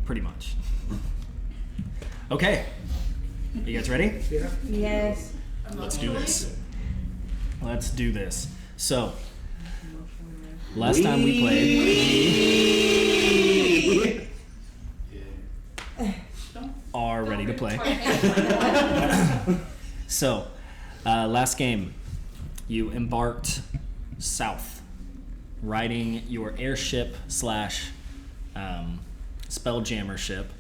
pretty much. Okay. You guys ready? Yeah. Yes. Let's do this. Let's do this. So, last time we played, we are ready to play. So, last game, you embarked south, riding your airship / spelljammer ship.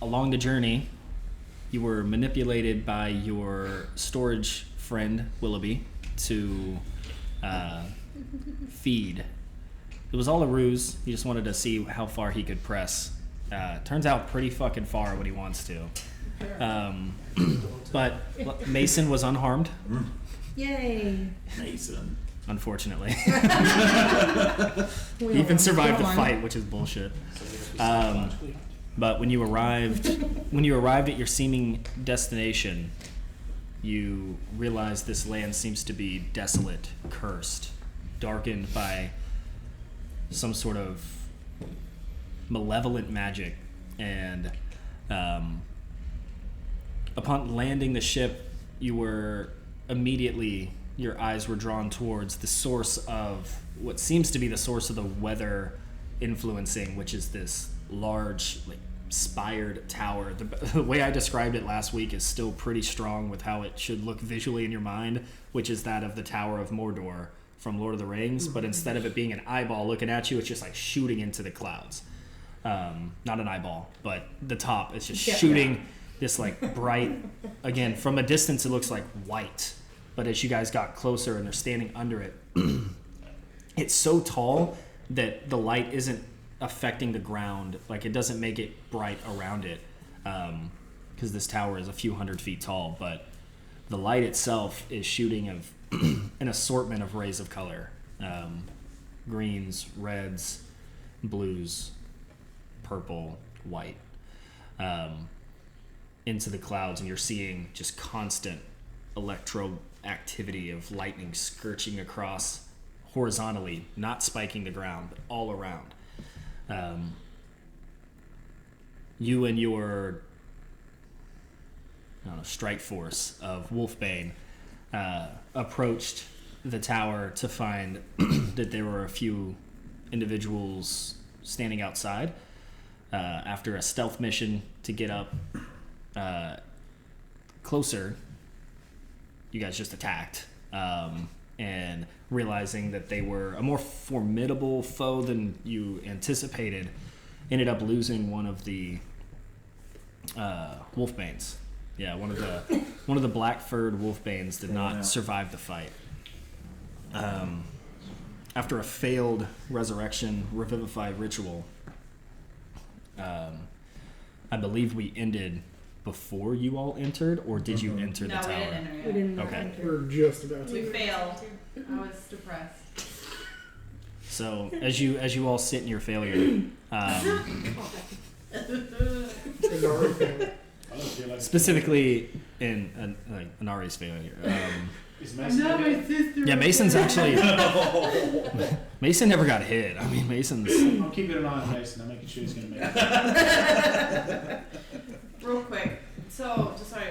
Along the journey, you were manipulated by your storage friend, Willoughby, to feed. It was all a ruse. He just wanted to see how far he could press. Turns out pretty fucking far when he wants to. But Mason was unharmed. Yay. Mason. Unfortunately. He even survived the fight, which is bullshit. But when you arrived at your seeming destination, you realize this land seems to be desolate, cursed, darkened by some sort of malevolent magic. And upon landing the ship, your eyes were drawn towards the source of what seems to be the source of the weather influencing, which is this large, spired tower. The way I described it last week is still pretty strong with how it should look visually in your mind, which is that of the Tower of Mordor from Lord of the Rings, but instead of it being an eyeball looking at you, it's just shooting into the clouds. Not an eyeball, but the top is just shooting this bright, again, from a distance it looks like white, but as you guys got closer and they're standing under it, it's so tall that the light isn't affecting the ground. It doesn't make it bright around it, because this tower is a few hundred feet tall, but the light itself is shooting an assortment of rays of color, greens, reds, blues, purple, white, into the clouds, and you're seeing just constant electro activity of lightning skirting across horizontally, not spiking the ground, but all around. You and your strike force of Wolfbane approached the tower to find that there were a few individuals standing outside. After a stealth mission to get up closer, you guys just attacked, and realizing that they were a more formidable foe than you anticipated, ended up losing one of the Wolfbanes. Yeah, one of the black-furred Wolfbanes did not survive the fight. After a failed resurrection revivify ritual, I believe we ended before you all entered, or did you enter the tower? No, we didn't enter yet. We didn't Okay. We're just about to. We failed. I was depressed. So as you all sit in your failure, specifically in Anari's failure. Is Mason Yeah, Mason's actually. Mason never got hit. I mean, Mason's. I'm keeping an eye on Mason. I'm making sure he's going to make it. Real quick. So, just so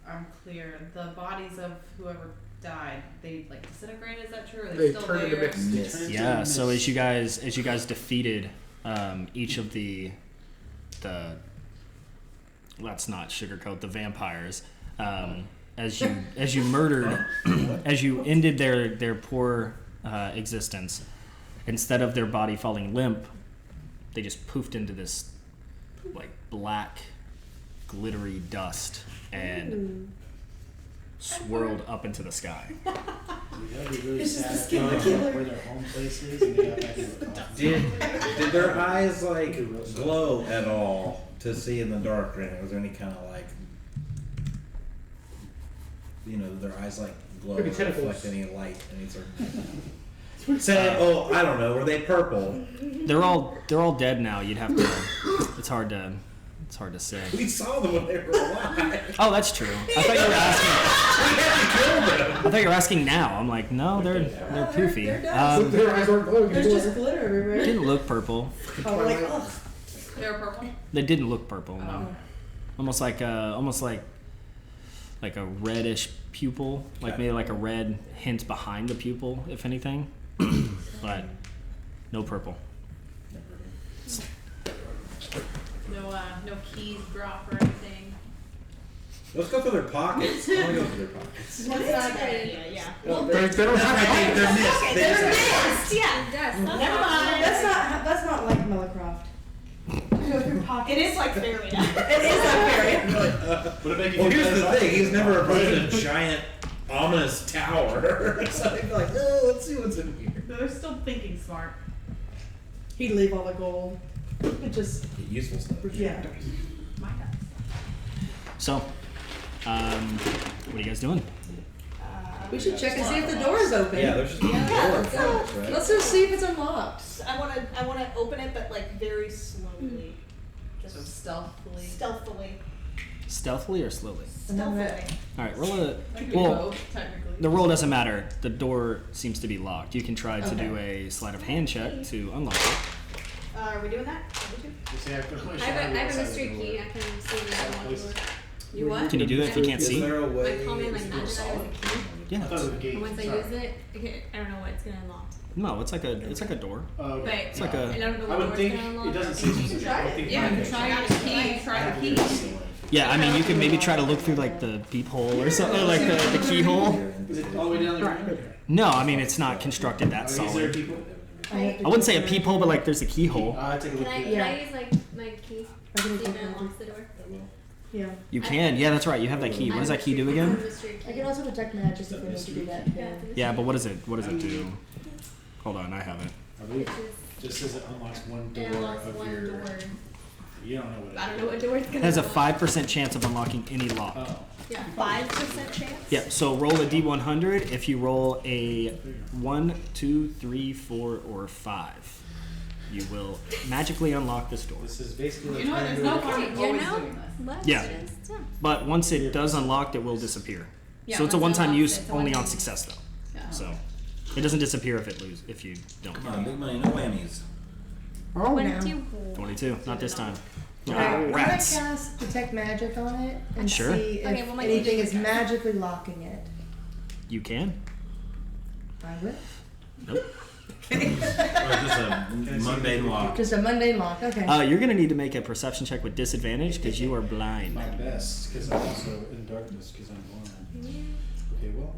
I'm clear, the bodies of whoever died, they disintegrated. Is that true? Or They still turned into there? mist. Yeah. So as you guys defeated each of the let's not sugarcoat the vampires. As you murdered, as you ended their poor existence, instead of their body falling limp, they just poofed into this black, glittery dust and swirled up into the sky. You gotta be really sad where their home place is and they got back in the coffin. Did their eyes glow at all to see in the dark? Or was there any kind of their eyes glow or Maybe tentacles. reflect any light, any sort of I don't know, were they purple? They're all dead now. You'd have to. It's hard to It's hard to say. We saw them when they were alive. Oh, that's true. I thought you were asking. I thought you were asking now. I'm like, no, they're poofy. They're dust. Their eyes weren't glowing There's anymore. just glitter everywhere. Didn't look purple. Oh, like, ugh. They were purple. They didn't look purple. No. Oh. Almost like a reddish pupil, like maybe like a red hint behind the pupil, if anything. But no purple. No keys drop or anything. Let's go through their pockets. I want to go through their pockets. That's not a bad idea, Yeah. They don't have They're missed. They just have- Yeah. Never mind. That's not like Melicroft. Go through pockets. It is like fairy now. It is like fairy. Would it make you Well, feel here's the better? thing. He's never approached a giant, ominous tower. So he'd be like, oh, let's see what's in here. They're still thinking smart. He'd leave all the gold. It just, Useful stuff. yeah. My God. So, what are you guys doing? We should check and see if the door is open. Yeah, there's just a door in front of us, right? Let's just see if it's unlocked. I wanna open it, but like very slowly, So just stealthily. stealthily. Stealthily or slowly? Stealthily. All right, roll a. Could be Well, both, technically. the roll doesn't matter. The door seems to be locked. You can try to Okay. do a sleight of hand check to unlock it. Are we doing that? Are we doing? You see, I put my I shadow have a outside the mystery door. key. I can see when I unlock the door. You what? Can you do that if you can't Is see? there a My way? comment like magic as a key. Yeah. I thought it was a gate. And once I Sorry. use it, I don't know what it's gonna unlock. No, it's like a door. Okay. But It's like a. I don't know I what would door's think gonna unlock. it doesn't say specific. try I would it. think Yeah, mine you would. try the key. Try the key. Yeah, I mean, you can maybe try to look through like the peephole or something, or like the keyhole. Is it all the way down there? No, I mean it's not constructed that Is there solid. people? I wouldn't say a peephole, but like there's a keyhole. Take a look. Can Yeah. I use like my key? I can See do if it unlocks the door. Yeah. You can. Yeah, that's right. You have that key. What does that key do again? I can also detect magic if we need to do that. Yeah, Yeah. it's a Yeah, but what does it do? Hold on, I have it. I believe mystery. it just says it unlocks one It door unlocks of one your. door. You don't know what it is. I don't know what door it's gonna It has a unlock. 5% chance of unlocking any lock. Oh. Yeah. 5% chance? Yeah, so roll a d100. If you roll a 1, 2, 3, 4, or 5, you will magically unlock this door. This is basically. You know what? There's no harm in You always know? doing this. What? Yeah. It is. Yeah. But once it does unlock, it will disappear. Yeah, So it's a once it one-time unlocks, use, it's a only on one-time success though. Yeah. So it doesn't disappear if you don't. Come on, big money, no whammies. Oh, When now. do you 22, not this time. Alright, I'm gonna Rats. cast detect magic on it and Sure. see if Okay, well, my anything magic is is- magically locking it. You can. I will. Nope. Or just a mundane lock. Just a mundane lock. Okay. You're gonna need to make a perception check with disadvantage because you are blind. My best, because I'm also in darkness, because I'm blind. Okay, well,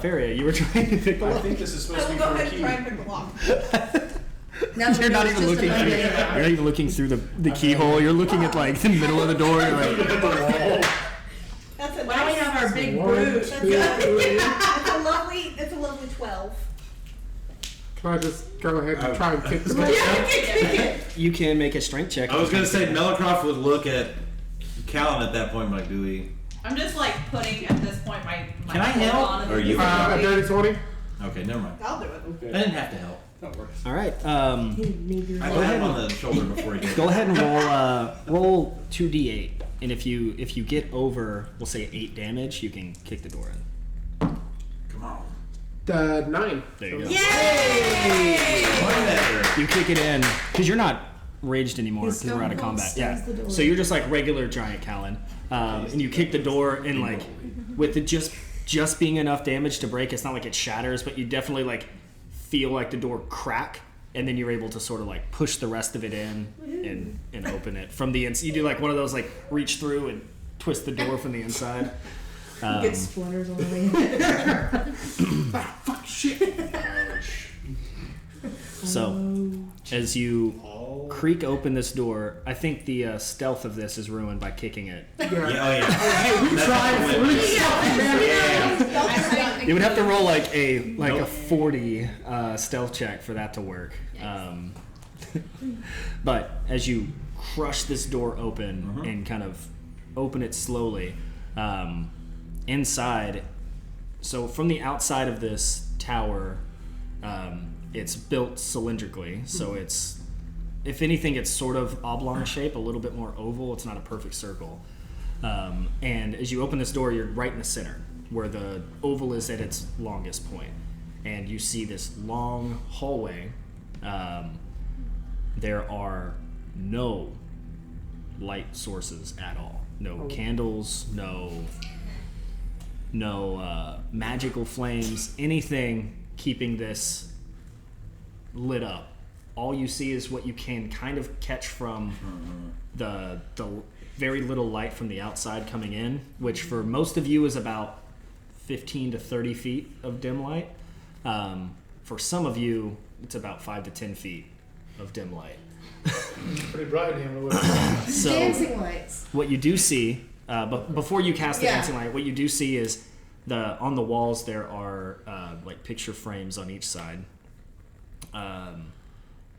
Faria, you were trying to pick the I lock. think this is supposed to be Go for a ahead and key. try and pick the lock. Now You're not even looking through. You're not even looking through the keyhole. You're looking at like the middle of the door. You're like, That's a Why don't we nice. have our big One, brute? two, It's a lovely 12. Can I just go ahead and try and kick the you can make a strength check. I was gonna say Melicroft would look at Callan at that point, and be like, do we? I'm just like putting at this point my Can I coat help? on and Or you- a dirty 20? Okay, never mind. I'll do it. I didn't have to help. That works. All right. Maybe I Go put ahead him and- on the shoulder before he did. Go ahead and roll 2d8, and if you get over, we'll say 8 damage, you can kick the door in. Come on. 9. There you go. Whatever. You kick it in because you're not raged anymore He because we're out of stone cold combat. Yeah. stuns the door. So you're just like regular giant Callan, and you kick the door and like with it just being enough damage to break. It's not like it shatters, but you definitely like feel like the door crack, and then you're able to sort of like push the rest of it in and open it from the inside. You do like one of those like reach through and twist the door from the inside. Get splinters on the way. So, as you creak open this door, I think the stealth of this is ruined by kicking it. Yeah, oh yeah. We tried. You would have to roll like a 40 stealth check for that to work. But as you crush this door open and kind of open it slowly, inside, so from the outside of this tower, it's built cylindrically, so it's if anything, it's sort of oblong shape, a little bit more oval. It's not a perfect circle. And as you open this door, you're right in the center, where the oval is at its longest point. And you see this long hallway. There are no light sources at all. No candles, no magical flames, anything keeping this lit up. All you see is what you can kind of catch from the very little light from the outside coming in, which for most of you is about 15 to 30 feet of dim light. For some of you, it's about 5 to 10 feet of dim light. Pretty bright here. So Dancing lights. what you do see, but before you cast the Yeah. dancing light, what you do see is on the walls there are like picture frames on each side,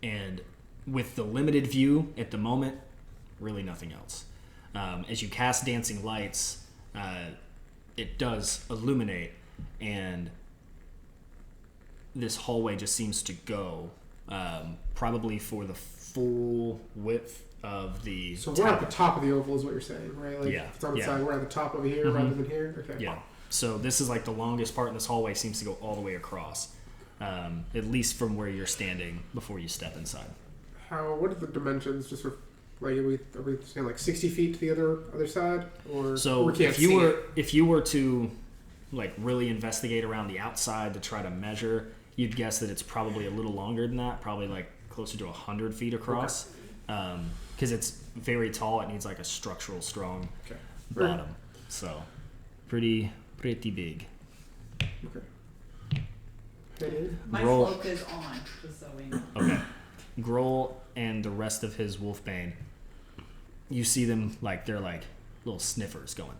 and with the limited view at the moment, really nothing else. As you cast dancing lights, it does illuminate, and this hallway just seems to go probably for the full width of the So tower. we're at the top of the oval, is what you're saying, right? Like Yeah, if it's on the yeah. side, we're at the top over here rather than here. Okay. Yeah. So this is like the longest part in this hallway, seems to go all the way across, at least from where you're standing before you step inside. What are the dimensions? Just for like, are we saying like 60 feet to the other side, or So we can't if you see were it? if you were to like really investigate around the outside to try to measure, you'd guess that it's probably a little longer than that, probably like closer to 100 feet across, because it's very tall. It needs like a structural strong Okay. bottom. So pretty big. Okay. Hey, My Roll. cloak is on, just so we know. Okay. Grohl and the rest of his wolfbane, you see them like they're like little sniffers going.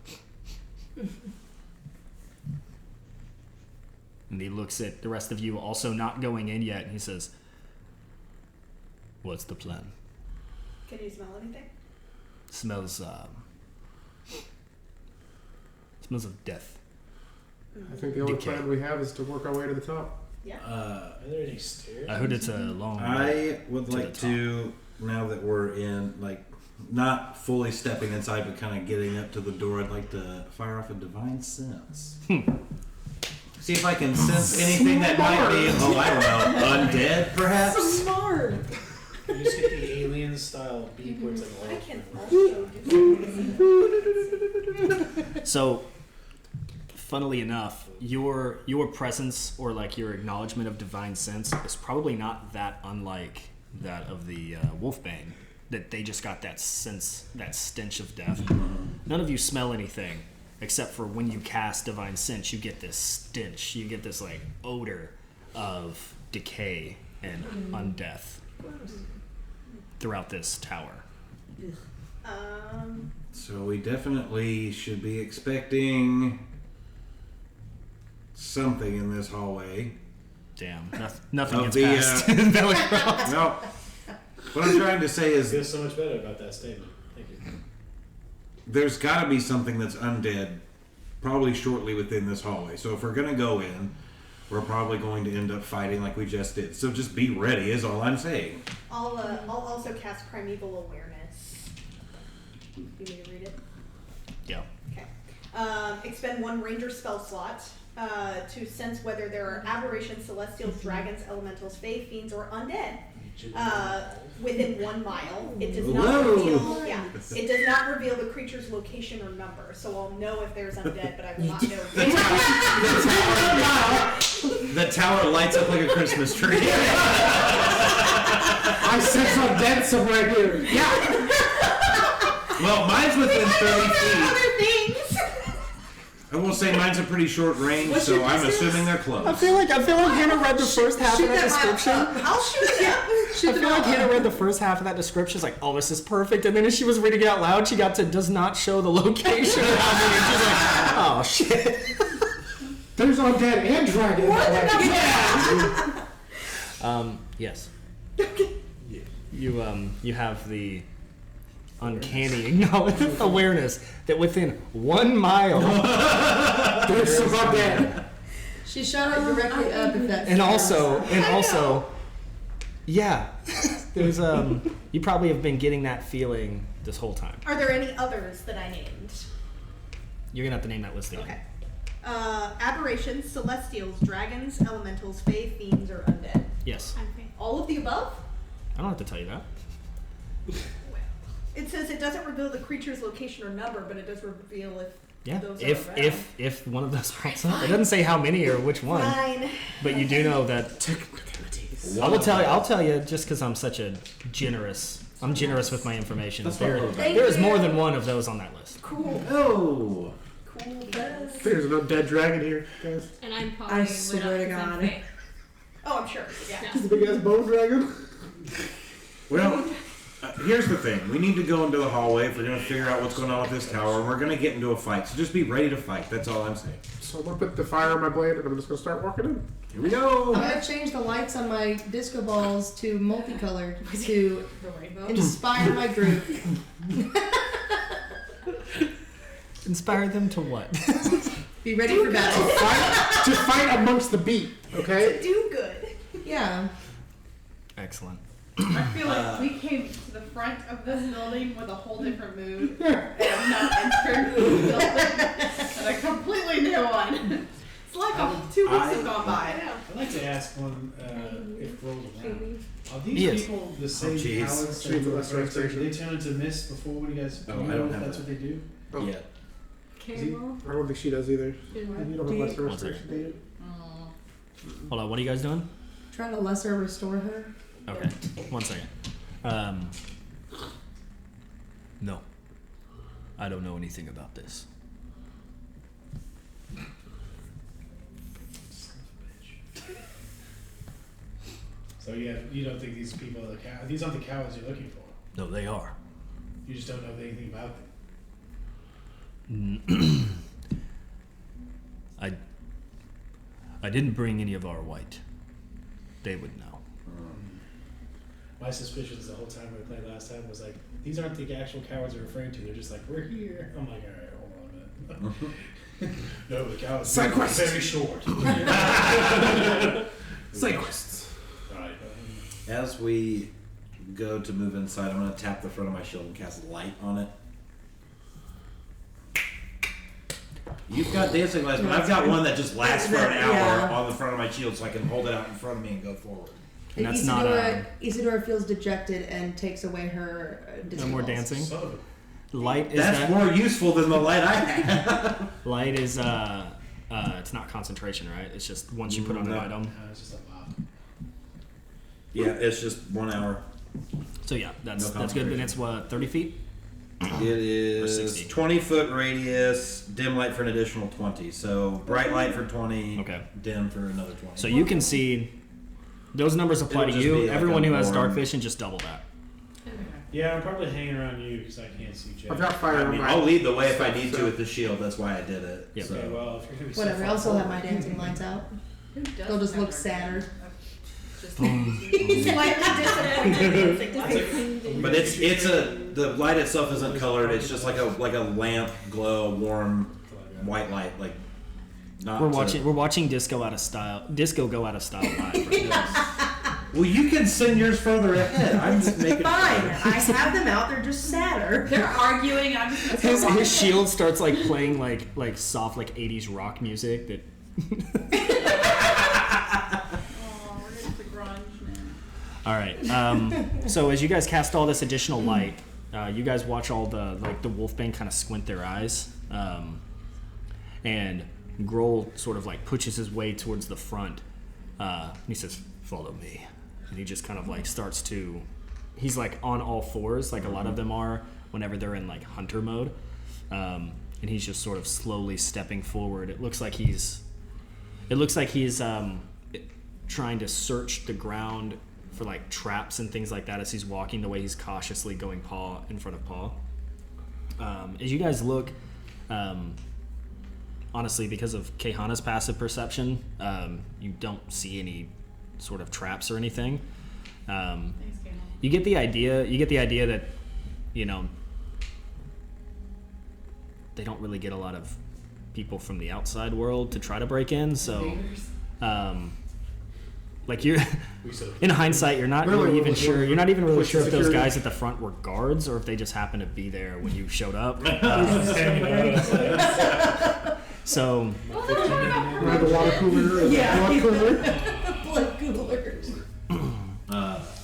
And he looks at the rest of you, also not going in yet, and he says, "What's the plan?" Can you smell anything? Smells of death. I think the only Decay. plan we have is to work our way to the top. Yeah. Are there any stairs? I heard it's a long. I would To like the to, now that we're in, like, not fully stepping inside, but kind of getting up to the door, I'd like to fire off a divine sense. See if I can sense anything that might be, I don't know, undead, perhaps? Smart. You just get the alien style beep where it's like, I can also do So, funnily enough, your presence or like your acknowledgement of divine sense is probably not that unlike that of the wolfbane. That they just got that sense, that stench of death. None of you smell anything, except for when you cast divine sense, you get this stench. You get this like odor of decay and undeath throughout this tower. So we definitely should be expecting something in this hallway. Damn, nothing Of gets the, past Bellatrix. No. What I'm trying to say I is feel so much better about that statement. Thank you. there's got to be something that's undead probably shortly within this hallway. So if we're going to go in, we're probably going to end up fighting like we just did. So just be ready is all I'm saying. I'll also cast Primeval Awareness. You need me to read it? Yeah. Okay. Expend one ranger spell slot to sense whether there are aberrations, celestials, dragons, elementals, fae, fiends, or undead within 1 mile. It does not Whoa. reveal. Yeah. It does not reveal the creature's location or number, so I'll know if there's undead, but I will not know. The tower lights up like a Christmas tree. I sense undead somewhere here. Yeah. Well, mine's within 30 feet. Other things. I will say mine's a pretty short range, What's so your I'm distance? assuming they're close. I feel like Hannah read the first half of that description. I'll shoot it up. I feel like Hannah read the first half of that description. She's like, "Oh, this is perfect," and then as she was reading it out loud, she got to "does not show the location." around me, and she's like, "Oh shit." There's undead and dragon. Yes. You have the uncanny awareness that within 1 mile, There's some undead. She shot it directly up if that's and also, yeah, There's you probably have been getting that feeling this whole time. Are there any others that I named? You're gonna have to name that list again. Okay. Aberrations, celestials, dragons, elementals, fae, fiends, or undead. Yes. I'm free. All of the above? I don't have to tell you that. It says it doesn't reveal the creature's location or number, but it does reveal if Yeah. those are If around. if one of those pops up, it doesn't say how many or which one, Fine. but you do know that. I will tell you. I'll tell you just because I'm such a generous. I'm generous with my information. That's There, what I'm Thank there is you. more than one of those on that list. Cool. Oh. Cool. Yes. There's an undead dragon here, guys. And I'm probably I lit swear up to 'cause I'm God. fake. Oh, I'm sure. Yeah. Yeah. It's a big ass bone dragon. Well, here's the thing. We need to go into the hallway if we're going to figure out what's going on with this tower, and we're going to get into a fight. So just be ready to fight. That's all I'm saying. So I'm gonna put the fire on my blade and I'm just gonna start walking in. Here we go. I'm gonna change the lights on my disco balls to multicolored to The rainbow. inspire my group. Inspire them to what? Be ready for battle. To fight amongst the beat, okay? Do good. Yeah. Excellent. I feel like we came to the front of this building with a whole different mood and have not entered the building and a completely new one. It's like 2 weeks have gone by. I'd like to ask one, if rolls around. Are these Yes. people the same jeez. cowards that Jeez, you that's were right, expecting? Do they turn into mist before when you guys? Oh, do you I know don't if have that's that. what they do? Oh. Yeah. Caramel. I don't think she does either. Did what? You don't have lesser One second. restoration, do you? Hold on. What are you guys doing? Trying to lesser restore her. Okay. 1 second. No. I don't know anything about this. So you don't think these people are these aren't the cowards you're looking for? No, they are. You just don't know anything about them. I didn't bring any of our white. They would know. My suspicions the whole time we played last time was like, these aren't the actual cowards they're referring to. They're just like, we're here. I'm like, all right, hold on a minute. No, the cowards Side are quest. very short. Side quests. All right. As we go to move inside, I'm going to tap the front of my shield and cast light on it. You've got dancing lights, but I've got one that just lasts for an hour Yeah. on the front of my shield so I can hold it out in front of me and go forward. And that's Isidora feels dejected and takes away her disco No more balls. dancing. Son of a Light is That's that. more useful than the light I have. Light is it's not concentration, right? It's just once you put on an No. item. it's just a lot. Yeah, it's just 1 hour. So yeah, that's No good. And it's what, 30 feet? It is 60. 20-foot radius, dim light for an additional 20. So bright light for 20, Okay. dim for another 20. So you can see those numbers apply It'll to just you. be like Everyone a who has warm- dark vision, just double that. Yeah, I'm probably hanging around you because I can't see Jay. I've got fire I on mean, my I'll lead the way if I stuff, need to so- with the shield. That's why I did it. Yep. So. Okay, well, if you're gonna be so Whatever. I far also have forward- my dancing lights out. Who does They'll just have look dark sadder. vision? Just He's slightly disappointed dancing lights. But it's the light itself isn't colored. It's just like a lamp glow, warm white light. Like not. We're watching disco go out of style live. Right? Well, you can send yours further ahead. I'm just making. Fine. I have them out. They're just sadder. They're arguing. I'm just gonna His shield starts like playing like soft like 80s rock music that. Oh, we're into the grunge now. All right. So as you guys cast all this additional light, you guys watch all the wolfbane kind of squint their eyes, and Grohl sort of like pushes his way towards the front. And he says, "Follow me," and he just kind of like starts to. He's like on all fours, like a lot of them are whenever they're in like hunter mode, and he's just sort of slowly stepping forward. It looks like he's trying to search the ground for like traps and things like that as he's walking, the way he's cautiously going paw in front of paw. As you guys look, honestly, because of Caehanna's passive perception, you don't see any sort of traps or anything. Thanks, Caehanna. You get the idea that, you know, they don't really get a lot of people from the outside world to try to break in, so Like you're We said in hindsight, you're not Really, really even what- sure. You're not even really what's sure the if those security? guys at the front were guards or if they just happened to be there when you showed up. So Well, they were talking about Around the water cooler. Yeah. Water cooler. Blood coolers.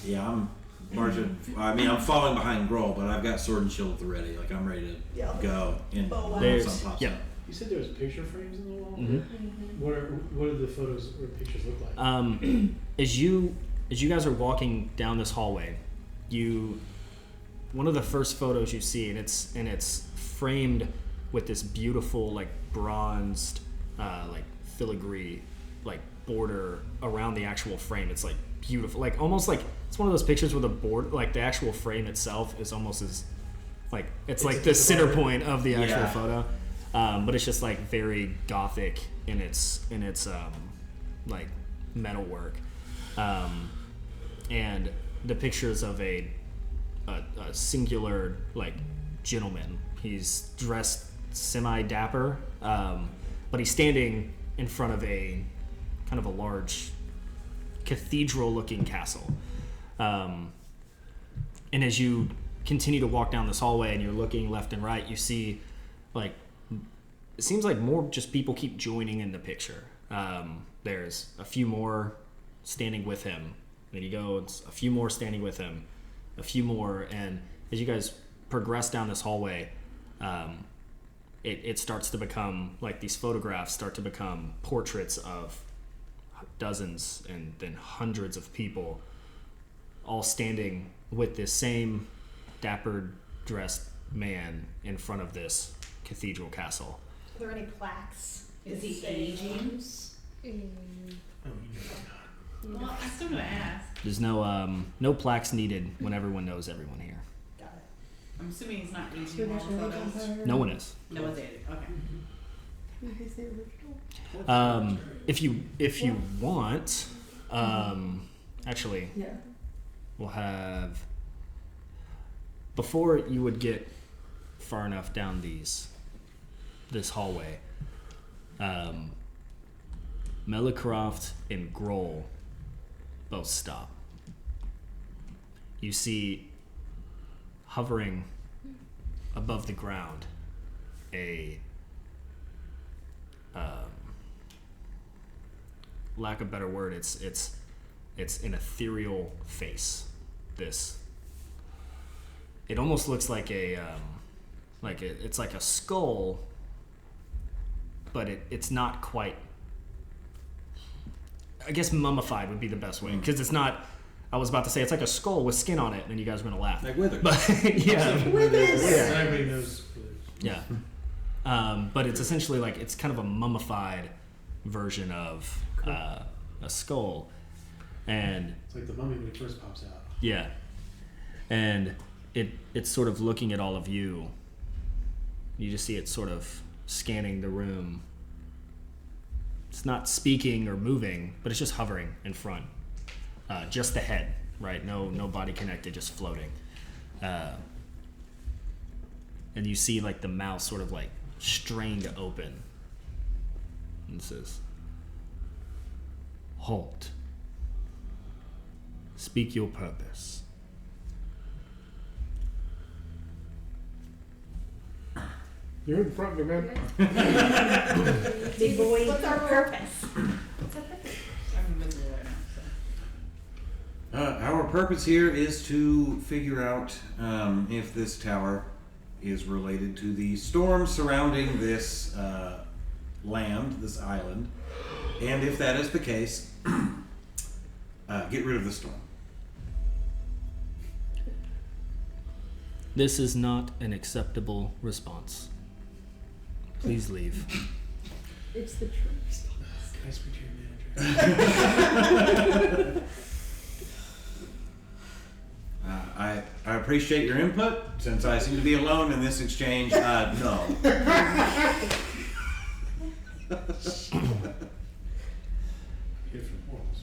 Yeah, I'm marching. I mean, I'm falling behind Grohl, but I've got sword and shield at the ready. Like I'm ready to Yeah. go. And Oh, wow. there's something pops yeah. up. You said there was picture frames in the wall. Mhm. What do the photos or pictures look like? As you guys are walking down this hallway, one of the first photos you see, and it's framed with this beautiful like bronzed like filigree like border around the actual frame. It's like beautiful, like almost like it's one of those pictures where the board, like the actual frame itself, is almost as like it's like the center point of the actual Yeah. photo. But it's just like very gothic in its like metalwork, and the pictures of a singular like gentleman. He's dressed semi dapper, but he's standing in front of a kind of a large cathedral looking castle. And as you continue to walk down this hallway and you're looking left and right, you see like it seems like more just people keep joining in the picture. There's a few more standing with him. Then you go, it's a few more standing with him, a few more, and as you guys progress down this hallway, it starts to become like these photographs start to become portraits of dozens and then hundreds of people all standing with this same dapper dressed man in front of this cathedral castle. Are there any plaques? Is he Say- aging? Oh, you know, Well, I'm still gonna ask. There's no plaques needed when everyone knows everyone here. Got it. I'm assuming he's not aging well photos. No one is. No one's aging. Okay. If you want, actually, Yeah. we'll have before you would get far enough down this hallway. Melicroft and Grohl both stop. You see, hovering above the ground, a lack of a better word, it's an ethereal face. It almost looks like it's like a skull, but it's not quite. I guess mummified would be the best way, because it's not. I was about to say it's like a skull with skin on it, and then you guys were gonna laugh. Like Withers. But yeah, everybody knows. yeah. But it's essentially like it's kind of a mummified version of a skull, and It's like the mummy when he first pops out. yeah, and it's sort of looking at all of you. You just see it sort of scanning the room. It's not speaking or moving, but it's just hovering in front. Just the head, right? No body connected, just floating. And you see like the mouth sort of like strained open. And it says, "Halt. Speak your purpose." You're in front, big man. Big boy. What's our purpose? I'm invisible right now, so. Our purpose here is to figure out if this tower is related to the storm surrounding this land, this island, and if that is the case, get rid of the storm. This is not an acceptable response. Please leave. It's the truth. Can I speak to your manager? I appreciate your input. Since I seem to be alone in this exchange, no. Different worlds.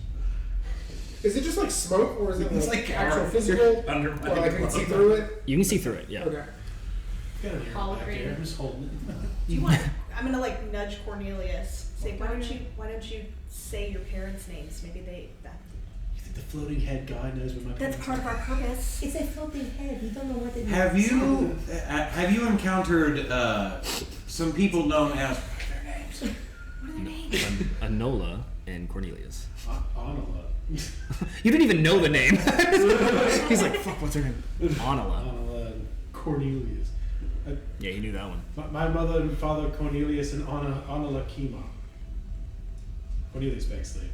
Is it just like smoke, or is it It's like like actual our- physical? Under Or like I can see through it? You can see through it, yeah. Okay. Got an arrow back there. I'm just holding it. Do you want? I'm gonna like nudge Cornelius. Say, why don't you say your parents' names. Maybe that. You think the floating head guy knows what my That's parents part of our purpose. It's a floating head. You don't know what it Have means. you encountered some people known as what are their names? What are their names? Anola and Cornelius. Anala. You didn't even know the name. He's like, fuck, what's her name? Anola. Anala and Cornelius. Yeah, he knew that one. My mother and father Cornelius and Anala Kima. Cornelius Bexley,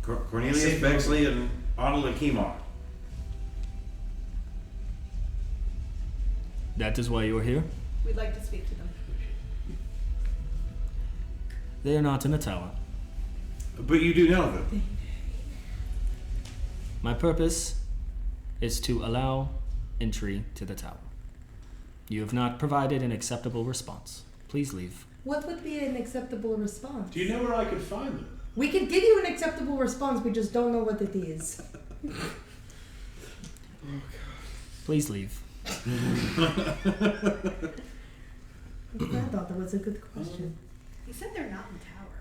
but Cornelius Bexley and Anala Kimar. That is why you are here? We'd like to speak to them. They are not in the tower. But you do know them. My purpose is to allow entry to the tower. You have not provided an acceptable response. Please leave. What would be an acceptable response? do you know where I could find them? We can give you an acceptable response, we just don't know what it is. Please leave. I thought that was a good question. He said they're not in the tower.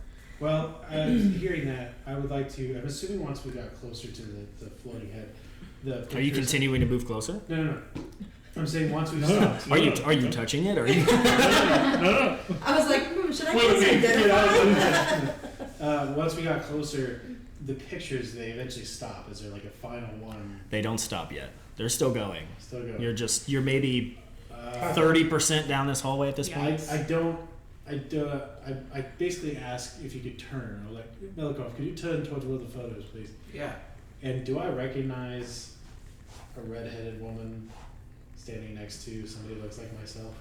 Well, hearing that, I would like to. I'm assuming once we got closer to the floating head, Are you continuing to move closer? No. I'm saying once we stopped. Are you touching it? Or are you? No. I was like, should I get some Once we got closer, the pictures they eventually stop. Is there like a final one? They don't stop yet. They're still going. Still going. You're maybe 30% down this hallway at this point. I basically ask if you could turn. I'm like, Melikov, could you turn towards one of the photos, please? Yeah. And do I recognize a redheaded woman standing next to somebody who looks like myself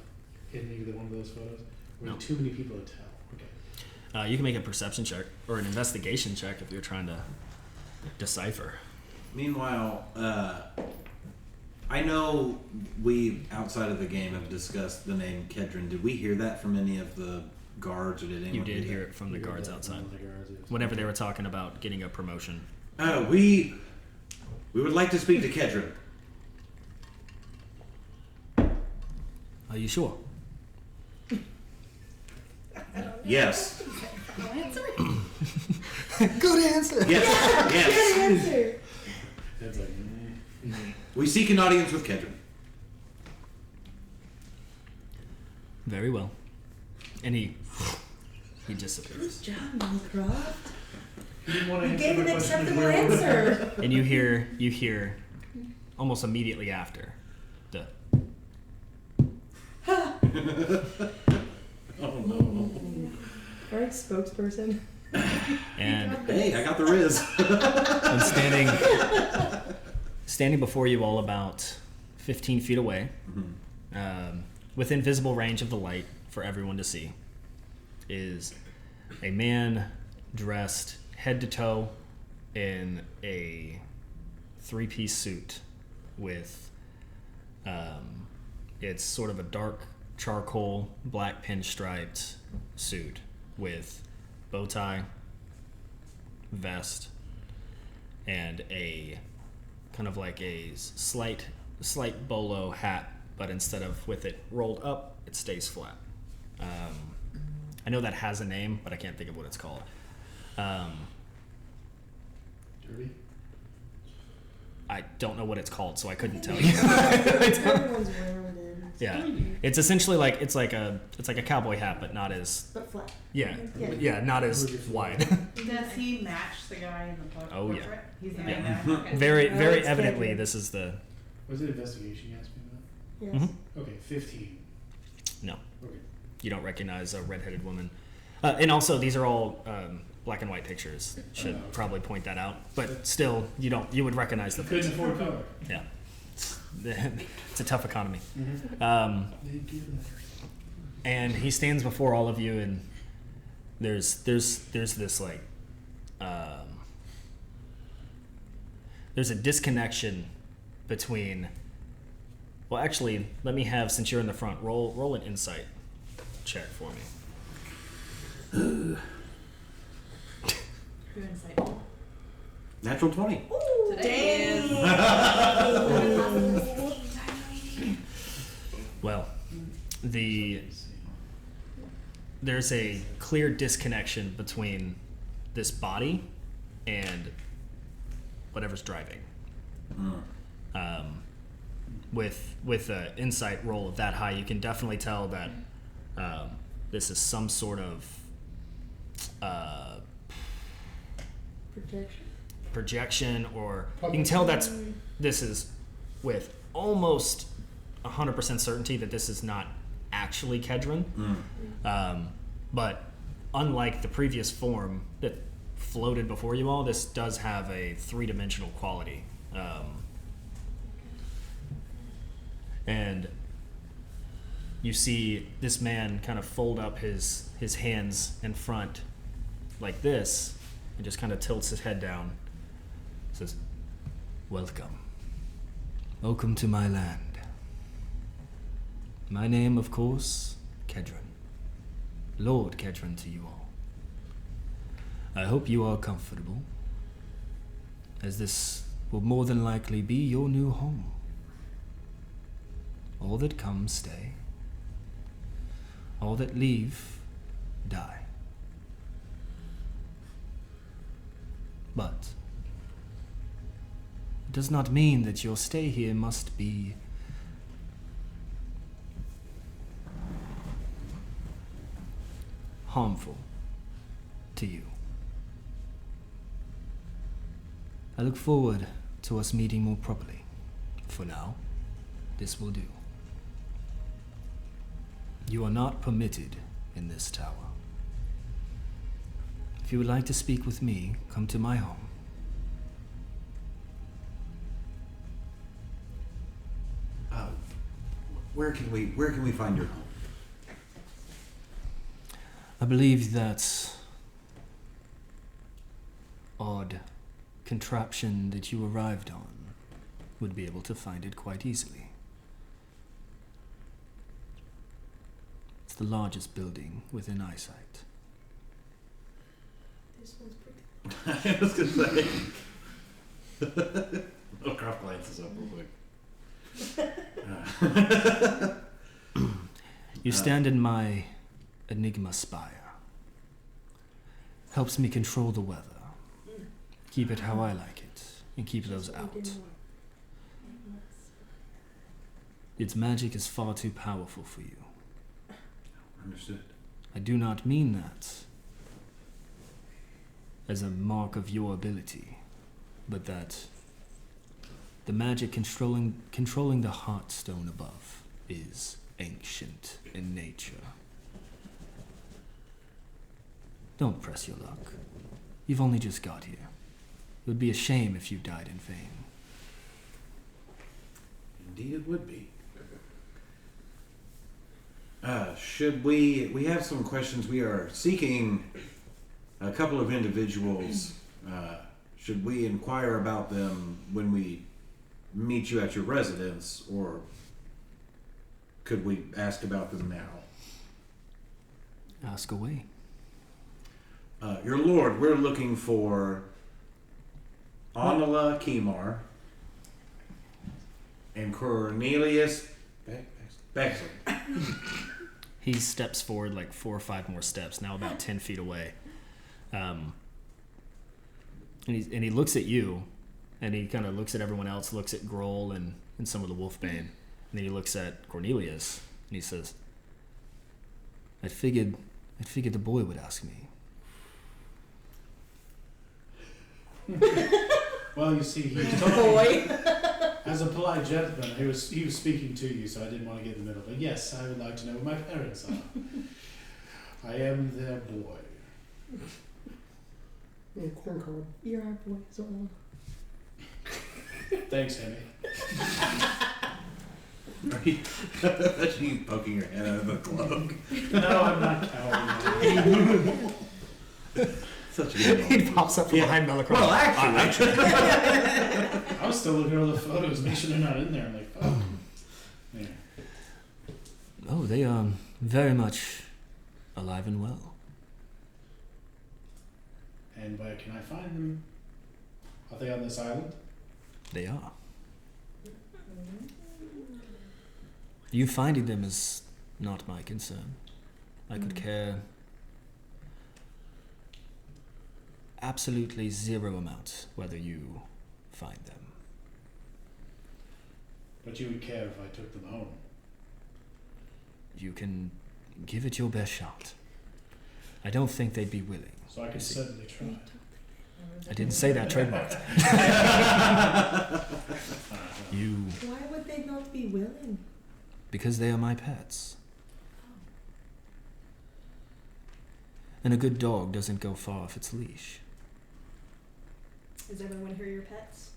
in either one of those photos? Or No. too many people to tell? Okay. You can make a perception check or an investigation check if you're trying to decipher. Meanwhile, I know we, outside of the game, have discussed the name Kedron. Did we hear that from any of the guards, or did anyone You did hear hear that? it from the guards outside. One of the guards is- Whenever they were talking about getting a promotion. We would like to speak to Kedron. Are you sure? Yes. Good answer. Yes. Yes. answer. It's like, We seek an audience with Kedron. Very well. And he disappears. Good job, Minecraft. you didn't want to You answer gave my an question acceptable before. answer. And you hear almost immediately after the Oh no. Alright, spokesperson. and Hey, I got the Riz. and standing before you all about 15 feet away, within visible range of the light for everyone to see, is a man dressed head to toe in a three-piece suit with it's sort of a dark charcoal black pinstriped suit with bow tie, vest, and a kind of like a slight bolo hat, but instead of with it rolled up, it stays flat. I know that has a name, but I can't think of what it's called. Derby? I don't know what it's called, so I couldn't tell you. Everyone's wearing it. Yeah, it's essentially like it's like a cowboy hat, but not as But flat. not as wide. Does he match the guy in the Oh, yeah. portrait? He's the Yeah. man there? Okay. Very Oh, very it's evidently, Kendrick. this is the Was it investigation you asked me about? Yes. Okay, 15. no. Okay. You don't recognize a redheaded woman, and also these are all black and white pictures. Should probably point that out, but still, you would recognize the Couldn't face. afford color. Yeah, it's a tough economy. And he stands before all of you, and there's this like there's a disconnection between. Well, actually, let me have, since you're in the front, roll an insight check for me. Who insightful? Natural 20. Today is Well, the there's a clear disconnection between this body and whatever's driving. With an insight roll of that high, you can definitely tell that this is some sort of projection, or you can tell this is with almost 100% certainty that this is not actually Kedron. But unlike the previous form that floated before you all, this does have a three-dimensional quality. And you see this man kind of fold up his hands in front like this and just kind of tilts his head down. Says, "Welcome. Welcome to my land. My name, of course, Kedron. Lord Kedron to you all. I hope you are comfortable, as this will more than likely be your new home. All that come, stay. All that leave, die. But it does not mean that your stay here must be harmful to you. I look forward to us meeting more properly. For now, this will do. You are not permitted in this tower. If you would like to speak with me, come to my home. Where can we find your home? I believe that odd contraption that you arrived on would be able to find it quite easily. It's the largest building within eyesight. This one's pretty. I was gonna say. Oh, Croft glances up real quick. You stand in my Enigma spire. Helps me control the weather. Keep it how I like it, and keep those out. Its magic is far too powerful for you. Understood. I do not mean that as a mark of your ability, but that the magic controlling the heartstone above is ancient in nature. Don't press your luck. You've only just got here. It would be a shame if you died in vain. Indeed it would be. Should we have some questions. We are seeking a couple of individuals. Should we inquire about them when we meet you at your residence, or could we ask about them now? Ask away. Your lord, we're looking for Anila Kimar and Cornelius Bexley. He steps forward like 4 or 5 more steps, now about 10 feet away. And he looks at you, and he kind of looks at everyone else, looks at Grohl and some of the Wolfbane. And then he looks at Cornelius, and he says, I figured the boy would ask me. Well, you see, he was talking, as a polite gentleman, he was speaking to you, so I didn't want to get in the middle. But yes, I would like to know who my parents are. I am their boy. Yeah, corn cob. You're our boy as well. Thanks, Henry. Are you poking your head out of the cloak? No, I'm not cowardly. Such a good He pops up from behind Melicroft. Well, actually. I was still looking at all the photos, make sure they're not in there. I'm like, fuck. Yeah. Oh, they are very much alive and well. And where can I find them? Are they on this island? They are. You finding them is not my concern. I could care absolutely zero amount whether you find them. But you would care if I took them home. You can give it your best shot. I don't think they'd be willing. So I could certainly try. I didn't say that, trademarked. You, Why would they not be willing? because they are my pets. And a good dog doesn't go far off its leash. Is everyone here your pets?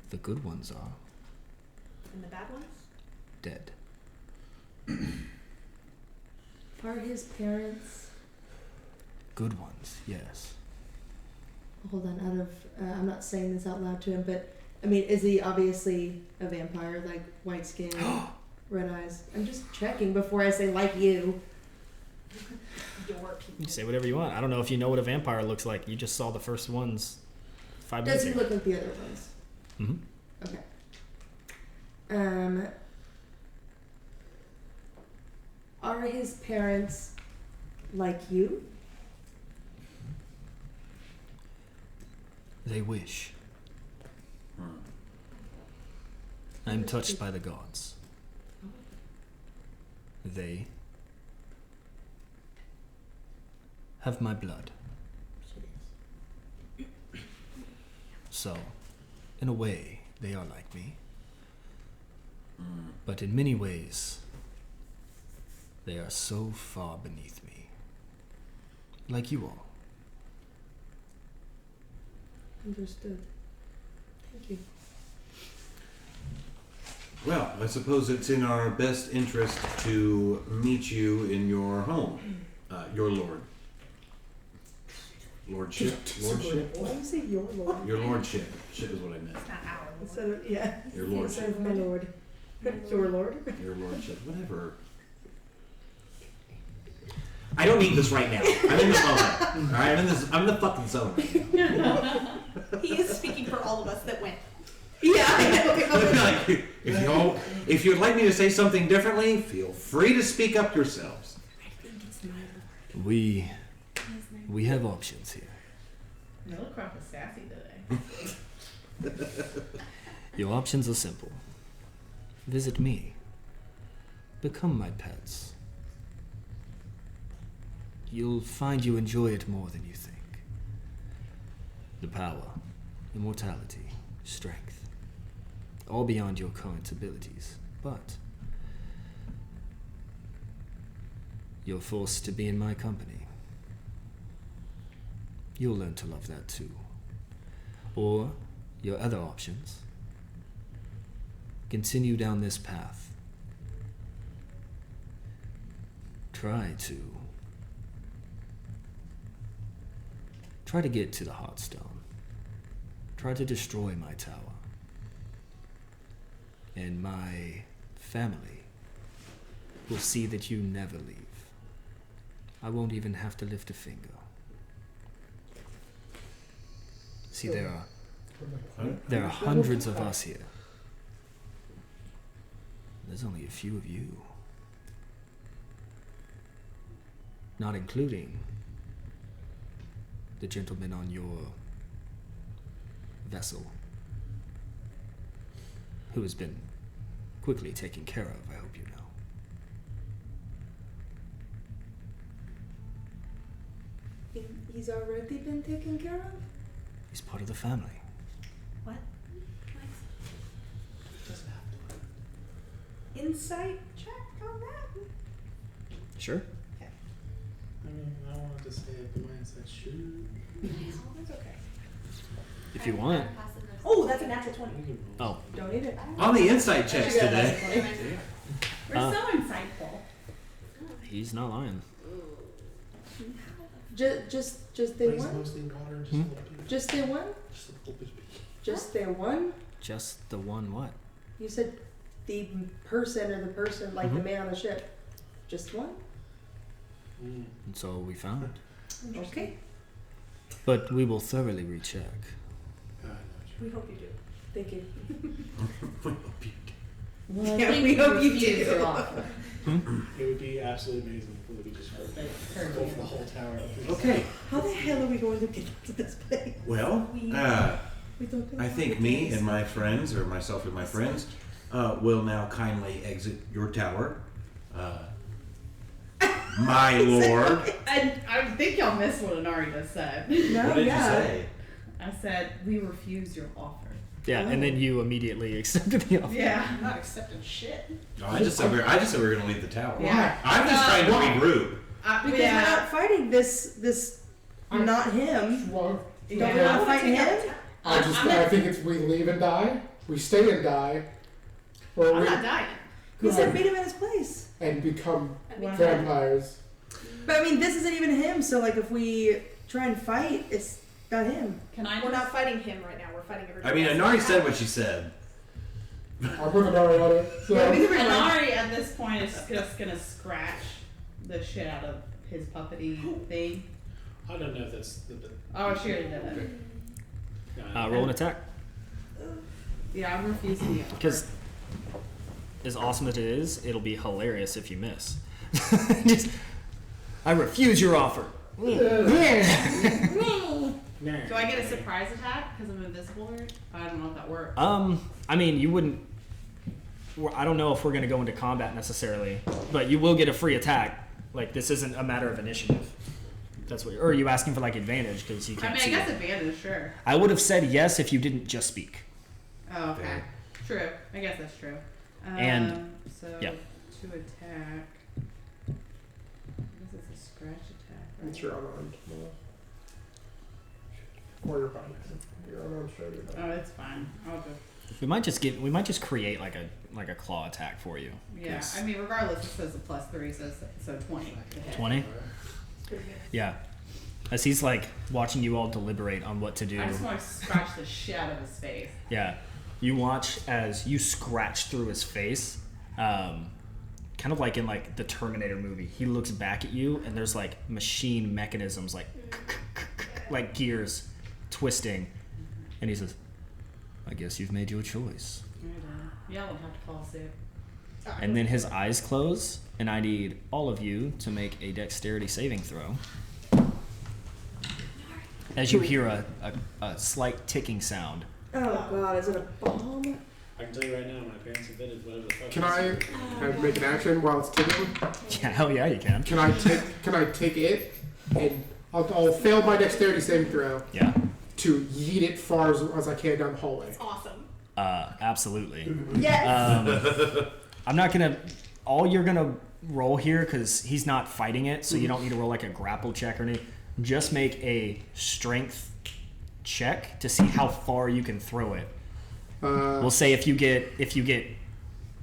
The good ones are And the bad ones? dead. Are his parents? Good ones, yes. Hold on, out of I'm not saying this out loud to him, but I mean, is he obviously a vampire, like white skin, red eyes? I'm just checking before I say like you. Your people. You say whatever you want. I don't know if you know what a vampire looks like. You just saw the first ones 5 minutes Does he ago. look like the other ones? Mm-hmm. Okay. Are his parents like you? They wish. I'm touched by the gods. They have my blood. So, in a way, they are like me. But in many ways, they are so far beneath me. Like you all. Understood. Thank you. Well, I suppose it's in our best interest to meet you in your home, your lord. Lordship? Lordship? Why do you say your lord? Your lordship. Ship is what I meant. It's not our Instead of, yeah. Your Instead lordship. of my lord. Your lord? Your lordship. Whatever. I don't need this right now. I'm in the moment. All right, I'm in the fucking zone. He is speaking for all of us that went. Like, if you'd like me to say something differently, feel free to speak up yourselves. We have options here. Millicroft is sassy today. Your options are simple. Visit me. Become my pets. You'll find you enjoy it more than you think. The power, immortality, strength, all beyond your current abilities, but you're forced to be in my company. You'll learn to love that too. Or your other options. Continue down this path. Try to get to the Heartstone. Try to destroy my tower. And my family will see that you never leave. I won't even have to lift a finger. See, there are hundreds of us here. There's only a few of you. Not including the gentleman on your vessel, who has been quickly taken care of, I hope you know. He's already been taken care of? He's part of the family. What? Doesn't have to. Insight check on that? Sure. I mean, I wanted to say if the mind said shoot. That's okay. If you want. Oh, that's a natural 20. Oh. Don't need it. On the insight checks today. We're so insightful. He's not lying. Just the He's one? mostly water and just a little bit. Just the one? Just a little bit. Just the one? Just the one what? You said the person or the person, like the man on the ship. Just one? Mm. And so we found. Okay. But we will thoroughly recheck. I know. We hope you do. Thank you. Well, I Yeah, think we hope you refuse do. your offer. It would be absolutely amazing if we could just go for the whole tower. Okay. How the hell are we going to get to this place? Well, We don't I think me and my friends, or myself and my friends, will now kindly exit your tower. My lord. I think y'all missed what Inari just said. No, What did yeah. you say? I said, we refuse your offer. Yeah, and then you immediately accepted the offer. Yeah. I'm not accepting shit. No, I just said we were going to leave the tower. Yeah. I'm just trying to regroup. Because we're not fighting this not him. Well, Don't Yeah. we want to fight him? I think it's we leave and die, we stay and die, or I'm we not dying. He said meet him in his place. and become Wow. vampires. But I mean, this isn't even him, so like if we try and fight, it's not him. Can I We're not fighting him right now. We're fighting everybody. I mean, else. Inari said what she said. I'm with Inari on it. So Yeah, we can bring him. Inari at this point is just gonna scratch the shit out of his puppety thing. I don't know if that's the. Oh, she already did it. No, Roll an attack. Yeah, I'm refusing the offer. Because as awesome as it is, it'll be hilarious if you miss. Just, I refuse your offer. Do I get a surprise attack because I'm invisible? I don't know if that works. I mean, you wouldn't. I don't know if we're going to go into combat necessarily, but you will get a free attack. Like, this isn't a matter of initiative. That's what. Or are you asking for like advantage because you I can't mean, I see guess it? advantage, sure. I would have said yes if you didn't just speak. Oh, okay. True. I guess that's true. And- so yeah. to attack. I guess it's a scratch attack. Right? it's your unarmed. Or your body. Your unarmed shoulder. Oh, it's fine. I'll just. We might just create like a claw attack for you. Yeah. 'Cause- I mean, regardless, it says a +3, so 20. to hit. 20? Yeah. As he's like watching you all deliberate on what to do. I just want to scratch the shit out of his face. Yeah. You watch as you scratch through his face, kind of like in like the Terminator movie. He looks back at you and there's like machine mechanisms like gears twisting. And he says, I guess you've made your choice. Yeah, we'll have to fall asleep. And then his eyes close, and I need all of you to make a dexterity saving throw. As you hear a slight ticking sound. Oh god, is it a bomb? I can tell you right now, my parents invented whatever the fuck. Can I make an action while it's ticking? Yeah, hell yeah, you can. Can I take it and I'll fail my dexterity saving throw Yeah, to yeet it far as I can down the hallway. It's awesome. absolutely. Yes. I'm not gonna. All you're gonna roll here, because he's not fighting it, so you don't need to roll like a grapple check or anything. Just make a strength check to see how far you can throw it. We'll say if you get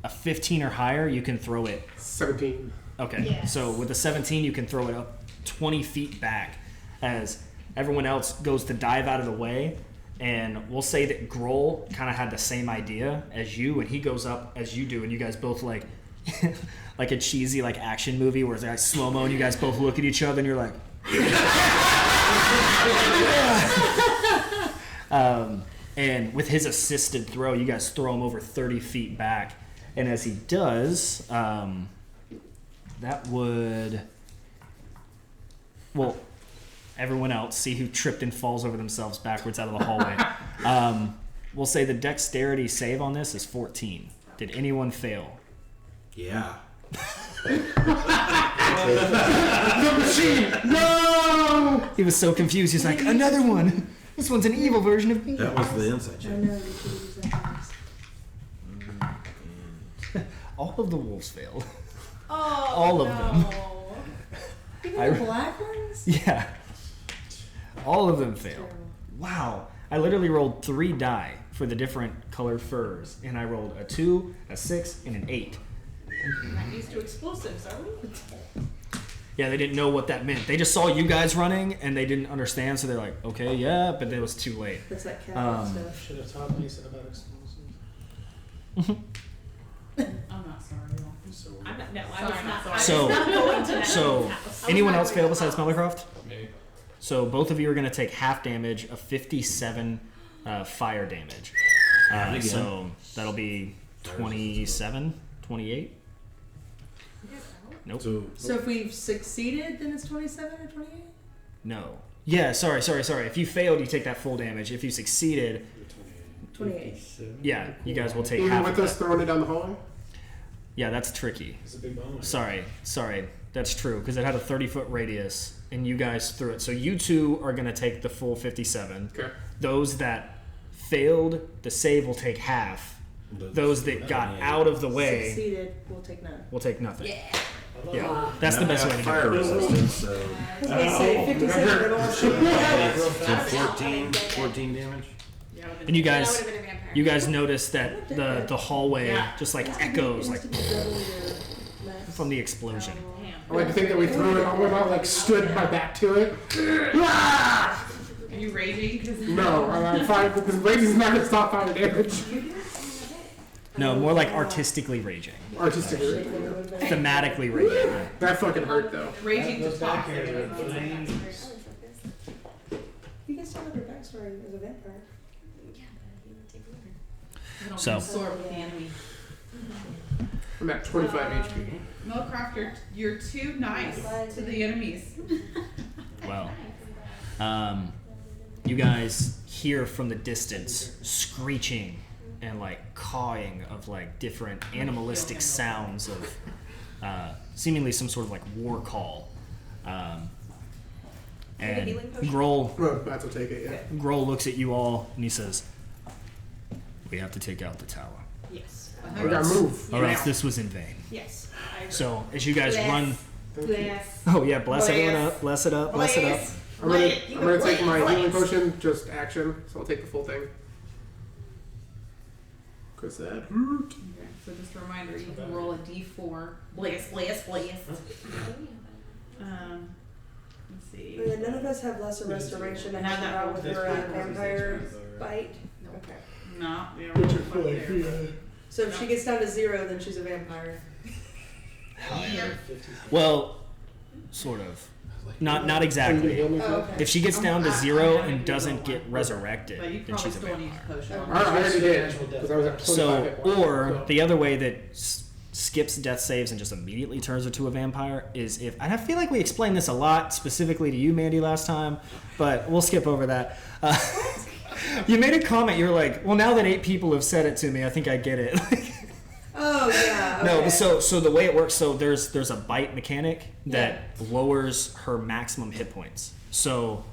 a 15 or higher, you can throw it. 17. Okay. Yes. So with a 17, you can throw it up 20 feet back, as everyone else goes to dive out of the way. And we'll say that Grohl kind of had the same idea as you, and he goes up as you do, and you guys both like, like a cheesy like action movie where it's like slow mo, and you guys both look at each other, and you're like, and with his assisted throw, you guys throw him over 30 feet back, and as he does, that would, well, everyone else see who tripped and falls over themselves backwards out of the hallway. We'll say the dexterity save on this is 14. Did anyone fail? Yeah. The machine! No! He was so confused. He's like, another one. This one's an evil version of me. That was the inside I check. know, you should use that first. All of the wolves failed. Oh, All of them. Even the black ones? Yeah. All of them failed. Terrible. Wow. I literally rolled 3 die for the different color furs, and I rolled a 2, a 6, and an 8. We're not used to explosives, are we? Yeah, they didn't know what that meant. They just saw you guys running, and they didn't understand, so they're like, okay, yeah, but it was too late. That's that cat stuff. Should have taught Mason about explosives. I'm not sorry, y'all. So I'm not. No, I Sorry, was not. not I was sorry. not going to that So, house. anyone else fail besides Mellercroft? me. So both of you are going to take half damage of 57 fire damage. Again. So that'll be 27, 28. Nope. So if we've succeeded, then it's 27 or 28? No. Yeah, sorry. If you failed, you take that full damage. If you succeeded, 28. yeah, you guys will take Even half with of us that. throwing it down the hallway? Yeah, that's tricky. It's a big bonus. Sorry. That's true, because it had a 30-foot radius, and you guys threw it. So you two are going to take the full 57. Okay. Those that failed the save will take half. Those that got out of the way Succeeded, we'll take none. will take nothing. Yeah. Yeah, that's the best way to do fire it. resistance, so I was gonna say 57 so 14 damage. Yeah, would've been- And you That guys, would have been a vampire. you guys notice that the hallway Yeah. just like It echoes has like to be double your max. from the explosion. Damn. I like to think that we threw it all without like stood my back to it. Are you raging? 'Cause No, I'm fine because raging's not gonna stop fire damage. No, more like artistically raging, Artistically. thematically raging. That fucking hurt though. Raging Those just back talks. hairs are flames. You can still have your backstory as a vampire. So- Absorb the enemy. I'm at 25 HP. Millcraft, you're too nice to the enemies. Well, you guys hear from the distance screeching and like cawing of like different animalistic sounds of seemingly some sort of like war call. And healing potion? Grohl Well, that's will take it, yeah. Grohl looks at you all and he says, "We have to take out the tower, Yes. We gotta move. or else this was in vain." Yes. I agree. So as you guys Bless. run, Thank you. Bless. oh yeah, bless everyone Bless. up, bless it up, bless it up. Bless. I'm gonna, Bless. I'm gonna take my healing Bless. potion, just action, so I'll take the full thing. Cause that hurt. Okay, so just a reminder, you can roll a d4. Bless. Let's see. Oh, yeah, none of us have lesser restoration and Have have that that roll. with That's your pretty vampire cool. bite. Okay. No, we don't roll fuck there. So if she gets down to 0, then she's a vampire. Well, sort of. Not Are you exactly. gonna heal me Oh, first? okay. If she gets down to I 0 haven't and used doesn't one. get resurrected, But you then probably she's a still need vampire. potion. I already did, because I was at 25 So, hit points. or the other way that skips death saves and just immediately turns her to a vampire is if, and I feel like we explained this a lot specifically to you, Mandy, last time, but we'll skip over that. You made a comment. You were like, "Well, now that 8 people have said it to me, I think I get it." Oh, yeah. No, okay. but so the way it works, so there's a bite mechanic that lowers her maximum hit points. So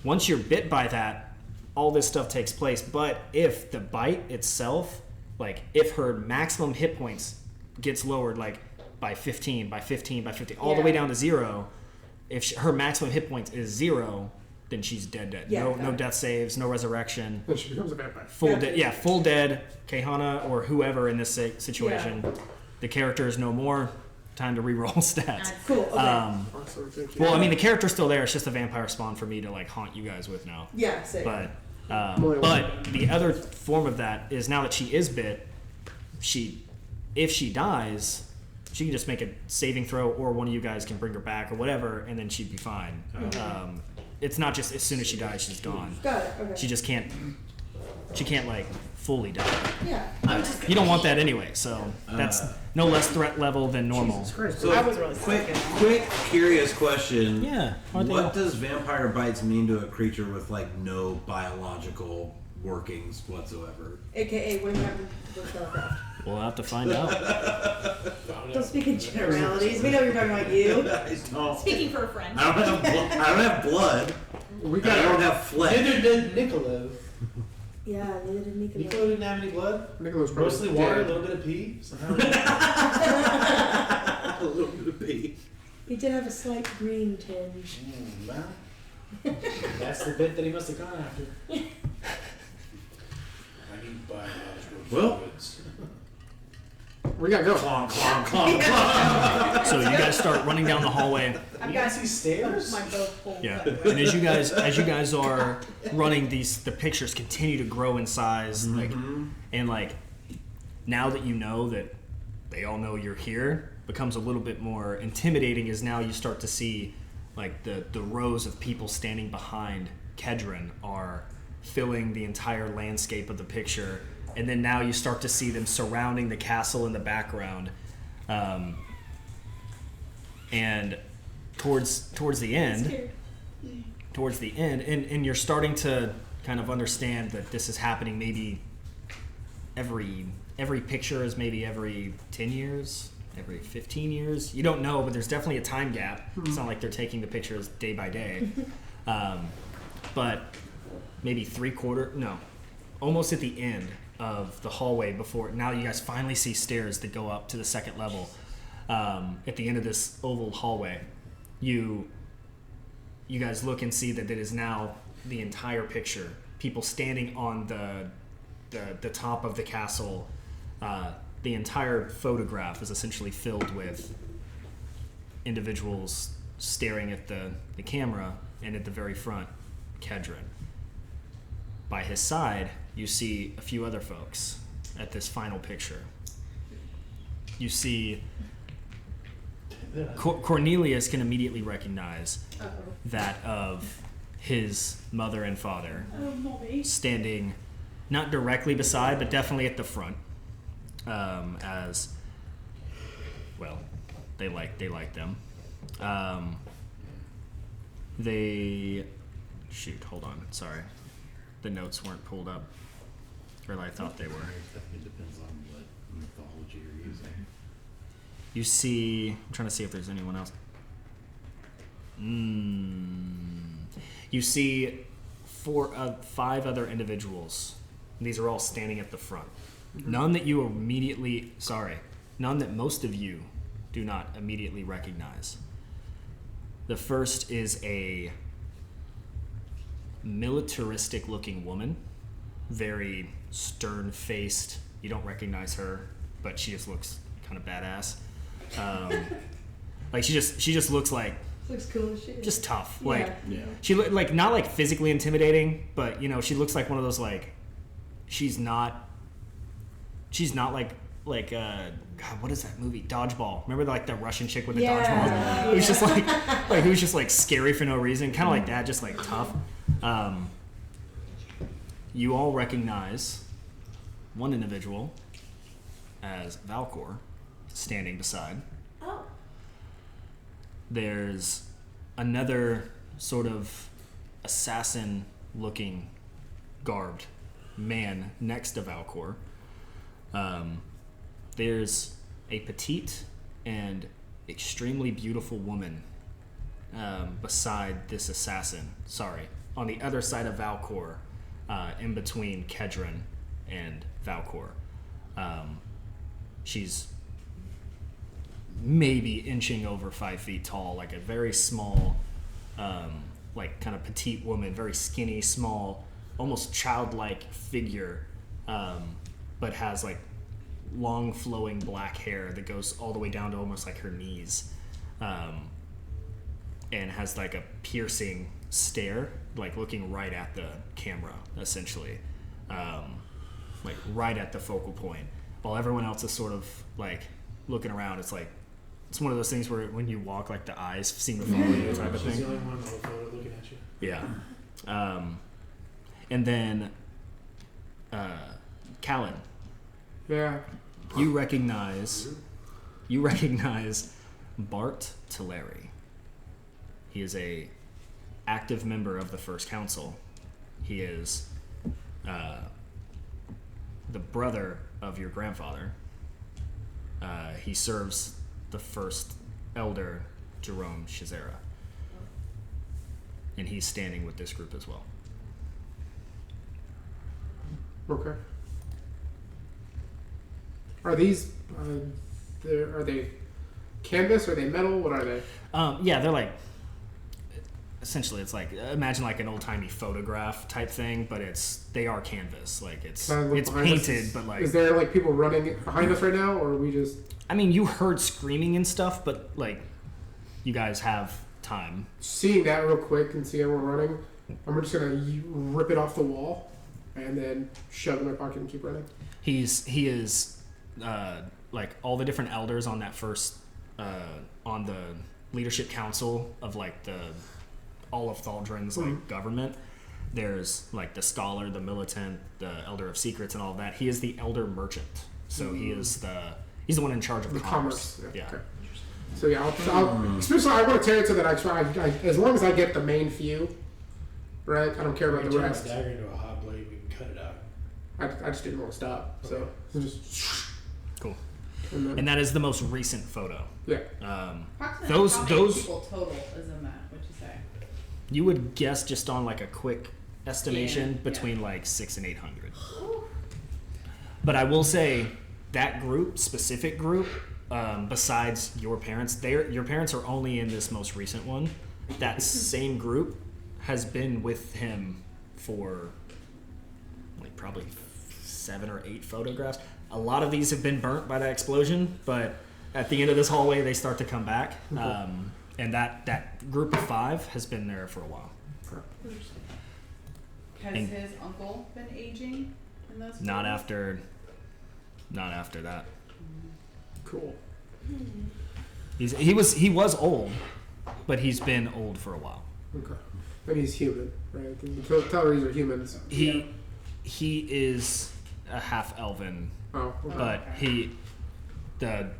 once you're bit by that, all this stuff takes place. But if the bite itself, like if her maximum hit points gets lowered like by 15, by 15, by 15, all the way Yeah. down to 0, if her maximum hit points is 0, then she's dead. Yeah, no got no it. death saves, no resurrection. Then she becomes a vampire. Full Yeah. dead, full dead. Caehanna or whoever in this situation, the character is no more. Time to reroll stats. Cool. Okay. Awesome, thank you. Well, I mean, the character's still there. It's just a vampire spawn for me to like haunt you guys with now. yeah, sick. But Loyal. but the other form of that is now that she is bit, if she dies, she can just make a saving throw, or one of you guys can bring her back or whatever, and then she'd be fine. It's not just as soon as she dies, she's gone. Got it. Okay. She just can't. She can't like fully die. yeah. You don't want that anyway, so that's no less threat level than normal. Jesus Christ. So, quick, curious question. Yeah. aren't they all- What does vampire bites mean to a creature with like no biological workings whatsoever? AKA when you have to telegraph. We'll have to find out. Don't speak in generalities. We know you're talking about you. I don't. Speaking for a friend. I don't have. I don't have blood. We I don't got have flesh. Neither did Niccolo. Yeah, neither did Nico. Niccolo didn't have any blood. Nicholas probably Mostly water, a dead. little bit of pee. Somehow. A little bit of pee. He did have a slight green tinge. Well, that's the bit that he must have gone after. I need biological Well. fluids. We gotta go. Clonk, clonk, clonk, clonk. So you guys start running down the hallway. I've You got guys see stairs? my boat full. Yeah. And as you guys are running, the pictures continue to grow in size, like, and like now that you know that they all know you're here, becomes a little bit more intimidating. As now you start to see like the rows of people standing behind Kedron are filling the entire landscape of the picture, and then now you start to see them surrounding the castle in the background, and towards the end, and you're starting to kind of understand that this is happening maybe every picture is maybe every 10 years, every 15 years. You don't know, but there's definitely a time gap. It's not like they're taking the pictures day by day. But maybe almost at the end of the hallway before, now you guys finally see stairs that go up to the second level. At the end of this oval hallway, you guys look and see that it is now the entire picture. People standing on the top of the castle. The entire photograph is essentially filled with individuals staring at the camera, and at the very front, Kedron. By his side, you see a few other folks at this final picture. You see Cornelius can immediately recognize that of his mother and father standing not directly beside, but definitely at the front. As well, they like them. Hold on, sorry, the notes weren't pulled up, or I thought they were. It depends on what mythology you're using. You see, I'm trying to see if there's anyone else. You see 5 other individuals. These are all standing at the front. None that most of you do not immediately recognize. The first is a militaristic looking woman, very stern faced. You don't recognize her, but she just looks kind of badass. Like she just looks like Looks cool as shit. just tough. Yeah. Like she like not like physically intimidating, but she looks like one of those like she's not like God, what is that movie? Dodgeball. Remember the Russian chick with the dodgeball? Who's just who's just like scary for no reason, kind of like that, just like tough. You all recognize one individual as Valcor standing beside. Oh. There's another sort of assassin-looking garbed man next to Valcor. There's a petite and extremely beautiful woman beside this assassin. Sorry, on the other side of Valcor, in between Kedron and Valcor. She's maybe inching over 5 feet tall, like a very small, like kind of petite woman, very skinny, small, almost childlike figure, but has like long flowing black hair that goes all the way down to almost like her knees, and has like a piercing stare, like looking right at the camera, essentially, like right at the focal point, while everyone else is sort of like looking around. It's like it's one of those things where when you walk, like the eyes seem to follow you, type of She's thing. the only one in the whole photo looking at you. Yeah. And then Callan, Yeah. you recognize Bart Teleri. He is a active member of the First Council. He is the brother of your grandfather. He serves the first elder, Jerome Shazera. And he's standing with this group as well. Okay. Are these? Are they canvas? Are they metal? What are they? Yeah, they're like, essentially, it's like, imagine like an old timey photograph type thing, but they are canvas. Like it's Can I look behind us? painted, but like. Is there like people running behind us right now, or are we just I mean, you heard screaming and stuff, but like, you guys have time. seeing that real quick and seeing we're running? I'm just gonna rip it off the wall and then shove it in my pocket and keep running. He is like all the different elders on that first on the leadership council of like all of Thaldrin's like government. There's like the scholar, the militant, the elder of secrets, and all of that. He is the elder merchant, so he's the one in charge of The commerce. commerce. Yeah. Okay. So yeah, I'll especially I want to tear it so that I as long as I get the main few, right? I don't care about We the turn rest. the dagger into a hot blade, we can cut it out. I just didn't want to stop. So just Cool. and then, And that is the most recent photo. yeah. Approximately Those- how many those- people total is in that? What'd you say? You would guess just on like a quick estimation Yeah, between like 600 and 800. But I will say that specific group, besides your parents, your parents are only in this most recent one. That same group has been with him for like probably 7 or 8 photographs. A lot of these have been burnt by that explosion, but at the end of this hallway, they start to come back. And that group of 5 has been there for a while. Has And- his uncle been aging in those? Not photos? after that. Cool. He was old, but he's been old for a while. Okay. And he's human, right? The Telleries are humans. He is a half elven, Oh. Okay. but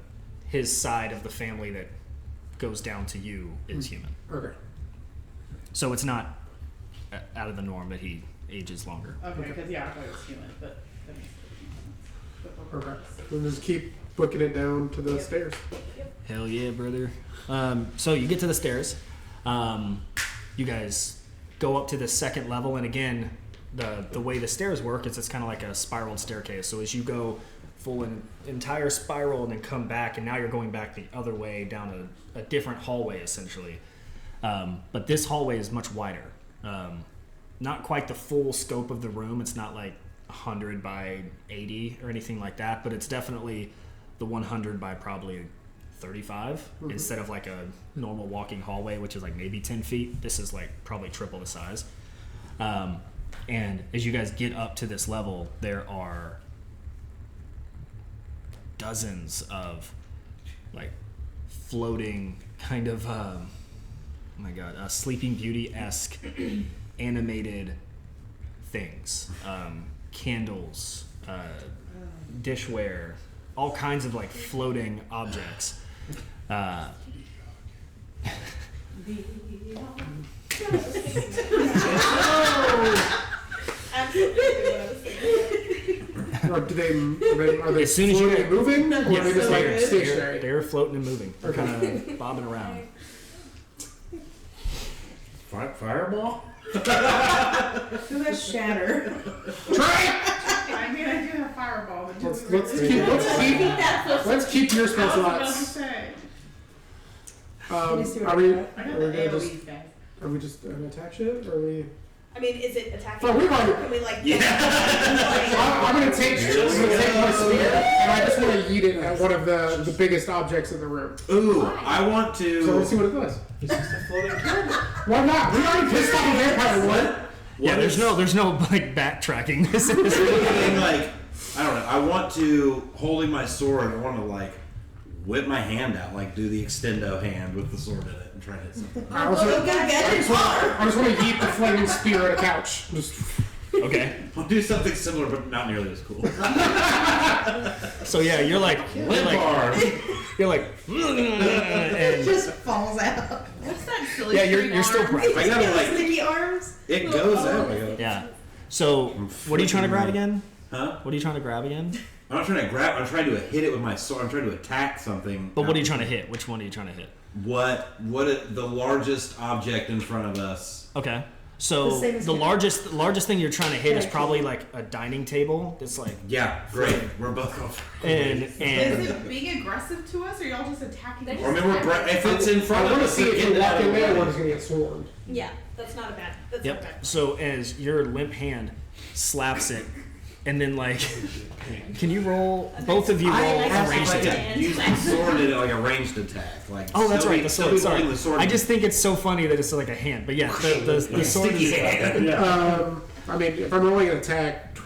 his side of the family that goes down to you is human. Okay. So it's not out of the norm that he ages longer. Okay, because I thought it was human, but that makes Okay. We'll just keep booking it down to the stairs. Hell yeah, brother. So you get to the stairs. You guys go up to the second level, and again, the way the stairs work is it's kind of like a spiraled staircase. So as you go full entire spiral and then come back, and now you're going back the other way down a different hallway essentially. But this hallway is much wider. Not quite the full scope of the room. It's not like 100 by 80 or anything like that, but it's definitely the 100 by probably 35 instead of like a normal walking hallway, which is like maybe 10 feet. This is like probably triple the size. And as you guys get up to this level, there are dozens of like floating kind of oh my god, Sleeping Beauty-esque animated things, candles, dishware, all kinds of like floating objects. Or are they As soon as you floating and moving? Or are they just like they're, stationary? they're floating and moving. They're Okay. kind of bobbing around. Fireball? Who has shatter? I mean, I do have fireball, but Let's keep your spell I was about to slots. say. Let me see what Are I we? got. I got Are the we gonna just? AoE guys. Are we just an attack shit? Or are we? I mean, is it attacking? Oh, we've already- Can we like? I'm gonna take my spear and I just want to yeet it at one of the biggest objects in the room. Ooh, I want So to. let's see what it does. It's just a floating candle. Why not? We already pissed off a vampire one. Yeah, there's no like backtracking. This is Getting, like, I don't know. I want to, holding my sword, I want to like whip my hand out, like do the extendo hand with the sword in it and try to hit something. I just want to yeet the flaming spear at a couch. Just okay. I'll do something similar, but not nearly as cool. So yeah, you're like you're like and Just falls out. What's that silly yeah, string you're still arm? practicing. I gotta like, Sticky arms. it goes out. I gotta, Yeah. So what are you trying to grab again? huh? What are you trying to grab again? I'm not trying to grab. I'm trying to hit it with my sword. I'm trying to attack something. But what are you trying to hit? Which one are you trying to hit? The largest object in front of us? Okay. So The same as the him. largest thing you're trying to hit is probably like a dining table. It's like Yeah, great. We're both going. and Is it being aggressive to us, or y'all just attacking? They us? Or remember, if it's in front I of want to us, see if get you walk out of in the there, way. we're just gonna get swarmed. Yeah, that's not a bad. That's not yep. bad. So as your limp hand slaps it, and then like, can you roll? Both of you roll a ranged Like attack. use the sword in like a ranged attack. Like Oh, that's still right. be- The still sword. be Sorry. holding the sword. I just think it's so funny that it's like a hand. But yeah, the sword sticky is hand. I mean, if I'm rolling an attack,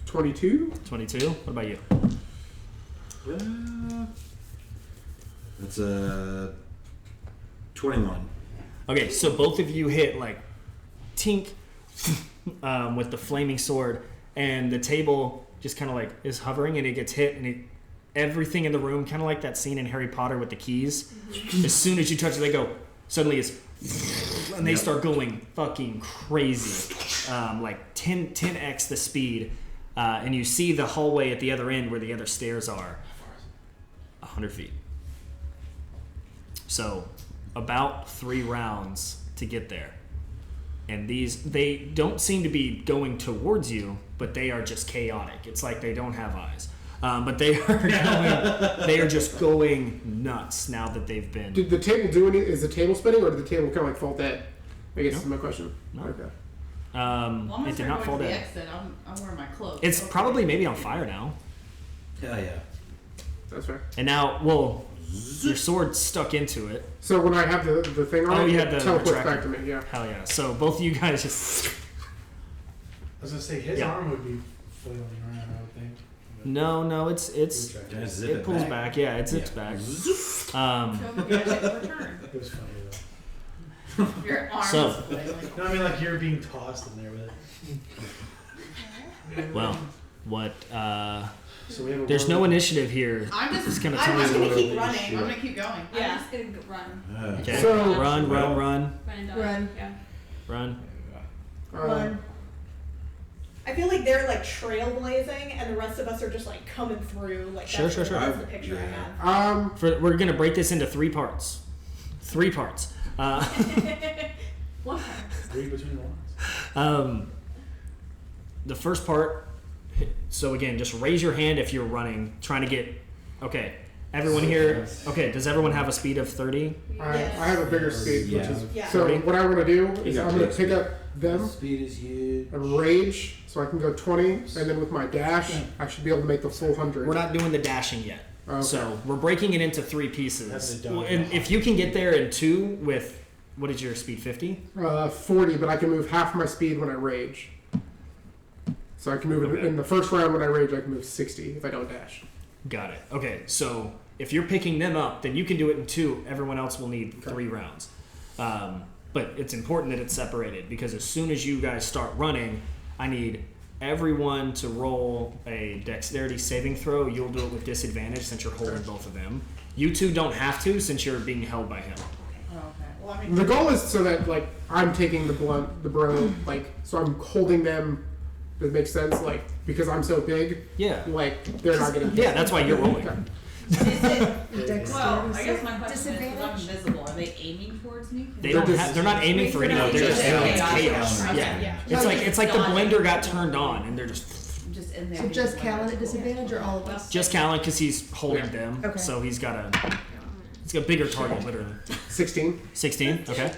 22. 22. What about you? That's a 21. Okay, so both of you hit like tink, with the flaming sword, and the table just kind of like is hovering, and it gets hit, and everything in the room, kind of like that scene in Harry Potter with the keys. As soon as you touch it, they go. Suddenly, it's and they start going fucking crazy, like 10x the speed, and you see the hallway at the other end where the other stairs are. 100 feet. So, about 3 rounds to get there. And they don't seem to be going towards you, but they are just chaotic. It's like they don't have eyes. But they are just going nuts now that they've been. Did the table do any? Is the table spinning, or did the table kind of like fall dead? I guess is my question. No. Okay. Well, I'm gonna It did start not going fall to the down. exit. I'm wearing my clothes. It's Okay. probably maybe on fire now. Hell yeah. That's fair. And now, well, your sword stuck into it. So when I have the thing on Oh, it, you it had the teleports retractor. back to me. Yeah. Hell yeah. So both of you guys just. I was gonna say his Yeah. arm would be flailing around, I would think. No, it's Can I zip it pulls back? back. Yeah, it zips back. So maybe I should return. It was funny Your arms So- flailing. though. No, I mean like you're being tossed in there with it. Well, what? So we have a There's no roll. initiative here. I'm just gonna I'm tell just you. gonna keep running. I'm gonna keep going. I'm Yeah. just gonna go run. Okay. So- run. Run and dodge. Run. Yeah. Run. One. I feel like they're like trailblazing, and the rest of us are just like coming through. Like Sure. that's the picture I Yeah. had. We're gonna break this into 3 parts. 3 parts. One part. Read between the lines. The first part. So again, just raise your hand if you're running, trying to get. Okay, everyone here. Okay, does everyone have a speed of 30? I have a bigger speed, which is Yeah. so. What I want to do is got I'm going big to pick up them Speed is huge. and rage, so I can go 20, and then with my dash, I should be able to make the full 100. We're not doing the dashing yet. Okay. So we're breaking it into 3 That's pieces. a done. Well, and if you can get there in 2 with, what is your speed? 50? 40, but I can move half my speed when I rage. So I can move in the first round when I rage. I can move 60 if I don't dash. Got it. Okay, so if you're picking them up, then you can do it in 2. Everyone else will need 3 rounds. But it's important that it's separated because as soon as you guys start running, I need everyone to roll a dexterity saving throw. You'll do it with disadvantage since you're holding both of them. You 2 don't have to since you're being held by him. Oh, okay. Well, I mean, The goal is so that like I'm taking the blow, like so I'm holding them. That makes sense, like because I'm so big, Yeah. like they're not getting. Yeah, that's why you're rolling. Okay. well, I guess my question is, because I'm Disadvantage? invisible, are they aiming towards me? They don't have, they're not aiming for anyone. They're just chaos. Okay, Yeah. It's like the blender got turned on and they're just I'm just in there. So being just the Callan at invisible. disadvantage, or all of us? just Callan because he's holding them. Okay. So he's got a bigger target literally. 16. 16. Okay.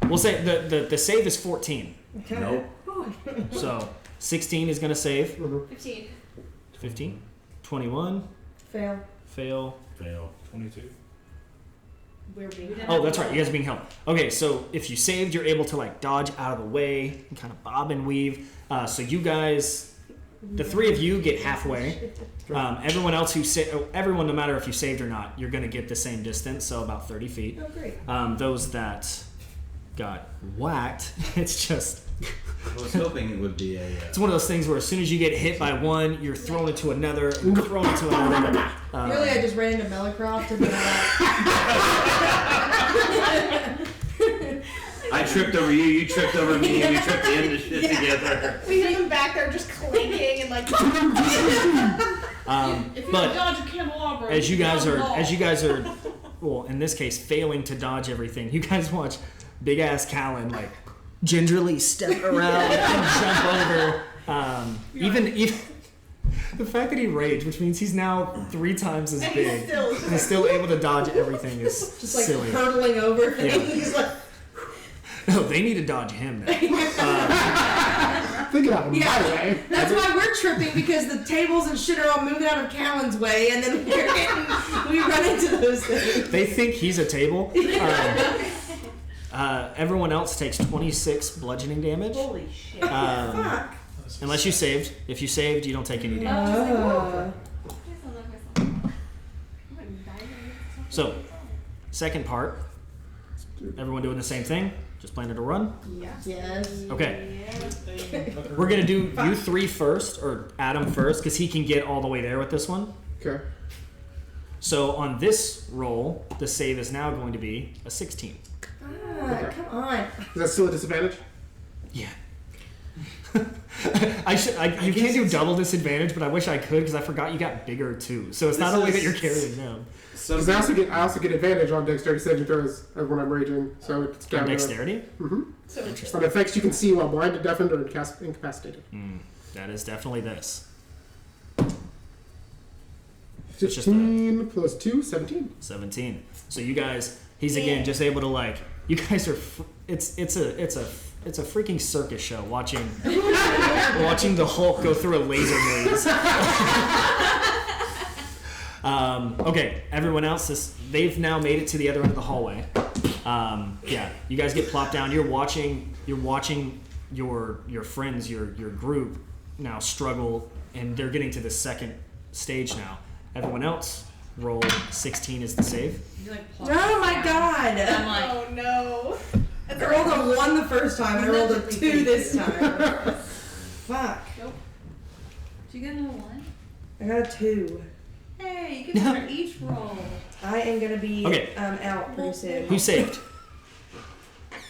We'll say the save is 14. Okay. Nope. So 16 is gonna save. 15. 15. 21. Fail. Fail. Fail. 22. We're being. Oh, that's right. You guys are being held. Okay, so if you saved, you're able to like dodge out of the way and kind of bob and weave. So you guys, the 3 of you get halfway. Everyone else everyone, no matter if you saved or not, you're gonna get the same distance, so about 30 feet. Oh, great. Those that got whacked, it's just. I was hoping it would be a. It's one of those things where as soon as you get hit by one, you're thrown into another, and thrown into another. Really, I just ran into Melicroft and then I tripped over you, you tripped over me, and we tripped the end of shit together. We hear them back there just clanking and like. If you But dodge a candelabra, as you guys down are, the hall. well, in this case, failing to dodge everything, you guys watch big ass Callan like gingerly step around and jump over. Even the fact that he raged, which means he's now 3 times as And big, he's still. and is still able to dodge everything is just like silly. hurtling over Yeah. things. Like, No, they need to dodge him now. Think about it Yeah. my way. that's why we're tripping because the tables and shit are all moving out of Callan's way, and then we run into those things. They think he's a table. Everyone else takes 26 bludgeoning damage. Holy shit. Fuck. Unless you saved. If you saved, you don't take any damage. Oh. So, second part. Everyone doing the same thing. Just planning to run? Yes. Okay. Yeah. We're going to do you three first, or Adam first, because he can get all the way there with this one. Okay. So on this roll, the save is now going to be a 16. Come on. Is that still a disadvantage? Yeah. You can't do double disadvantage, but I wish I could because I forgot you got bigger too. So it's not only that you're carrying them. Because I also get advantage on dexterity saving throws when I'm raging. So it's On dexterity? So On effects you can see while blinded, deafened, or incapacitated. That is definitely this. 16 plus 2, 17. 17. So you guys, he's again just able to like. You guys are. It's a freaking circus show watching the Hulk go through a laser maze. Okay, everyone else, they've now made it to the other end of the hallway. Yeah, you guys get plopped down. You're watching your friends, your group now struggle, and they're getting to the second stage now. Everyone else, roll 16 is the save. You like Oh plop my down. god! I'm like, oh no. I rolled a 1 the first time, and I rolled a 2 this time. Fuck. Did you get another one? I got a 2. Hey, you get one for each roll. I am gonna be Okay. out pretty soon. Who saved?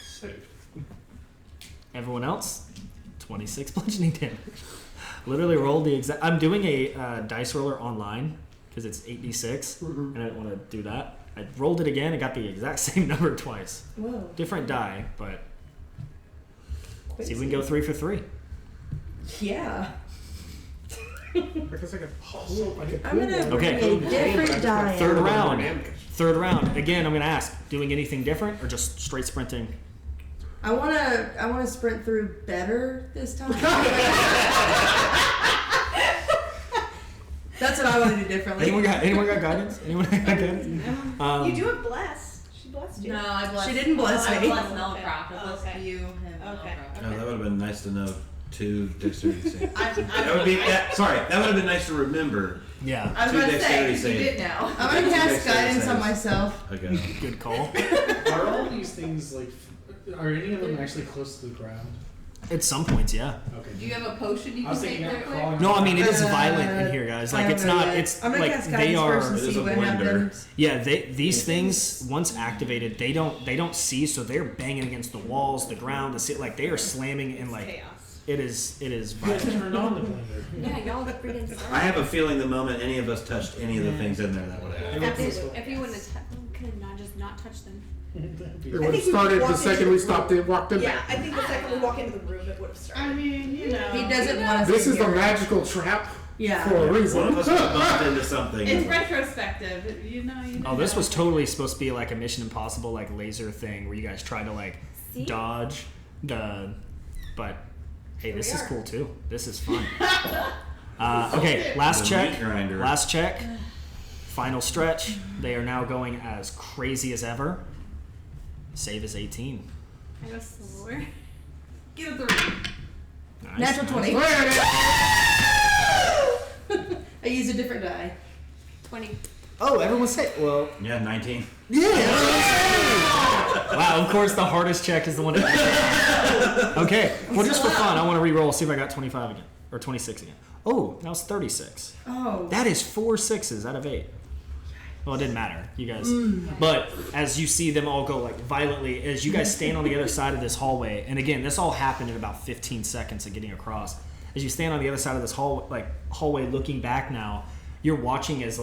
Saved. Everyone else, 26 bludgeoning damage. Literally rolled the exact. I'm doing a dice roller online because it's 8d6, and I didn't want to do that. I rolled it again and got the exact same number twice. Whoa. Different die, but Quick see if we can go 3 for 3. Yeah. I guess I could pull. I'm gonna bring Okay. a different die. Third out. round. Third round. Again, I'm gonna ask: doing anything different or just straight sprinting? I wanna sprint through better this time. That's what I want to do differently. Anyone got guidance? Anyone got guidance? You do have bless. She blessed you. No, I blessed. She didn't bless I me. blessed Melcraft. I blessed Okay. you, him, Okay. Melcraft. Oh, that would have been nice to know. 2 dexterity saves. I That would be sorry. That would have been nice to remember. Yeah. was 2 about to say, dexterity you saves. did now. I'm gonna cast Dexterity guidance on saves. myself. Okay. Good call. Are all these things like? Are any of them actually close to the ground? At some points, yeah. Okay. Do you have a potion you I was can take thinking real of quick? crawling. No, I mean it is Uh, violent in here, guys. I Like don't it's know not. yet. It's I'm gonna like cast they guidance are. first and It is see a what blender. happens. Yeah, these things once activated, they don't see, so they're banging against the walls, the ground, the ceiling. Like they are slamming and like Chaos. it is You violent. turned on the blender. Yeah, y'all look freaking I have a feeling the moment any of us touched any of the things in there, that would have happened. If you wouldn't have could have not just not touched them. It would have started the second we walked in. Yeah, I think the second we walk into the room, it would have I started. mean, you know. He doesn't want us. This to is the hear. magical trap Yeah. for a One of reason. us was bumped into something. It's retrospective. You know. Oh, this was totally supposed to be like a Mission Impossible like laser thing where you guys try to like See? dodge the. But hey, this we is are. cool too. This is fun. Okay, last The check. meat grinder. Last check. Final stretch. They are now going as crazy as ever. Save is 18. I go slower. Get a 3. Nice, Natural nice. 20. I used a different die. 20. Oh, everyone's safe. Well, Yeah, 19. wow, of course the hardest check is the one. Okay, well, just for fun, I want to re-roll, see if I got 25 again. Or 26 again. Oh, now it's 36. Oh. That is 4 6s out of 8. Well, it didn't matter, you guys. But as you see them all go like violently, as you guys stand on the other side of this hallway, and again, this all happened in about 15 seconds of getting across. As you stand on the other side of this hallway, looking back now, you're watching as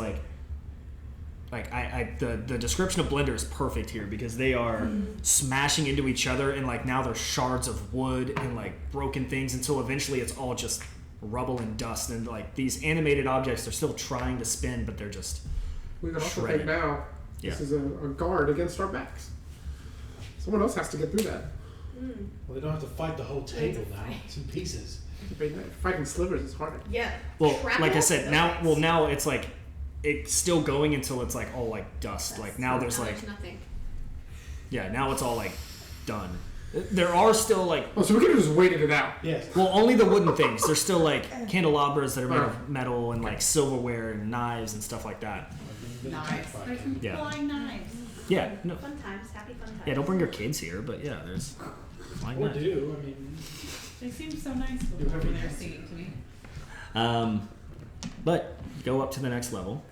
the description of Blender is perfect here because they are smashing into each other and like now they're shards of wood and like broken things until eventually it's all just rubble and dust and like these animated objects are still trying to spin but they're just We can also shredded. think now this is a guard against our backs. Someone else has to get through that. Well, they don't have to fight the whole table now. It's in pieces. Fighting slivers is harder. Yeah. well Trap like I it said with now those. now it's like it's still going until it's like all like dust like now there's like nothing. yeah now it's all like done. There are still like Oh, so we could have just waited it out. Yes. well, only the wooden things. There's still like candelabras that are made of metal and like silverware and knives and stuff like that. Knives. There's some Yeah. flying knives. Yeah, no. Fun times, happy fun times. Yeah, don't bring your kids here, but yeah, there's like Or that. do, I mean, They seem so nice before when they're singing to me. But go up to the next level.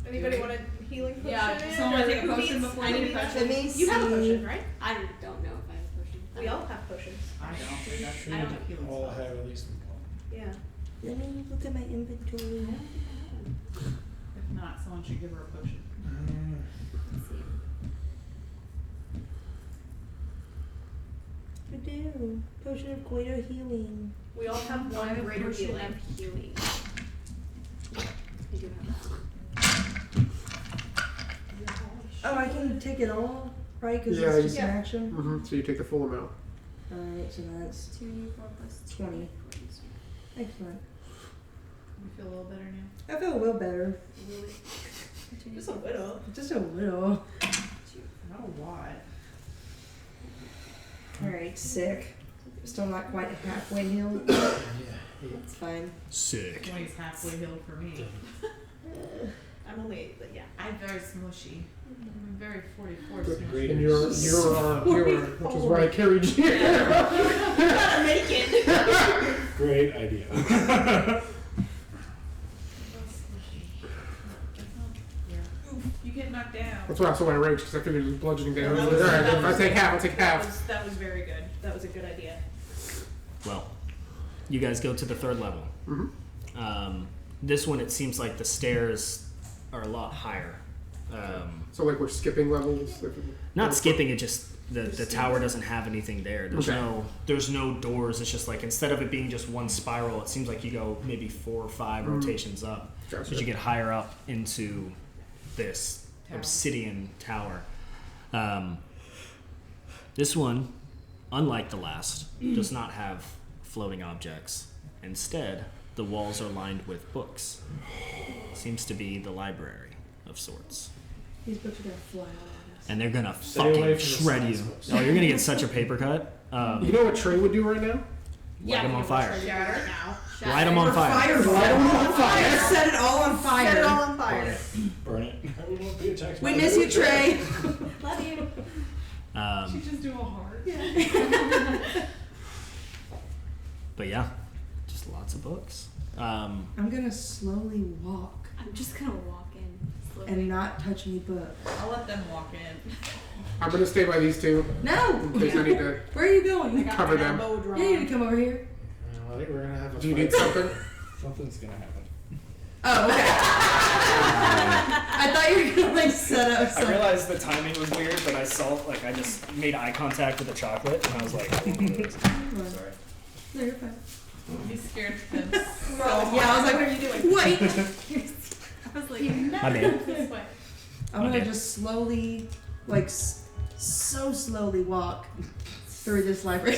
Anybody want a healing potion? Yeah, does someone want to take a Who potion needs- before I you need do a that? potion. Let me You have a see. potion, right? I don't know if I have a potion. We all have potions. I don't. should I don't have healing all spells. have at least one. Yeah. Let me look at my inventory. If not, someone should give her a potion. Let's see. I do. Potion of greater healing. We all have I one have a greater potion healing. of healing. I do have that. Oh, I can take it all, right? Because Yeah, it's just yeah. an action. Mm-hmm. So you take the full amount. Alright, so that's 2d4 plus 20. Excellent. You feel a little better now? I feel a little better. Really? Just a little. Just a little. Not a lot. Alright, sick. Still not quite halfway healed. Yeah. That's fine. Sick. 20's halfway healed for me. I'm only, but yeah. I'm very smushy. I'm very 44 Good. smushy. And you're which is why I carried you. Not a mannequin. Great idea. You get knocked down. That's why I also went rage because I figured it was bludgeoning damage. That All was- right, that if I was- take half, I'll take half. That was very good. That was a good idea. Well, you guys go to the third level. Mm-hmm. This one, it seems like the stairs are a lot higher. So like we're skipping levels. Not skipping it, just the tower doesn't have anything there. There's Okay. there's no doors. It's just like instead of it being just one spiral, it seems like you go maybe 4 or 5 rotations up Gotcha. as you get higher up into this Tower. obsidian tower. This one, unlike the last, does not have floating objects. Instead, the walls are lined with books. Seems to be the library of sorts. These books are gonna fly out at us. And they're gonna Stay away fucking from the shred you. science books. Oh, you're gonna get such a paper cut. You know what Trey would do right now? Light them on fire. Right now. Light them on fire. Light them on fire. Set it all on fire. Set it all on fire. Burn it. We won't be attacked. We miss you, Trey. Love you. She just do a heart. But yeah, just lots of books. I'm gonna slowly walk I'm just gonna walk in slowly. and not touch any books. I'll let them walk in. I'm gonna stay by these two No! in case I need to. Where are you going? Cover them. You need to come over here. I think we're gonna have a Do you fight. need something? Something's gonna happen. Oh, okay. I thought you were gonna like set up I something. realized the timing was weird, but I saw I just made eye contact with the chocolate, and I was like, sorry. No, you're fine. He's scared of them. Yeah, I was like, what are you doing? Wait! I was like, My bad. This way. I'm gonna Okay. just slowly, like, so slowly walk through this library.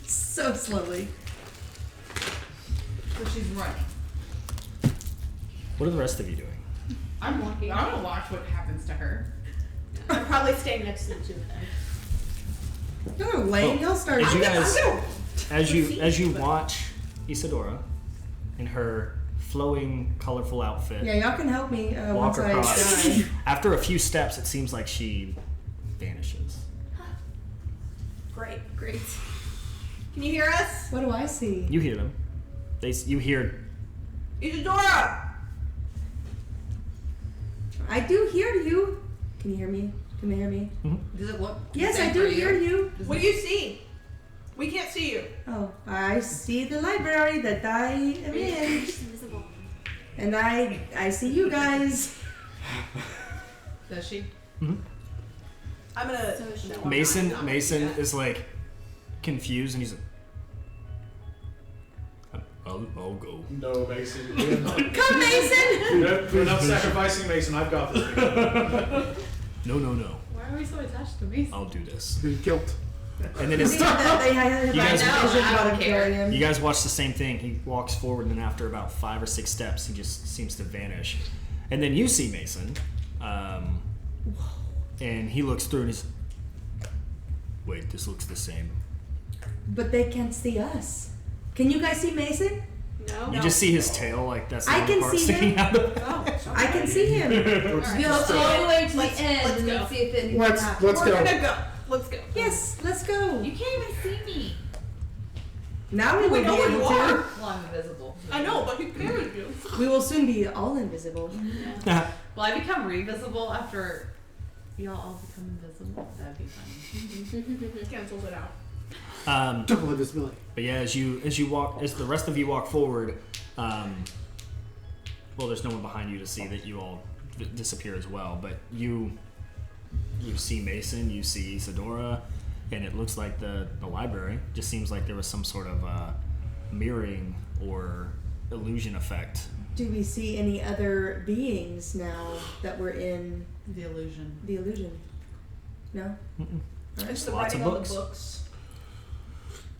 So slowly. So she's running. What are the rest of you doing? I'm walking. I'm gonna watch what happens to her. I'm probably staying next to the two of them. No, Lane, y'all start. As you guys, proceed, as you but- watch Isadora in her flowing, colorful outfit Yeah, y'all can help me walk once I across, die. after a few steps, it seems like she vanishes. Great. Great. Can you hear us? What do I see? You hear them. You hear. Isadora! I do hear you. Can you hear me? Can you hear me? Does it look? Yes, same I do for hear you. What do you see? We can't see you. Oh, I see the library that I am in, invisible. and I see you guys. Does she? I'm gonna. So is she. No, I'm Mason not. Mason is like confused, and he's like, I'll go. No, Mason. We're not, Come, Mason. we're not sacrificing Mason. I've got this. No. Why are we so attached to me? I'll do this. There's guilt. And then it's They had You guys- vision I about don't him care. killing him. you guys watch the same thing. He walks forward, and then after about 5 or 6 steps, he just seems to vanish. And then you see Mason, and he looks through, and he's, wait, this looks the same. But they can't see us. Can you guys see Mason? No. You just see his tail, like that's the I only can part see sticking him. out of it. Oh, I can see him. Alright. Let's- Go all the way to Let's- the end let's and go. then see if anything Let's happens. let's We're go. gonna go. Let's go. Yes, let's go. You can't even see me. Now we We will know be where able you to. are. Well, I'm invisible. I know, but who cares you? We will soon be all invisible. Will I become revisible after y'all all become invisible? That'd be funny. Cancels it out. Double invisibility. But yeah, as you walk, as the rest of you walk forward, well, there's no one behind you to see that you all disappear as well. But you see Mason, you see Isadora, and it looks like the library. Just seems like there was some sort of mirroring or illusion effect. Do we see any other beings now that were in The illusion. the illusion? No? It's the Lots of writing on books. the books.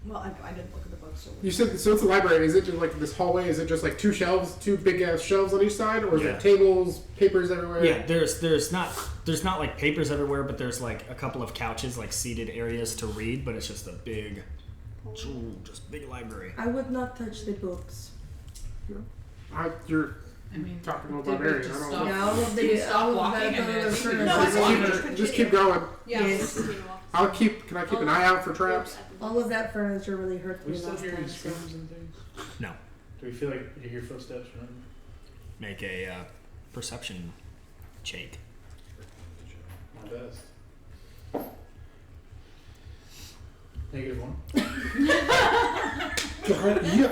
Well, I didn't look at the books. So You said so. It's a library. Is it just like this hallway? Is it just like two shelves, two big ass shelves on each side, or is Yeah. it tables, papers everywhere? Yeah, there's not like papers everywhere, but there's like a couple of couches, like seated areas to read. But it's just a big, just big library. I would not touch the books. You're I mean, talking about did we barbarian. just I don't stop? know. Yeah, all of You the stop all of walking that and other then- furniture. No, it's fine. Just keep going. Yeah. Yes. I'll keep. Can I keep an eye out for traps? All of that furniture really hurt We me still last hearing time. So. screams and things? No, Do we feel like you hear footsteps running? make a perception check. My best. -1.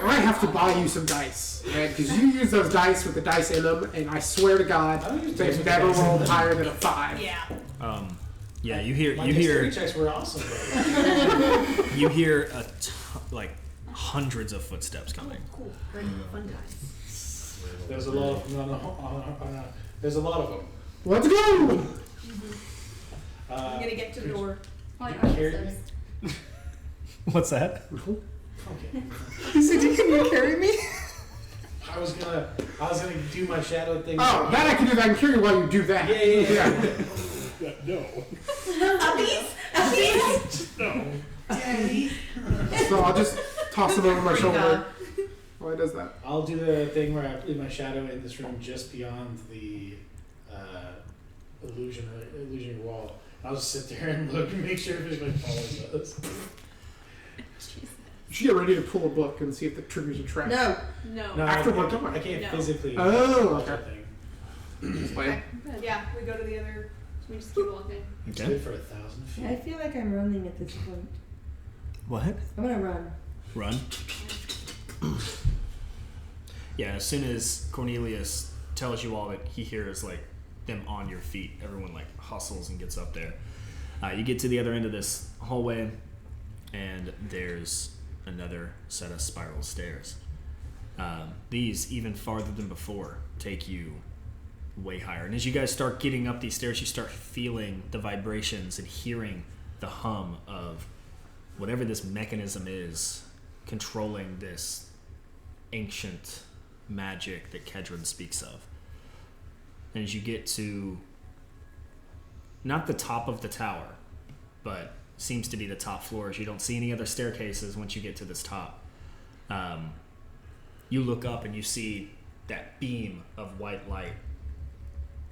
I have to buy you some dice, man, because you use those dice with the dice in them, and I swear to God, I don't use dice they've with never dice in rolled them. higher than a 5. Yeah. Yeah, you hear My you hear dexterity checks were awesome, bro. you hear like hundreds of footsteps coming. Cool. Great. Fun times. There's a lot of there's a lot of them. Let's go! I'm gonna get to the door. Like, You carry me? What's that? Okay. He said, "Can you carry me?" I was gonna do my shadow thing. Oh, that I can do. That. I can carry you while you do that. Yeah. No. Please. No. So I'll just toss him over my shoulder God. while he does that. I'll do the thing where I leave my shadow in this room just beyond the illusion wall. I'll just sit there and look and make sure everything follows us. You should get ready to pull a book and see if the triggers a trap. No. No. No, After I we're can't, done. I can't No. physically. Oh, watch okay. that thing. Just playing. Okay. Yeah, we go to the other. We just keep walking. It's Okay. good for 1,000 feet. I feel like I'm running at this point. What? I'm gonna run. Run. Yeah, as soon as Cornelius tells you all that he hears like them on your feet, everyone like hustles and gets up there. You get to the other end of this hallway, and there's another set of spiral stairs. These, even farther than before, take you way higher. And as you guys start getting up these stairs, you start feeling the vibrations and hearing the hum of whatever this mechanism is controlling this ancient magic that Kedron speaks of. And as you get to not the top of the tower, but seems to be the top floors, you don't see any other staircases once you get to this top. You look up and you see that beam of white light,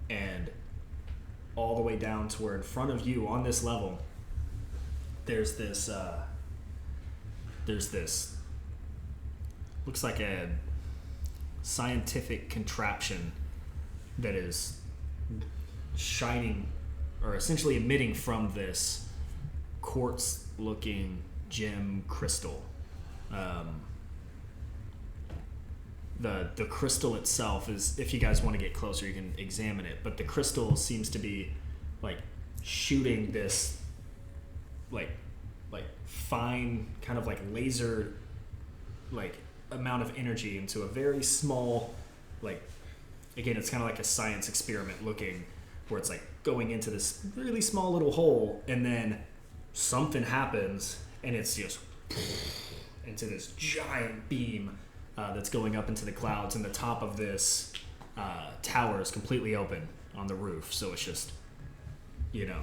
and all the way down to where in front of you on this level there's this looks like a scientific contraption that is shining or essentially emitting from this quartz looking gem crystal. The crystal itself is, if you guys want to get closer you can examine it, but the crystal seems to be like shooting this like fine kind of like laser like amount of energy into a very small, like, again, it's kind of like a science experiment looking, where it's like going into this really small little hole, and then something happens and it's just into this giant beam that's going up into the clouds, and the top of this tower is completely open on the roof, so it's just, you know,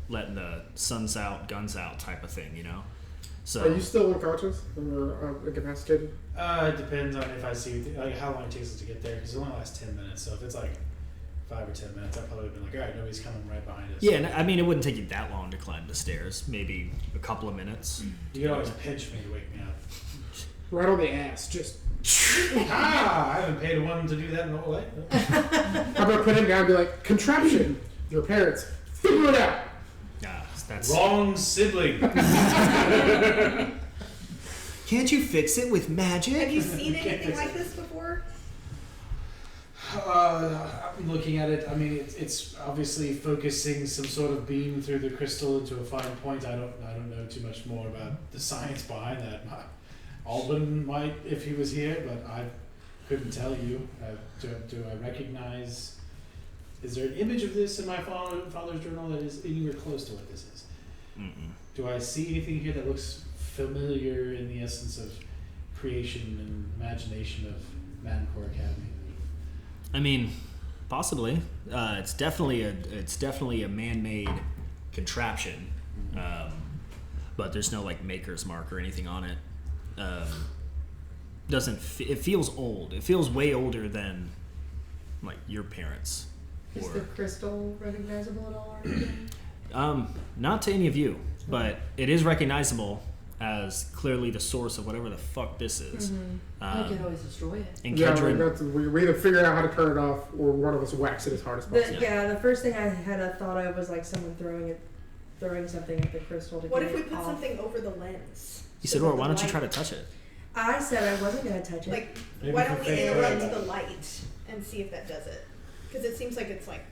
letting the suns out, guns out type of thing, you know. So Are you still unconscious or incapacitated? It depends on if I see like how long it takes us to get there, because it only lasts 10 minutes. So if it's like 5 or 10 minutes, I'd probably been like, all right, nobody's coming right behind us. yeah, and I mean it wouldn't take you that long to climb the stairs. Maybe a couple of minutes. You can always pinch me to wake me up. Right on the ass, just. I haven't paid one to do that in the whole life. I'm gonna put him down and be like, contraption. Your parents, figure it out. That's Wrong sibling. Can't you fix it with magic? Have you seen anything like this before? I'm looking at it. I mean, it's obviously focusing some sort of beam through the crystal into a fine point. I don't know too much more about the science behind that. Alban might if he was here, but I couldn't tell you. Do I recognize? Is there an image of this in my father's journal that is anywhere close to what this is? Mm-mm. Do I see anything here that looks familiar in the essence of creation and imagination of Mancore Academy? I mean, possibly. It's definitely a man-made contraption, but there's no like maker's mark or anything on it. It feels old. It feels way older than like your parents. Is the crystal recognizable at all? Or anything? Not to any of you, but it is recognizable as clearly the source of whatever the fuck this is. I could always destroy it. And Yeah, Kedron, we either figure out how to turn it off, or one of us whacks it as hard as possible. The first thing I had a thought of was like someone throwing something at the crystal to What get if we it put off. something over the lens? Isidore, that why the don't you try to light- touch it? I said I wasn't gonna touch it. Like, Maybe why for don't we Feywild. interrupt the light and see if that does it? Because it seems like it's like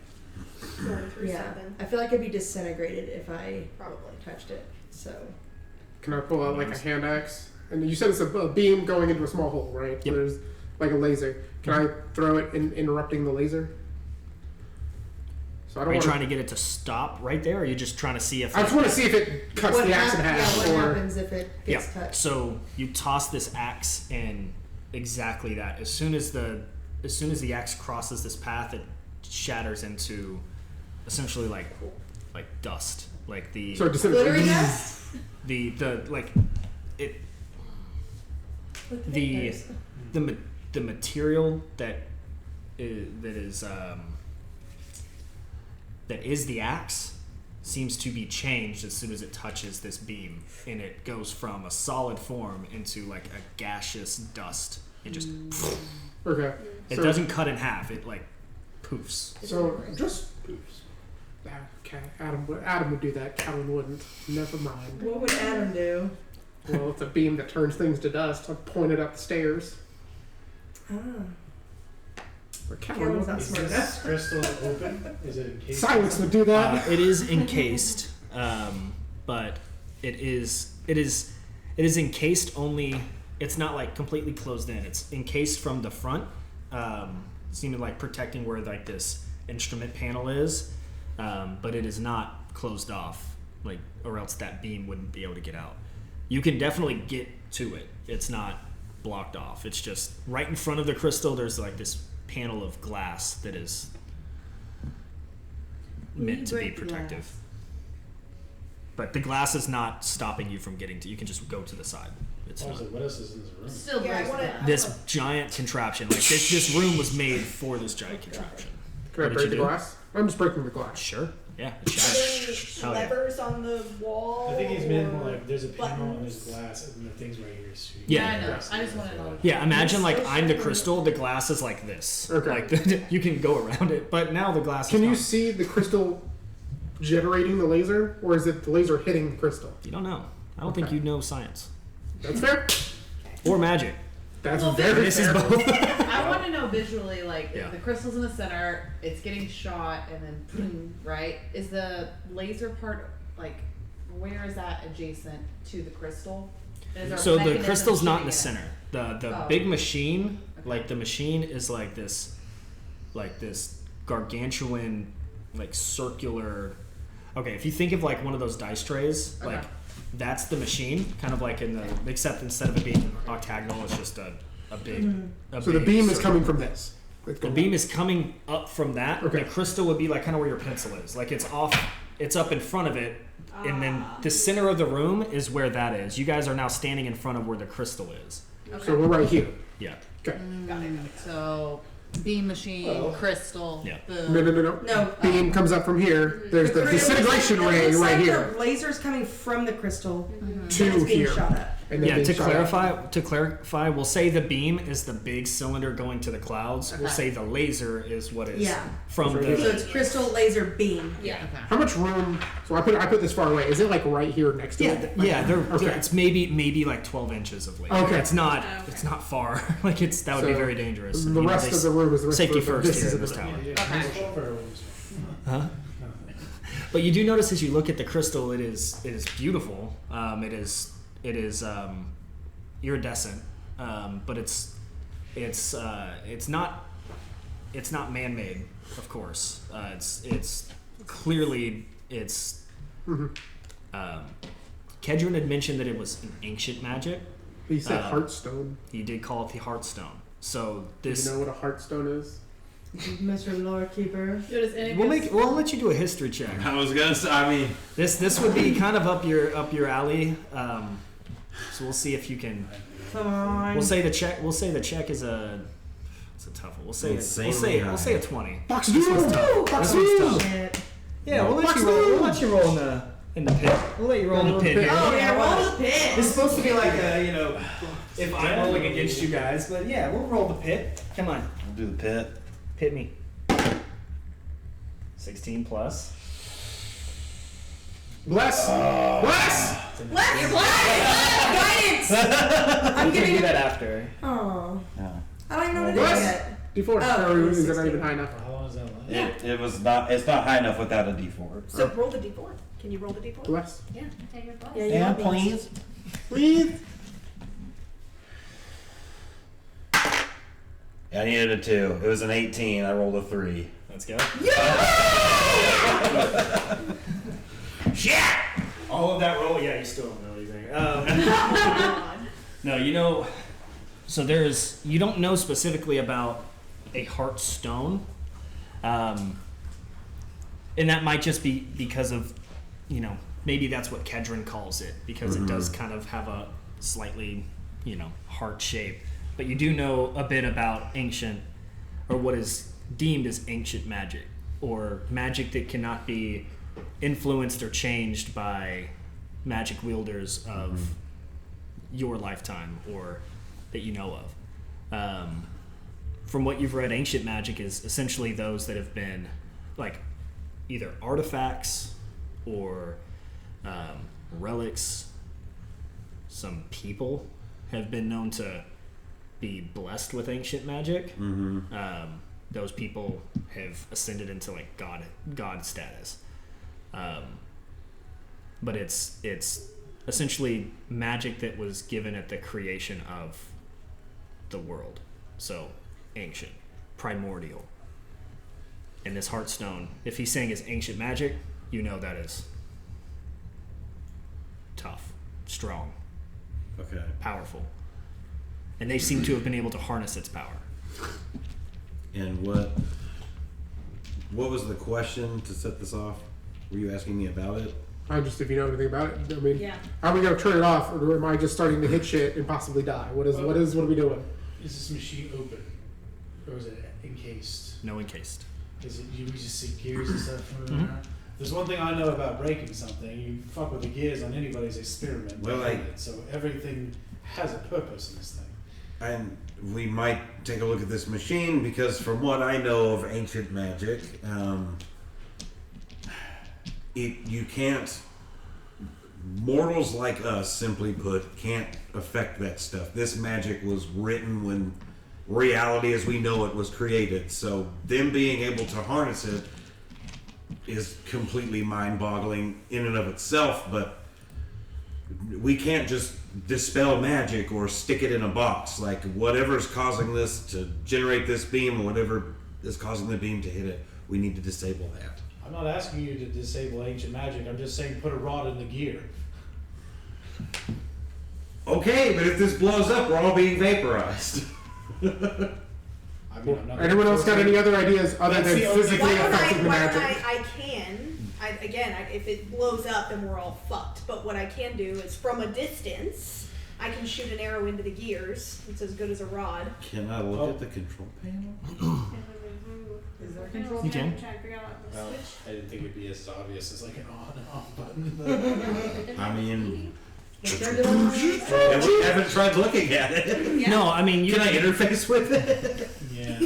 going through yeah, something. I feel like it'd be disintegrated if I Probably. touched it. So Can I pull out like a hand axe? And you said it's a beam going into a small hole, right? Yep. There's like a laser. Can I throw it in interrupting the laser? So I Are don't you want trying to get it to stop right there, or are you just trying to see if I just want to see if it cuts the axe in half, what or happens if it gets touched? So you toss this axe, and exactly that. As soon as the axe crosses this path, it shatters into essentially like dust, like the so it Glittery disintegrates. dust? the like it Like the fingers. the material that is the axe seems to be changed as soon as it touches this beam, and it goes from a solid form into like a gaseous dust. It just Okay. it So- doesn't cut in half. It like poofs. So just okay, Adam would do that. Callan wouldn't. Never mind. What would Adam do? Well, it's a beam that turns things to dust. I pointed up the stairs. Ah. Or Callan Callan's would. not Is smart this enough. crystal open? Is it encased? Silence would do that. It is encased, but it is encased only. It's not like completely closed in. It's encased from the front, seeming like protecting where like this instrument panel is, but it is not closed off, like, or else that beam wouldn't be able to get out. You can definitely get to it. It's not blocked off. It's just right in front of the crystal. There's like this panel of glass that is meant to be break the protective. glass. But the glass is not stopping you from getting to. You can just go to the side. It's not. What else is in this room? Still Yeah, I breaks wanna- the glass. This giant contraption, like this room was made for this giant contraption. Can I What did break you the do? glass? I'm just breaking the glass. Sure. Yeah. Are Shattered. there Hell yeah. any levers on the wall? I think he's meant more or like there's a panel and buttons? there's glass and the things right here. So you Yeah. I can know. press I it. just wanted to know. Yeah, imagine like I'm the crystal, the glass is like this. Okay. Like you can go around it, but now the glass Can is you gone. see the crystal generating the laser, or is it the laser hitting the crystal? You don't know. I don't think Okay. you know science. That's fair. Or magic. That's Well, very This is fair. both. I want to know visually, like, Yeah. if the crystal's in the center, it's getting shot, and then, boom, right? Is the laser part, like, where is that adjacent to the crystal? Is there a So the mechanism crystal's not in the shooting it? center. The Oh. big machine, Okay. like the machine is like this gargantuan, like circular. Okay, if you think of like one of those dice trays, Okay. like that's the machine, kind of like in the, except instead of it being octagonal, it's just a big. A So the big beam is circle. coming from this. It's The going beam is coming up from that. Okay. The crystal would be like kind of where your pencil is. Like it's off It's up in front of it, and then the center of the room is where that is. You guys are now standing in front of where the crystal is. Okay. So we're right here. Yeah. Okay. Got it. So, beam machine, crystal, Yeah. boom. No. Beam comes up from here. There's the disintegration ray It looks right like here. the laser's coming from the crystal To and it's being here. shot at. And then Yeah, being to shot out. clarify, we'll say the beam is the big cylinder going to the clouds. We'll Okay. say the laser is what is Yeah. from So the. So it's crystal laser beam. Yeah. Okay. How much room? So I put this far away. Is it like right here next to it? Yeah, Okay. it's maybe like 12 inches of laser. Okay. It's not Okay. it's not far. Like that would be So very dangerous. The You know, rest they- of the room is the rest safety of the room. first This here is in this the tower. Okay. Huh? But you do notice as you look at the crystal, it is beautiful. It is iridescent, but it's not man-made, of course. It's clearly Kedron had mentioned that it was an ancient magic. He said Heartstone. He did call it the Heartstone. So Do this you know what a Heartstone is? Mr. Lore Keeper. we'll let you do a history check. I was gonna say. I mean, This would be kind of up your alley. So we'll see if you can. Come on. We'll say the check is a. It's a tough one. We'll say Insanely we'll say a 20. Box This one's tough. Box This one's tough. Shit. Yeah, we'll let you roll. We'll let you roll in the pit. We'll let you roll in the pit. Here. Oh yeah, roll the pit. It's supposed to be like a if I'm rolling against you guys, but yeah, we'll roll the pit. Come on, I'll do the pit. pit me. 16 plus. Bless. Bless. Guidance. I'm You can giving do it. that after. Oh, Yeah. I don't even know what it is Bless. yet. D4. Oh, Or is it 16. not even high enough? How long is that last? It was not. It's not high enough without a D4. So roll the d4. Can you roll the d4? Bless. Yeah, take your bless. Yeah, you want me. Please. I needed a 2. It was an 18. I rolled a 3. Let's go. Shit! All of that roll, yeah, you still don't know anything. No, so you don't know specifically about a heart stone, and that might just be because of, maybe that's what Kedron calls it, because it does kind of have a slightly, heart shape. But you do know a bit about ancient, or what is deemed as ancient magic, or magic that cannot be influenced or changed by magic wielders of your lifetime or that you know of. From what you've read, ancient magic is essentially those that have been like either artifacts or relics. Some people have been known to be blessed with ancient magic. Those people have ascended into like god status. But it's essentially magic that was given at the creation of the world. So ancient, primordial. And this Heartstone, if he's saying is ancient magic, you know that is tough, strong, Okay. powerful. And they seem to have been able to harness its power. And what was the question to set this off? Were you asking me about it? If you know anything about it. I mean, Yeah. are we gonna turn it off, or am I just starting to hit shit and possibly die? What are we doing? Is this machine open? Or is it encased? No encased. Is it, you just see gears and stuff moving around? There's one thing I know about breaking something. You fuck with the gears on anybody's experiment. Well, they hate it. So everything has a purpose in this thing. And we might take a look at this machine because, from what I know of ancient magic, you can't. Mortals like us, simply put, can't affect that stuff. This magic was written when reality as we know it was created. So them being able to harness it is completely mind-boggling in and of itself. But we can't just dispel magic or stick it in a box. Like, whatever's causing this to generate this beam, or whatever is causing the beam to hit it, we need to disable that. I'm not asking you to disable ancient magic. I'm just saying put a rod in the gear. Okay, but if this blows up, we're all being vaporized. I mean, I'm not Anyone else got any other ideas other That's than the only- physically affecting the Why magic? don't I can if it blows up, then we're all fucked. But what I can do is, from a distance, I can shoot an arrow into the gears. It's as good as a rod. Can I look at the control panel? Is there a control You can. panel? Trying to figure out the Well, switch. I didn't think it'd be as obvious as like an on and off button. I mean, Turn it on. I haven't tried looking at it. No, I mean you. Can I interface with it? Yeah.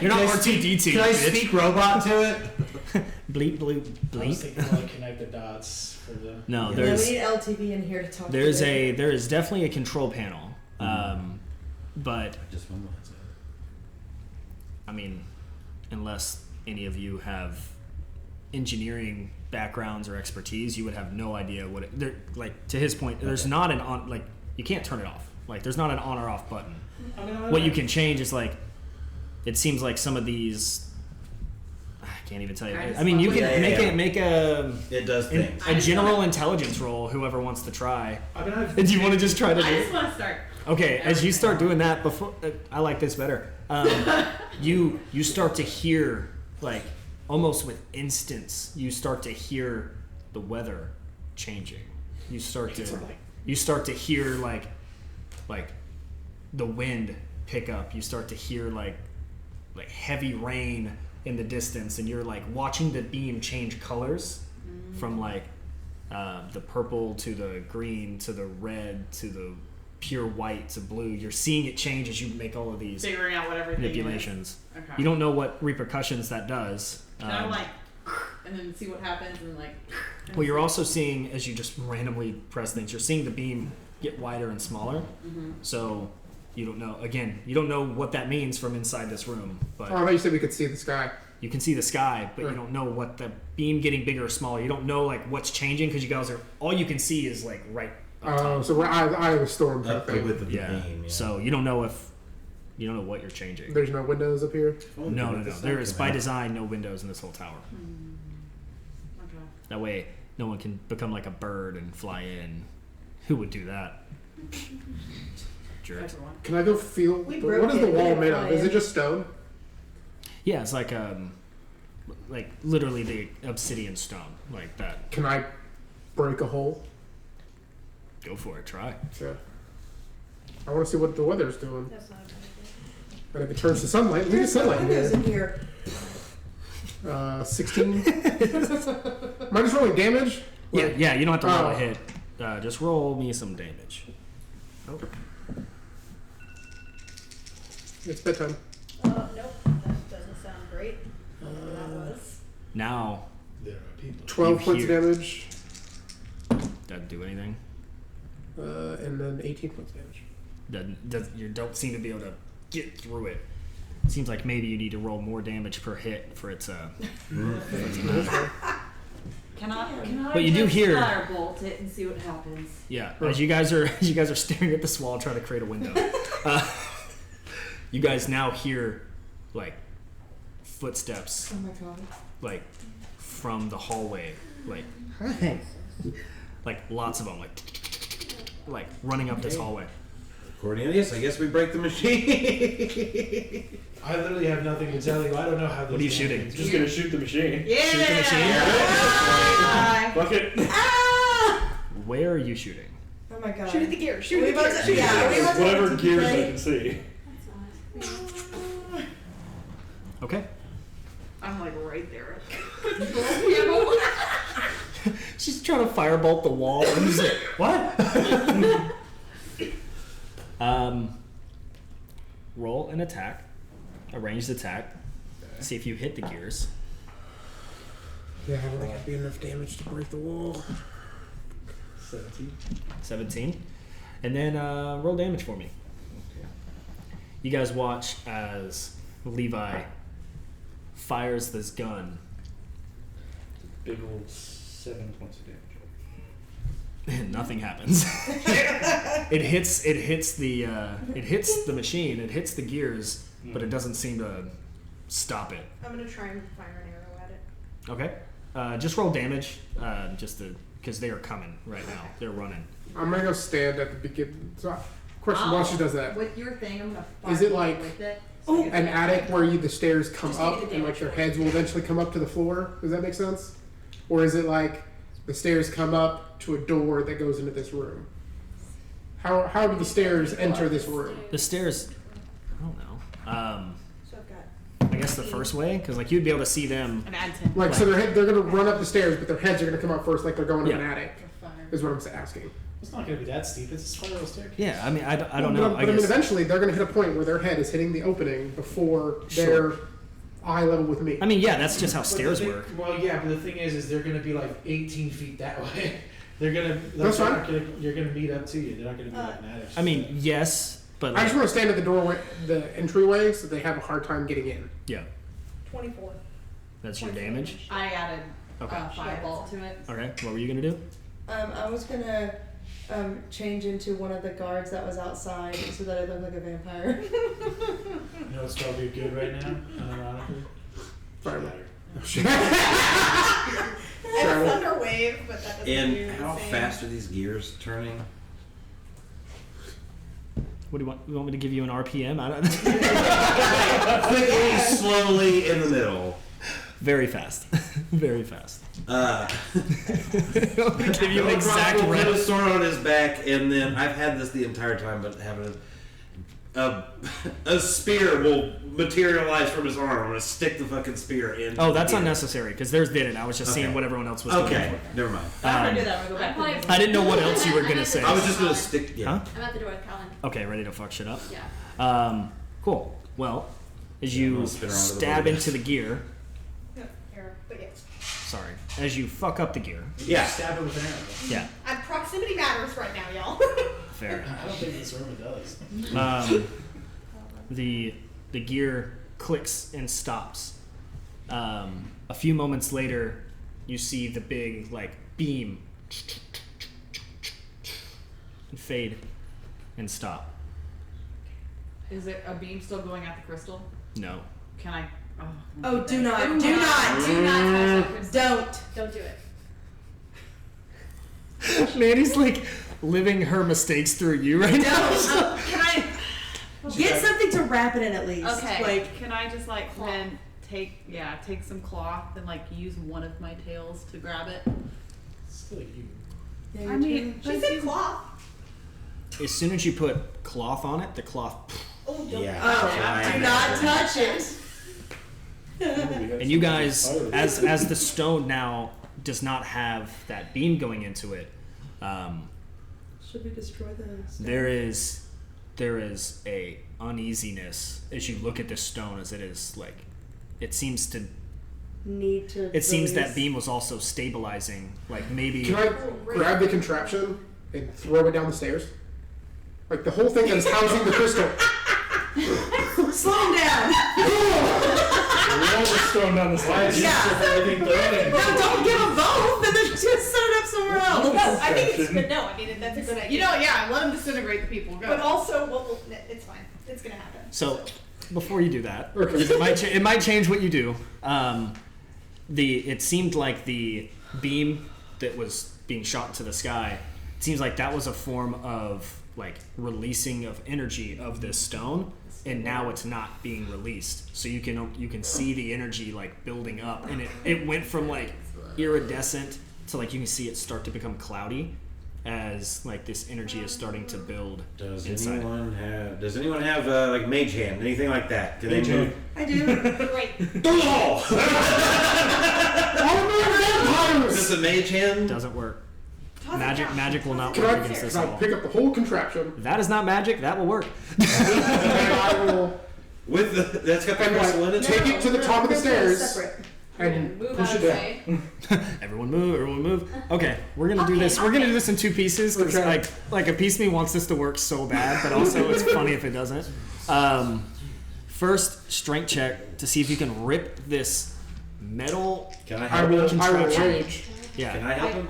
You're not Can I R2D2. Can I bitch. speak robot to it? Bleep bleep I was bleep. thinking like connect the dots for the. No, Yeah, we there's need LTV in here to talk. there is to it. definitely a control panel, but Just one more. I mean, unless any of you have engineering backgrounds or expertise, you would have no idea what it. Like to his point, there's not an on. Like you can't turn it off. Like there's not an on or off button. I mean, What you can change is like, it seems like some of these. I can't even tell you. I mean, you can make a It does things. a general intelligence roll. Whoever wants to try. I mean, I've, Do you want to just try to I do? just want to start. Okay, as you start doing that, before I like this better. You start to hear like almost with instance. You start to hear the weather changing. You start to hear like the wind pick up. You start to hear like heavy rain in the distance, and you're like watching the beam change colors from like the purple to the green to the red to the pure white to blue. You're seeing it change as you make all of these Figuring out what everything manipulations. is. Okay. You don't know what repercussions that does. Can I like, and then see what happens and like. Well, you're also seeing, as you just randomly press things, you're seeing the beam get wider and smaller. Mm-hmm. So you don't know. Again, you don't know what that means from inside this room, Oh, but I thought you said we could see the sky. you can see the sky, but you Right. don't know what the beam getting bigger or smaller. You don't know like what's changing because you guys are all you can see is like right. Up top. So we're eye of the storm type Up the thing. width of the Yeah. beam. Yeah. So you don't know what you're changing. There's no windows up here. No. There is by design no windows in this whole tower. Okay. That way, no one can become like a bird and fly in. Who would do that? Jerk. Everyone. Can I go feel? We What broke is it. the We wall didn't made fly of? Is in. it just stone? Yeah, it's like literally the obsidian stone, like that. Can I break a hole? Go for it. Try. Yeah. I want to see what the weather's doing. That's not a bad idea. And if it turns to sunlight, we get There's some sunlight windows here. in here. 16. Am I just rolling damage? Yeah. You don't have to roll Oh. a hit. Just roll me some damage. Oh. It's bedtime. Nope, that doesn't sound great. Whatever that was. Now, there are people. 12 You points of hear- damage, doesn't do anything. and then 18 points of damage. You don't seem to be able to get through it. Seems like maybe you need to roll more damage per hit for it to. Can I But you do just hear- firebolt it and see what happens? Yeah, as you guys are staring at this wall trying to create a window. You guys now hear like footsteps Oh my god. like from the hallway, like lots of them, like running up this hallway. Cornelius, I guess we break the machine. I literally have nothing to tell you. I don't know how. What are you shooting? Just gonna shoot the machine. Yeah. Shoot the machine. Fuck it. Where are you shooting? Oh my god. Shoot at the gear. Shoot We at the about gear. to- yeah, we about to Whatever have to gears I play. can see. Okay. I'm like right there. She's trying to firebolt the wall. And he's like, what? Roll an attack, a ranged attack. See if you hit the gears. Yeah, I don't think it'd be enough damage to break the wall. 17. And then roll damage for me. You guys watch as Levi fires this gun. Big old 7 points of damage. Nothing happens. It hits the machine. It hits the gears, but it doesn't seem to stop it. I'm gonna try and fire an arrow at it. Okay. Just roll damage, because they are coming right now. They're running. I'm gonna go stand at the beginning. So, question: While she does that, With your thing, I'm gonna Is it firebolt like- with it. an attic where the stairs come Just up take the and like damage their for it. heads will eventually come up to the floor? Does that make sense? or is it like the stairs come up to a door that goes into this room? How do the stairs enter this room? The stairs. I don't know. So I've got. I guess the first way, because like you'd be able to see them. An add 10. Like, so they're gonna run up the stairs, but their heads are gonna come out first, like they're going to an Yeah. attic. Is what I'm asking. It's not going to be that steep. It's a spiral staircase. Yeah, I mean, I don't know. But I I mean, guess. eventually they're gonna hit a point where their head is hitting the opening before they're eye level with me. I mean, yeah, that's just how But the stairs thing- work. Well, yeah, but the thing is they're going to be like 18 feet that way. They're going to. That's fine. You're going to meet up to you. They're not going to be like an attic. I mean, yes, but I like, just want to stand at the doorway, the entryway, so they have a hard time getting in. yeah, 24. that's your damage. I added Okay. fireball to it. Okay, what were you gonna do? I was gonna change into one of the guards that was outside so that I look like a vampire. You know what's probably good right now, unironically? Fireball. I have Thunder Wave, but that doesn't do And the how same. fast are these gears turning? What do you want? You want me to give you an RPM? I don't. Quickly, slowly, in the middle. Very fast, very fast. Uh, I'll give you an exact Put a rep. sword on his back, and then I've had this the entire time, but having a spear will materialize from his arm. I'm gonna stick the fucking spear in. Oh, that's unnecessary because theirs didn't. I was just seeing Okay. what everyone else was Okay, doing. never mind. I'm Um, gonna do that. I'm gonna go back to I didn't know what else you were gonna say. I was just gonna stick. Yeah. Huh? I'm at the door with Callan. Okay, ready to fuck shit up. Yeah. Cool. Well, as Yeah, I'm you gonna spin around to the stab body. into the gear, Yeah, error, but yes. sorry, as you fuck up the gear, Yeah. Stab it with an arrow. yeah, Proximity matters right now, y'all. fair. I don't think this room does. The gear clicks and stops. A few moments later, you see the big like beam and fade and stop. Is it a beam still going at the crystal? No. Can I? Oh, do not, do not, Do not touch that crystal. don't. Don't do it. Mandy's like living her mistakes through you right now. Can I? Get something to wrap it in at least. Okay. Like, Can I just like then take some cloth and like use one of my tails to grab it? Still you. yeah, I mean, She said cloth. As soon as you put cloth on it, the cloth, Oh, don't. Yeah. oh, do not touch it. and you guys, as the stone now does not have that beam going into it, Should we destroy those? there is a uneasiness as you look at this stone, as it is like, it seems that Release. beam was also stabilizing, like maybe. Can I grab the contraption and throw it down the stairs? Like the whole thing that is housing the crystal. Slow him down. Roll the stone down the stairs. Everything thrown in. No, don't give them both, and then just set it up somewhere else. No, I think it's good. No, I mean that's a good idea. You know, yeah. Let them disintegrate the people. Go. But also, it's fine. It's gonna happen. So, before you do that, Okay. because it might change what you do. It seemed like the beam that was being shot into the sky. It seems like that was a form of like releasing of energy of this stone, and now it's not being released. So you can see the energy like building up, and it went from like iridescent to like you can see it start to become cloudy as like this energy is starting to build Does inside. anyone have like mage hand, anything like that? Can they Mage move? I do. Great. Oh! Is this a mage hand? Doesn't work. Toss it Magic down. will not Can work I, against this can at I all. pick up the whole contraption That is not magic. That will work. and I will With that's got the and, crystal in it. take it to the top of the stairs Separate. and Move push out it of the down. way. Everyone move. Okay, we're gonna do this. We're gonna do this in two pieces because Okay. like a piece of me wants this to work so bad, but also it's funny if it doesn't. First, strength check to see if you can rip this metal. Can I I help will him? rage. Yeah, Can I help him?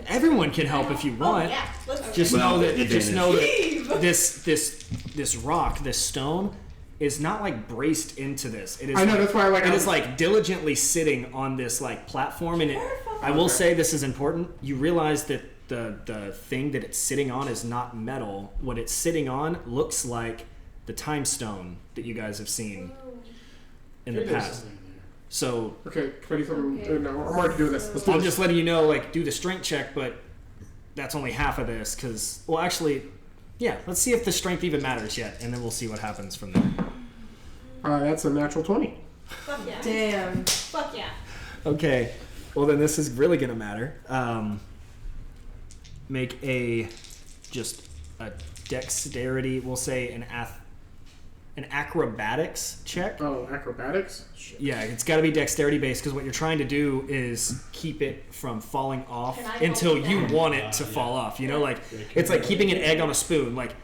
everyone can help if you Oh want. yeah. Let's Just Well, know that advantage. this rock, this stone, is not like braced into this. It is. I know, like, that's why I like- It is like diligently sitting on this like platform, and I will say this is important. You realize that the thing that it's sitting on is not metal. What it's sitting on looks like the time stone that you guys have seen in the There's past. something So Okay, can I do something? No, I'm already doing this. Let's do I'm this. just letting you know, like, do the strength check, but that's only half of this, because, well, actually, yeah, let's see if the strength even matters yet, and then we'll see what happens from there. That's a natural 20. Fuck yeah. Damn. Fuck yeah. Okay, well, then this is really going to matter. Make a dexterity, we'll say an acrobatics check. Oh, acrobatics? Shit. Yeah, it's got to be dexterity based, because what you're trying to do is keep it from falling off Can I until help you with that? want it to fall off. You know, like it's like keeping an egg on a spoon. Like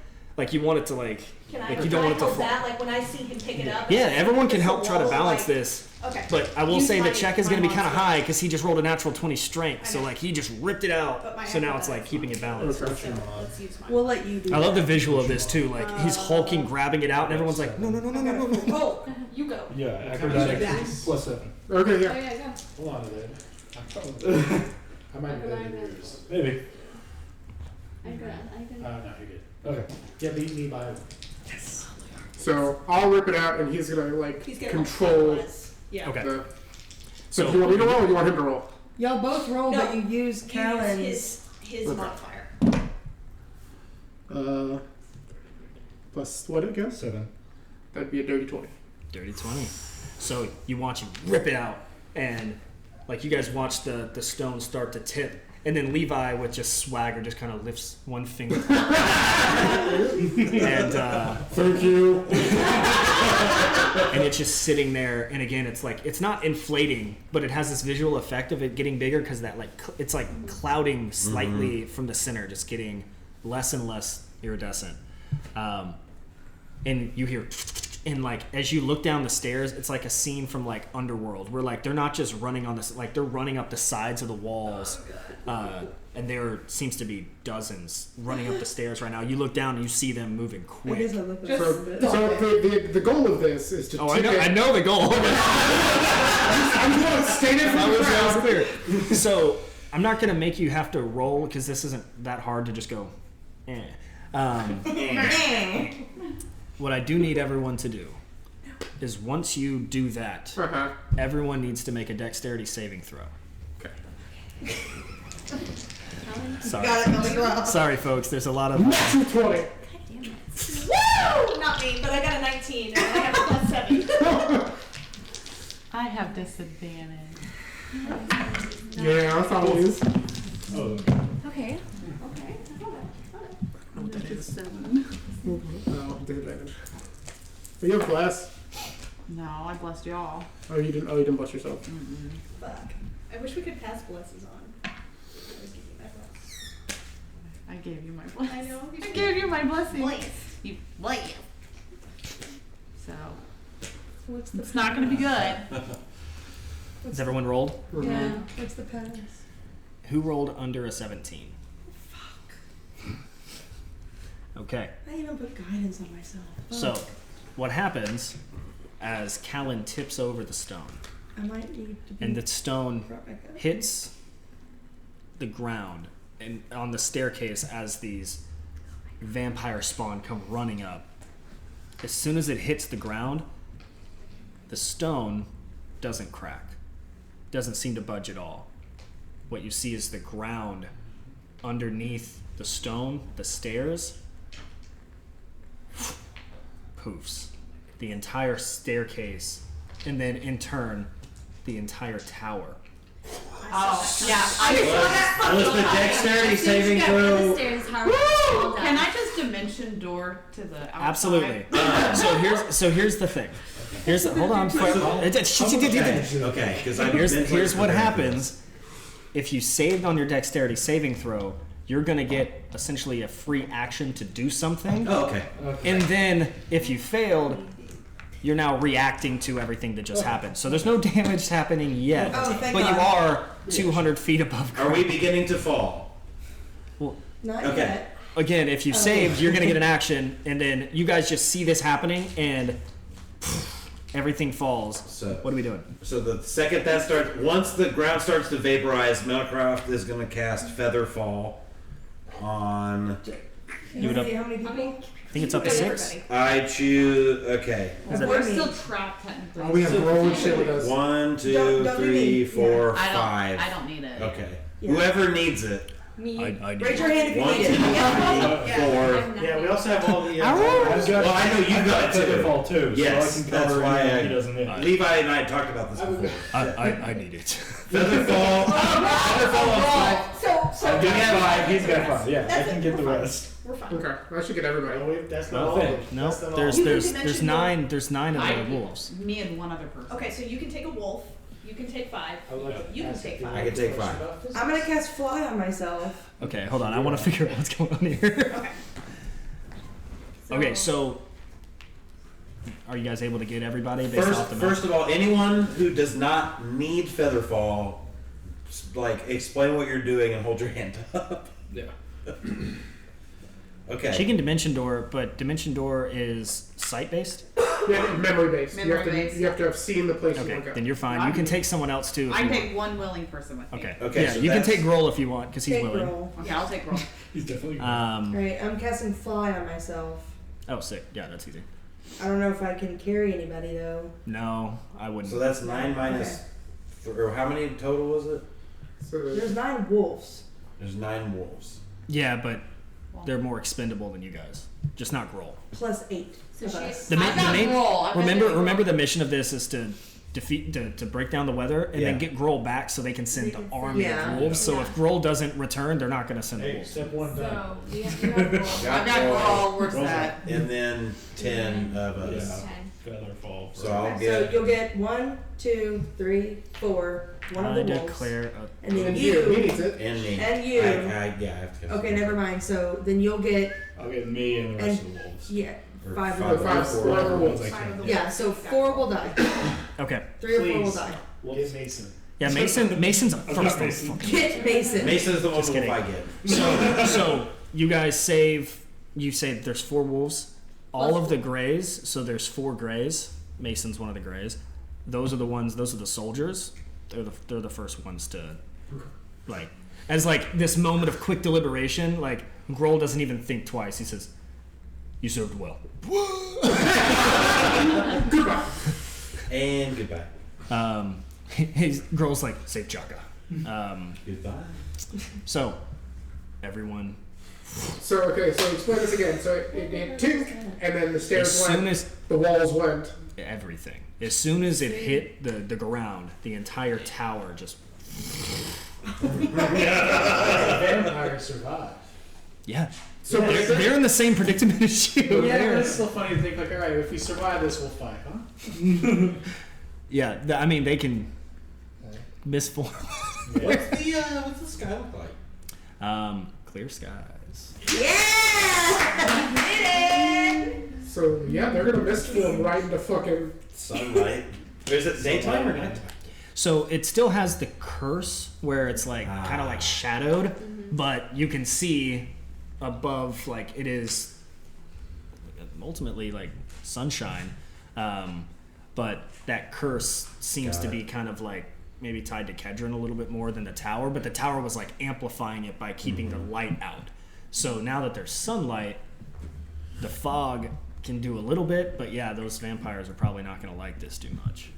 you want it to like you don't want it to hold fall. that? Like when I see him pick it up. Yeah, everyone can it's help the try to wall, balance like- this. Okay. But I will Use say the my- check is my going to be kind of monster. high because he just rolled a natural 20 strength. I So know. like he just ripped it out. But my So now it's like acrobatics keeping it balanced. Okay. So let's use mine. We'll let you do I love the that. visual of this too. Like he's hulking, grabbing it out, and everyone's like, no, no, no, no, no, no, no. Oh, you go. Yeah, Yeah. acrobatics plus 7. Okay, Oh, yeah. yeah, go. Hold on a minute. I might be better than yours. Maybe. I got it. No, you're good. Okay. Yeah, beat me by. So I'll rip it out, and he's gonna like He's gonna control Yeah. Okay. the. So do you want me to roll, or do you want him to roll? Y'all both roll, No, but you use You Callan's. use his Okay. modifier. Plus what again? 7. That'd be a dirty 20. Dirty 20. So you watch him rip it out, and like you guys watch the stone start to tip, and then Levi with just swagger just kind of lifts one finger, and Thank you. and it's just sitting there. And again, it's like it's not inflating, but it has this visual effect of it getting bigger because that it's like clouding slightly from the center, just getting less and less iridescent. And you hear, and like as you look down the stairs, it's like a scene from like Underworld, where like they're not just running on this, like they're running up the sides of the walls, and there seems to be dozens running up the stairs right now. You look down and you see them moving I quick. guess I look like So the goal of this is to Oh, tip it. I know the goal. I'm going to state it from the That was crowd. clear. So I'm not gonna make you have to roll because this isn't that hard to just go. Eh. What I do need everyone to do is once you do that, Uh-huh. everyone needs to make a dexterity saving throw. Okay. Sorry. Got it, nothing wrong. Sorry, folks. There's a lot of. Natural 20. Damn it. Woo! Not me, but I got a 19 and I have a plus 7. I have disadvantage. Yeah, that's how it is. Oh, Okay. Oh, disadvantage. But you have a glass. No, I blessed y'all. Oh, you didn't bless yourself. Fuck. I wish we could pass blesses on. I was giving you my bless. I gave you my blessing. I know. I gave you my blessing. Bless. You bless. So What's the it's not gonna be good. Has everyone rolled? Yeah. What's the pass? Who rolled under a 17? Okay. I even put guidance on myself. So, what happens as Callan tips over the stone, I might need to be and the stone brought back up. hits the ground and on the staircase as these vampire spawn come running up. As soon as it hits the ground, the stone doesn't crack. Doesn't seem to budge at all. What you see is the ground underneath the stone, the stairs, poofs. The entire staircase, and then in turn, the entire tower. Oh, yeah. Was the dexterity saving The throw? stairs, how all done. Can I just dimension door to the outside? Absolutely. So here's the thing. Hold on. Okay, because Here's what happens. If you saved on your dexterity saving throw, you're gonna get essentially a free action to do something. Oh, okay. And then if you failed, you're now reacting to everything that just happened. So there's no damage happening yet, Oh, thank but you God. are 200 feet above Are ground. we beginning to fall? Not Okay. yet. Again, if you saved, you're gonna get an action, and then you guys just see this happening, and everything falls. So, What are we doing? so the second that starts, once the ground starts to vaporize, Metalcraft is going to cast Feather Fall on. Do it up. How many people? think it's up to 6. Everybody. I choose. Okay. Is that We're me? still trapped technically. Oh, we have roll and shit with us. 1, 2, Don't 3, need- 4, I 5. don't need it. Okay. Yeah. Whoever needs it. Me. I Raise your hand if you 1, 2, need 3, it. 4. Yeah, we also have all the. I've got, Well, I know you I've got two. Featherfall too, Yes, so I can that's cover why anything I- he doesn't need. Levi and I talked about this before. I need it. Featherfall. So I'm getting 5, he's got 5. Yeah, I That's can it, get the we're fine. rest. We're fine. Okay, that should get everybody. That's not all. Nothing. No, That's not all. there's You can there's dimension 9 there's 9 of I- the wolves. Me and one other person. Okay, so you can take a wolf. You can take 5. I would like to You can ask take if you 5. I can take 5. about physics. I'm gonna cast fly on myself. Okay, hold on. I want to figure out what's going on here. Okay. Okay, so are you guys able to get everybody based off the map? First of all, anyone who does not need Featherfall, like explain what you're doing and hold your hand up. Yeah. Okay. She can dimension door, but dimension door is sight based. Yeah, memory based. Memory-based. You have to have seen the place you Okay, want to go. then you're fine. You can take someone else too. If I you can want. take one willing person with me. Okay. Okay, Yeah, so you can that's- take Groll if you want because he's Take willing. roll. Okay, I'll take roll. He's definitely. Alright, I'm casting fly on myself. Oh, sick. Yeah, that's easy. I don't know if I can carry anybody though. No, I wouldn't. So that's 9 minus. Or how many total was it? So There's 9 wolves. There's 9 wolves. Yeah, but they're more expendable than you guys. Just not Groll. Plus 8 So of she's- us. The, I'm not Groll. I'm just gonna remember Groll. the mission of this is to defeat to break down the weather and then Yeah. get Groll back so they can send They the can army send- of wolves. So Yeah. if Groll doesn't return, they're not going to send the Hey, wolves. step 1 done. So we have to have roll. I've got roll. Where's Roll's that? And then 10 of us. Yeah. 10. Featherfall. So I'll So get. you'll get 1, 2, 3, 4, one of I the wolves. declare And then and you. he needs it. And me. And you. Yeah, I have to. Okay, never mind. So then you'll get, I'll get me and the rest of the wolves. yeah, Or 5 five of the Five, wolves. four other wolves. I Five can. of the Yeah, so 4 will die. Okay. 3 or 4 will Please. die. Get Mason. Yeah, Mason's a I've got first Mason. one. Get Mason. Mason's the one Just wolf kidding. I get. So you guys save. You say there's 4 wolves. All Plus of the grays. So there's 4 grays. Mason's one of the grays. Those are the ones. Those are the soldiers. They're the first ones to, like, as like this moment of quick deliberation. Like Groll doesn't even think twice. He says, "You served well." And goodbye. Groll's like, "Safe Chaka." Goodbye. So everyone. So okay, so explain this again. So it tinked, and then the As stairs soon went, as the walls went. everything. As soon as it hit the ground, the entire tower just Vampire survived. yeah. So Yeah, they're- They're in the same predicament as you. Yeah, but They're- it's still funny to think like, all right, if we survive this, we'll fight, huh? yeah. I mean, they can misform. What's the sky look like? Clear skies. So yeah, they're gonna mistform right into fucking. Sunlight. Or is it daytime or nighttime? So it still has the curse where it's like kind of like shadowed, but you can see above, like it is ultimately like sunshine, but that curse seems Got to it. be kind of like maybe tied to Kedron a little bit more than the tower, but the tower was like amplifying it by keeping the light out. So now that there's sunlight, the fog can do a little bit, but yeah, those vampires are probably not going to like this too much.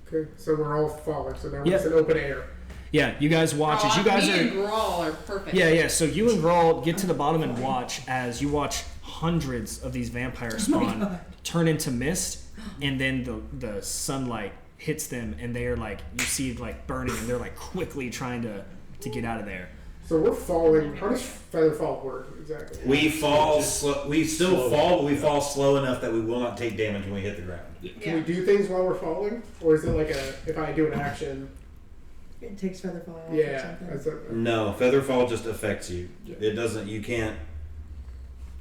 Okay, so we're all falling. So now Yep. it's an open air. Yeah, you guys watch as you guys me are. and Groll are perfect. Yeah. So you and Grawl get to the bottom and watch as you watch hundreds of these vampires spawn turn into mist, and then the sunlight hits them, and they are like, you see like burning, and they're like quickly trying to get out of there. So we're falling. How does Featherfall work exactly? We fall slow. We still Slow. fall, but we fall slow enough that we will not take damage when we hit the ground. Can we do things while we're falling, or is it like if I do an action? It takes Featherfall off or Yeah. something. That's a, No, Featherfall just affects you. Yeah. It doesn't. You can't.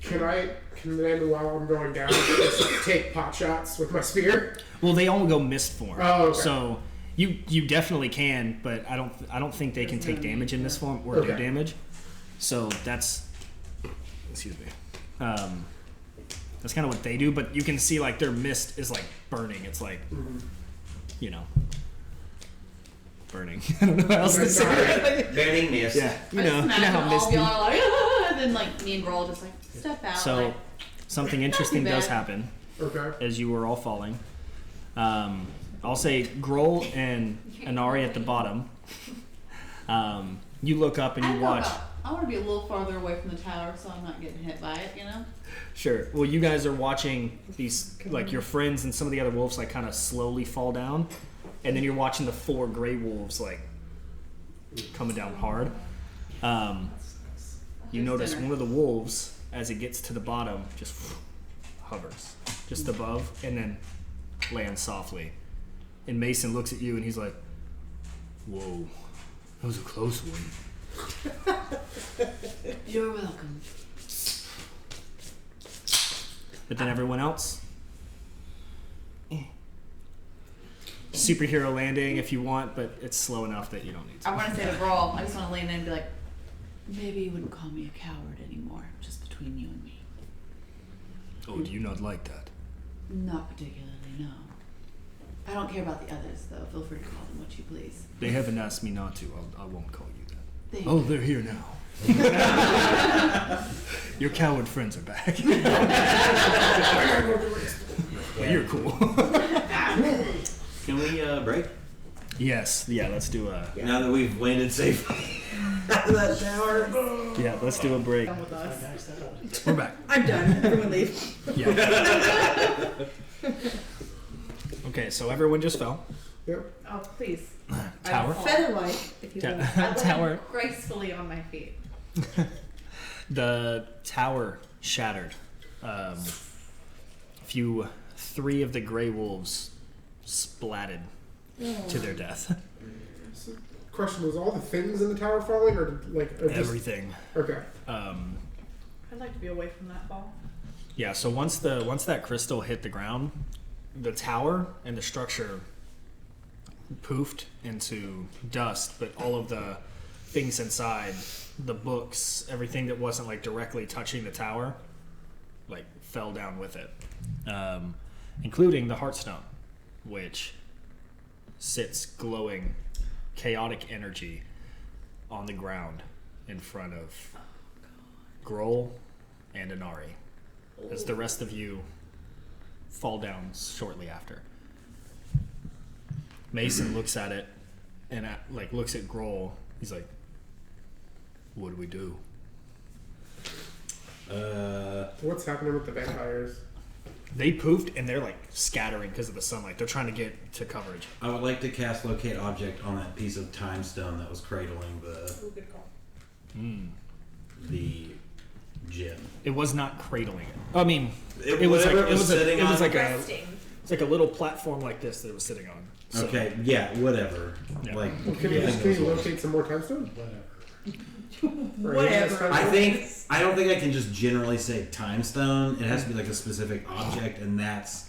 can then while I'm going down just take pot shots with my spear? Well, they all go mist form. Oh, okay. So you definitely can, but I don't think they can take damage in mist form or do Okay. damage. So that's excuse me. That's kind of what they do, but you can see like their mist is like burning. It's like you know, burning. I don't know how else to say it. Burning mist. Yeah, you I know just imagine how all misty. y'all are like, ah, and then like me and Groll just like step out. So, like, something interesting does bad. happen Okay. as you were all falling. I'll say Grohl and Inari at the bottom. You look up and you watch. I want to be a little farther away from the tower so I'm not getting hit by it, you know? Sure. Well, you guys are watching these, like your friends and some of the other wolves, like kind of slowly fall down, and then you're watching the 4 gray wolves like coming down hard. You notice one of the wolves, as it gets to the bottom, just hovers just above and then lands softly. And Mason looks at you and he's like, "Whoa, that was a close one." You're welcome. But then everyone else, superhero landing if you want, but it's slow enough that you don't need to. I want to say to Brawl, I just want to lean in and be like, maybe you wouldn't call me a coward anymore, just between you and me. Oh, do you not like that? Not particularly, no. I don't care about the others, though. Feel free to call them what you please. They haven't asked me not to. I won't call you that. Thank Oh, you. they're here now. Your coward friends are back. Well, you're cool. Can we break? Yes. Yeah, let's do a... Now that we've landed safely out of that tower. Yeah, let's do a break. Come with us. We're back. I'm done. Everyone leave. Yeah. Okay, so everyone just fell. Yep. Oh, please. Tower. Featherwhite, if you will. I Tower. land gracefully on my feet. The tower shattered. Three of the gray wolves splatted to their death. So, question: was all the things in the tower falling, or just Everything. Okay. I'd like to be away from that ball. Yeah. So once that crystal hit the ground, the tower and the structure poofed into dust, but all of the things inside, the books, everything that wasn't like directly touching the tower, like fell down with it, including the Heartstone, which sits glowing chaotic energy on the ground in front of Grohl and Inari, as the rest of you fall down shortly after. Mason looks at it and looks at Grohl. He's like, "What do we do?" What's happening with the vampires? They poofed and they're like scattering because of the sunlight. They're trying to get to coverage. I would like to cast Locate Object on that piece of time stone that was cradling Ooh, good call. the gem. It was not cradling it. I mean, It was like a Resting. it's like a little platform like this that it was sitting on. So, Okay, yeah, whatever. Yeah. Like, Well, can you locate some more time stone? Whatever. I don't think I can just generally say time stone. It has to be like a specific object, and that's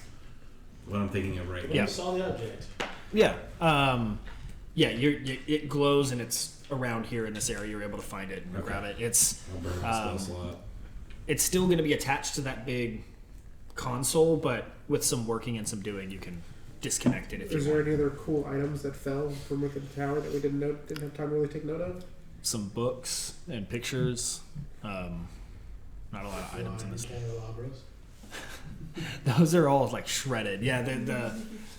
what I'm thinking of right now. Yeah. Saw the object. Yeah. It glows and it's around here in this area. You're able to find it and Okay. grab it. It's I'll burn the spell slot. it's still going to be attached to that big console, but with some working and some doing, you can disconnect it if Is you there want. any other cool items that fell from within the tower that we didn't have time to really take note of? Some books and pictures. Not a lot of items in this. Candelabras. Those are all like shredded. Yeah,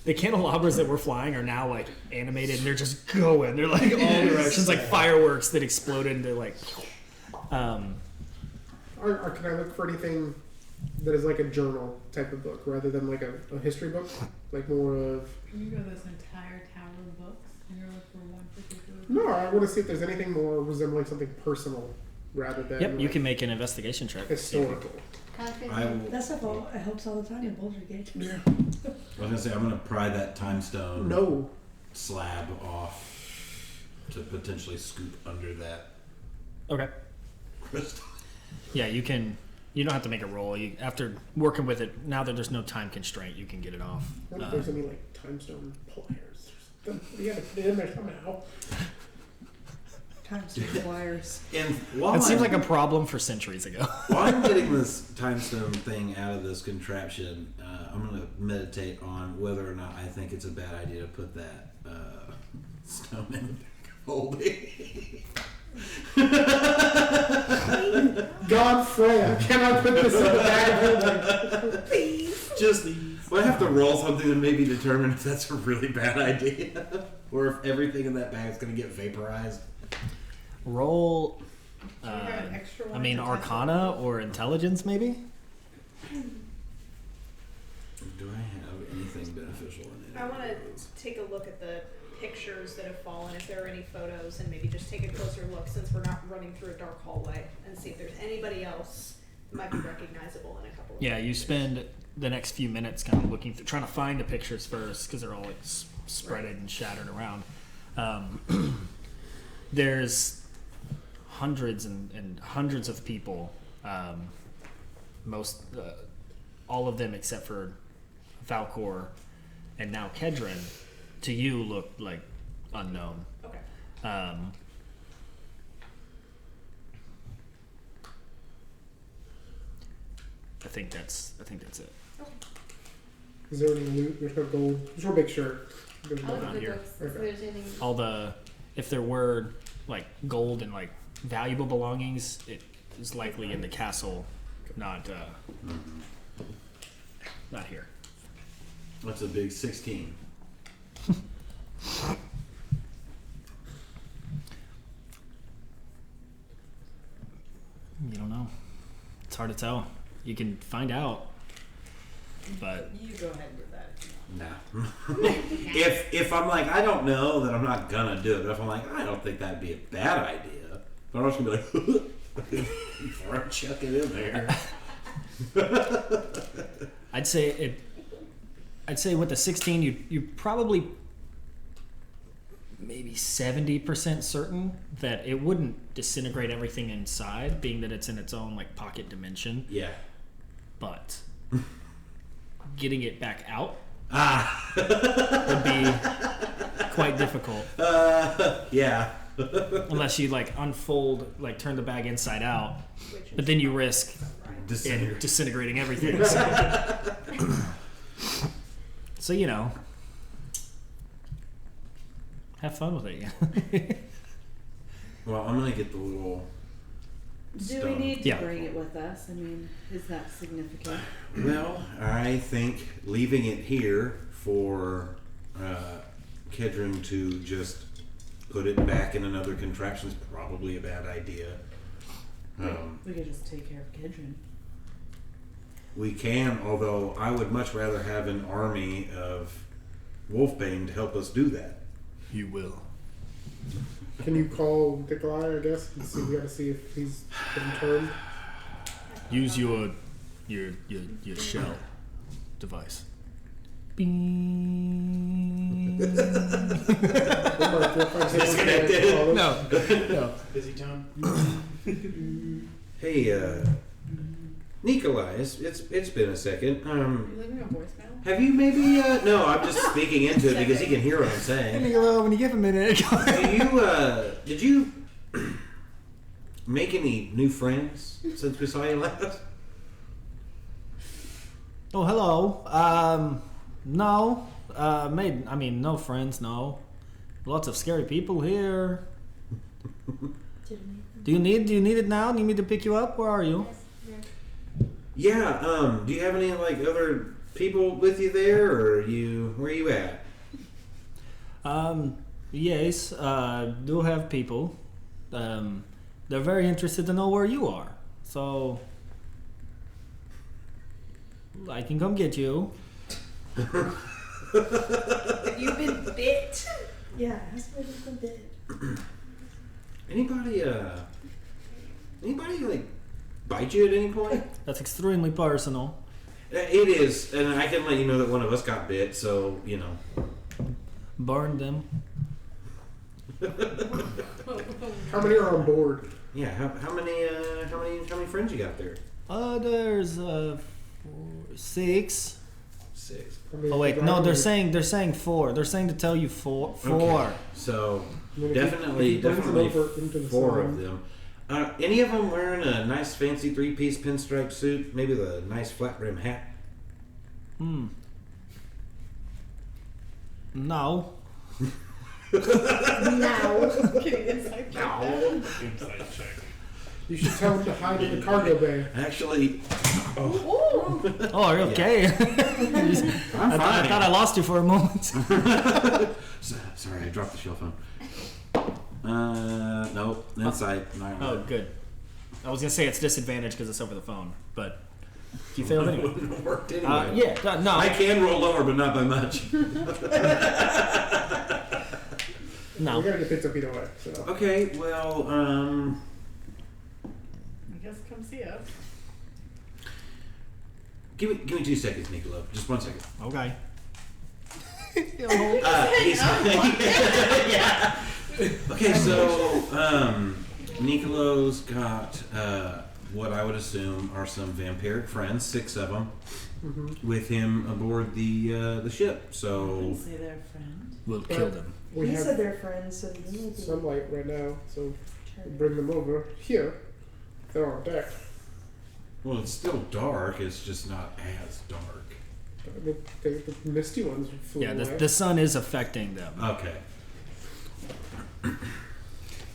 the candelabras that were flying are now like animated and they're just going. They're like all directions, like fireworks that exploded into like. Or can I look for anything that is like a journal type of book rather than like a history book? Like more of... Can you go this entire tower of books and you're looking for one particular book? No, I want to see if there's anything more resembling something personal rather than Yep, you like, can make an investigation check. historical. I will. That stuff helps all the time in Boulder Gate. Yeah. I was gonna say I'm gonna pry that time stone No. slab off to potentially scoop under that Okay. crystal. Yeah, you can. You don't have to make a roll. After working with it, now that there's no time constraint, you can get it off. What if there's any like time stone pliers or something? You gotta put it in there somehow. Times two wires. And while It seems I'm- like a problem for centuries ago. While I'm getting this time stone thing out of this contraption, I'm going to meditate on whether or not I think it's a bad idea to put that stone in the bag of holding. God, Freya, can I put this in the bag of holding? Please. Just, well, I have to roll something to maybe determine if that's a really bad idea, or if everything in that bag is going to get vaporized. Roll. Do we have an extra one I mean, to test Arcana or Intelligence, maybe. Do I have anything beneficial in it? I want to take a look at the pictures that have fallen, if there are any photos, and maybe just take a closer look since we're not running through a dark hallway, and see if there's anybody else that might be recognizable in a couple of Yeah, you spend the next few minutes kind of looking through, trying to find the pictures first because they're all like spreaded and shattered around. There's hundreds and hundreds of people, most all of them except for Valcor and now Kedron, to you look like unknown. Okay. I think that's it. Is there any loot? There's no gold. Just want to make sure. There's I'll no look at the here. books. If there's anything. All the, if there were like gold and like valuable belongings, it is likely in the castle, not not here. That's a big 16. You don't know. It's hard to tell. You can find out, but You go ahead with that. No. if I'm like, I don't know, then I'm not gonna do it. But if I'm like, I don't think that'd be a bad idea, but I'm just gonna be like, before I chuck it in there. I'd say with the 16, you probably maybe 70% certain that it wouldn't disintegrate everything inside, being that it's in its own like pocket dimension. Yeah. But getting it back out would be quite difficult. Yeah. Unless you like unfold, like turn the bag inside out, but then you risk disintegrating everything. So you know, have fun with it. Well, I'm gonna get the little. Do we stone. need to Yeah. bring it with us? I mean, is that significant? Well, I think leaving it here for Kedron to just put it back in another contraption is probably a bad idea. We could just take care of Kedron. We can, although I would much rather have an army of Wolfbane to help us do that. You will. Can you call Nikolai, I guess, and see? We gotta see if he's been turned. Use your shell device. Bing. Disconnected. No. Busy tone. Hey, Nikolai, it's been a second. Are you leaving a voicemail? Have you maybe? No, I'm just speaking into it because he can hear what I'm saying. Hello, when you give a minute. Did you make any new friends since we saw you last? Oh, hello. No. No friends, no. Lots of scary people here. Do you need it now? Do you need me to pick you up? Where are you? Yeah. Do you have any like other people with you there, or where are you at? Yes. Do have people. They're very interested to know where you are. So I can come get you. Have you been bit? Yeah, that's what it's a bit. Anybody like bite you at any point? That's extremely personal. It is, and I can let you know that one of us got bit. So you know. Burn them. How many are on board? Yeah. How many friends you got there? There's 6. 6. Oh wait, no, they're saying 4. They're saying to tell you 4. Okay. So definitely into 4 of them. Any of them wearing a nice fancy 3-piece pinstripe suit? Maybe with a nice flat brim hat? No. Now. Getting inside check. Inside check. You should tell him to hide in the cargo bay. Actually, Oh, are you okay? I'm I thought I lost you for a moment. Sorry, I dropped the shell phone. Nope, inside. Oh, good. I was gonna say it's disadvantage because it's over the phone, but you failed It anyway. wouldn't have worked anyway. No. I can roll lower, but not by much. No. We're gonna get picked up either way. So. Okay, well, I guess come see us. give me 2 seconds, Niccolo. Just 1 second. Okay. Yeah. Okay, so Niccolo's got what I would assume are some vampiric friends, 6 of them, with him aboard the ship. So Say they're a friend. We'll kill them. We He have said they're friends, so you may be sunlight right now, so we'll bring them over here. They're on deck. well, it's still dark. It's just not as dark. The misty ones flew Yeah, away. the sun is affecting them. Okay.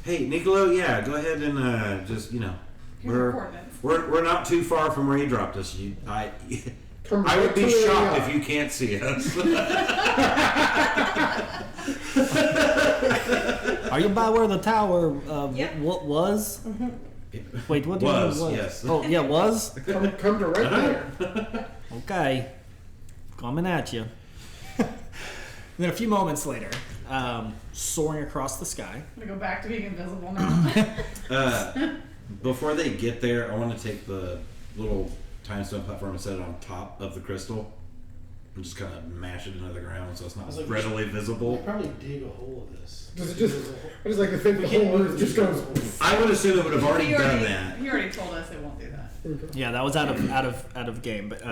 Hey, Niccolo. Yeah, go ahead and just Here's your coordinates. we're not too far from where you dropped us. Come I right would be to where we shocked are. if you can't see us. Are you by where the tower Yep. what was? Wait, what do you Was, mean was? yes. Oh, yeah, was? Come to right there. Okay. Coming at you. Then a few moments later, soaring across the sky. I'm gonna go back to being invisible now. Before they get there, I want to take the little time stone platform and set it on top of the crystal and just kind of mash it into the ground so it's not I was like, readily We'll visible. probably dig a hole of this. Does it just? I just like to think the whole earth just goes. I would assume it would have already He done that. He already told us it won't do that. Yeah, that was out of game, but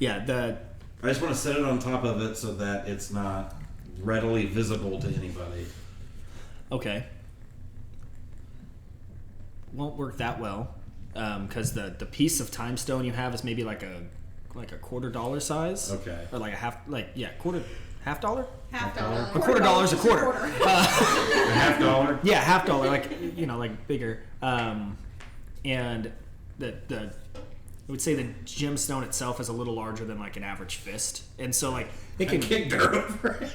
yeah, I just want to set it on top of it so that it's not readily visible to anybody. okay. Won't work that well, because the piece of time stone you have is maybe like a $quarter size. Okay. Or like a half $half? $half dollar. A $quarter is a quarter. $half? Yeah, $half, like bigger. And the I would say the gemstone itself is a little larger than like an average fist, and so like it can kick dirt over it.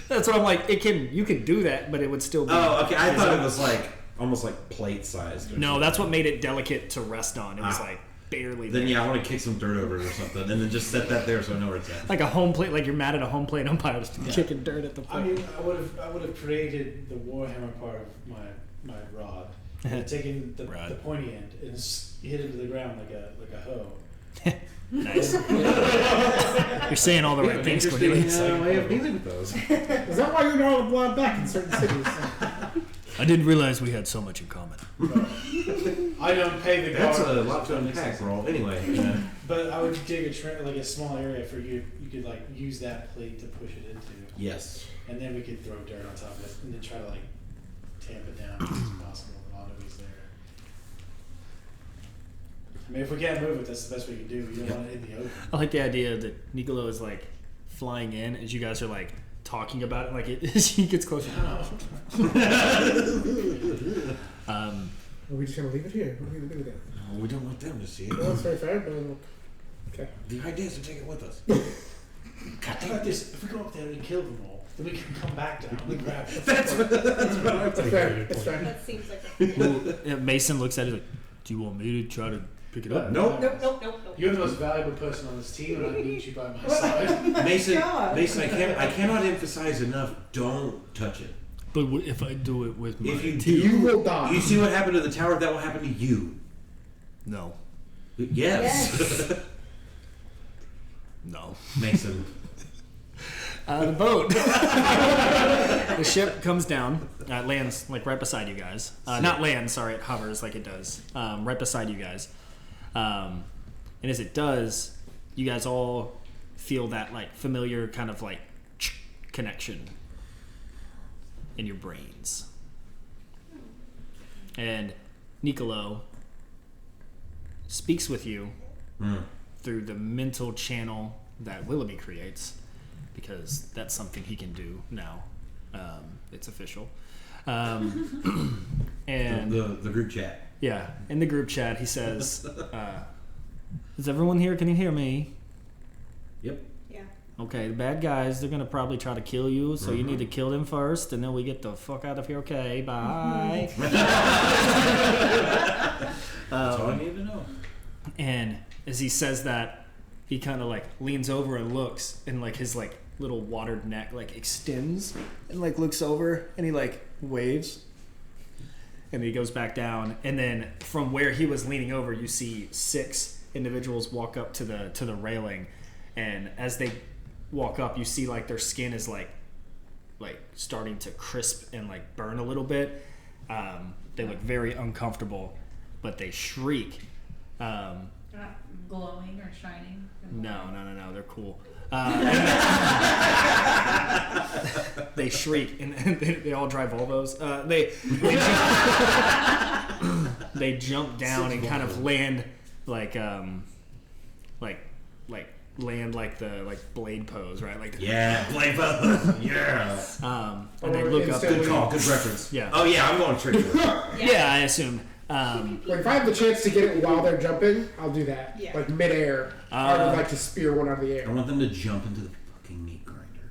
That's what I'm like. You can do that, but it would still be. Oh, okay. I thought it was like almost like plate sized. or No, something. that's what made it delicate to rest on. It was like barely. Then there. yeah, I want to kick some dirt over it or something, and then just set that there so I know where it's at. Like a home plate, like you're mad at a home plate umpire just kicking dirt at the I plate. mean, I would have created the Warhammer part of my rod, and taken the pointy end and hit it to the ground like a hoe. Nice. You're saying all the right things, Cornelius. way of dealing with those. Is that why you're not allowed back in certain cities? I didn't realize we had so much in common. I don't pay the That's guard. a lot to unpack, roll. Anyway, yeah. But I would dig like a small area for you. You could like use that plate to push it into, Yes. and then we could throw dirt on top of it, and then try to like tamp it down as much as possible. A lot of it's there. I mean, if we can't move it, that's the best we can do. You don't want it in the open. I like the idea that Nicolo is like flying in as you guys are like talking about it. Like as he gets closer. Are we just gonna leave it here? What are we gonna do with it? No, we don't want them to see it. Well, that's very fair, but okay. The idea is to take it with us. How about this? If we go up there and kill them all, then we can come back down and grab it. That's what I'm That's fair. That's fair. That seems like a Mason looks at it like, "Do you want me to try to pick it up?" Nope. nope. You're the most valuable person on this team, and I need you by my side. Mason, God. Mason, I cannot emphasize enough. Don't touch it. But if I do it with my If you teeth, You will die. You see what happened to the tower? That will happen to you. no, Yes. no. Mason. The boat. The ship comes down, lands like right beside you guys. Not lands, sorry, it hovers like it does, right beside you guys. And as it does, you guys all feel that like familiar kind of like connection in your brains. And Nicolo speaks with you through the mental channel that Willoughby creates, because that's something he can do now. It's official. And the group chat. yeah, in the group chat, he says, "Is everyone here? Can you hear me? Yep. Yeah. Okay, the bad guys, they're gonna probably try to kill you, so you need to kill them first, and then we get the fuck out of here. Okay, bye." That's all I need to know. And as he says that, he kind of like leans over and looks, and like his like little watered neck like extends and like looks over, and he like waves, and he goes back down. And then from where he was leaning over, you see 6 individuals walk up to the railing, and as they walk up, you see like their skin is like starting to crisp and like burn a little bit. They look very uncomfortable, but they shriek. Not glowing or shining. No, they're cool. They shriek, and they all drive Volvos. They jump down and kind of land like land like the blade pose, right? Like blade pose. Yeah. And they look up. Good call. Good reference. Yeah. Oh yeah, I'm going tricky. Yeah, I assumed. Like if I have the chance to get it while they're jumping, I'll do that. Yeah. Like midair, I would like to spear one out of the I air. want them to jump into the fucking meat grinder.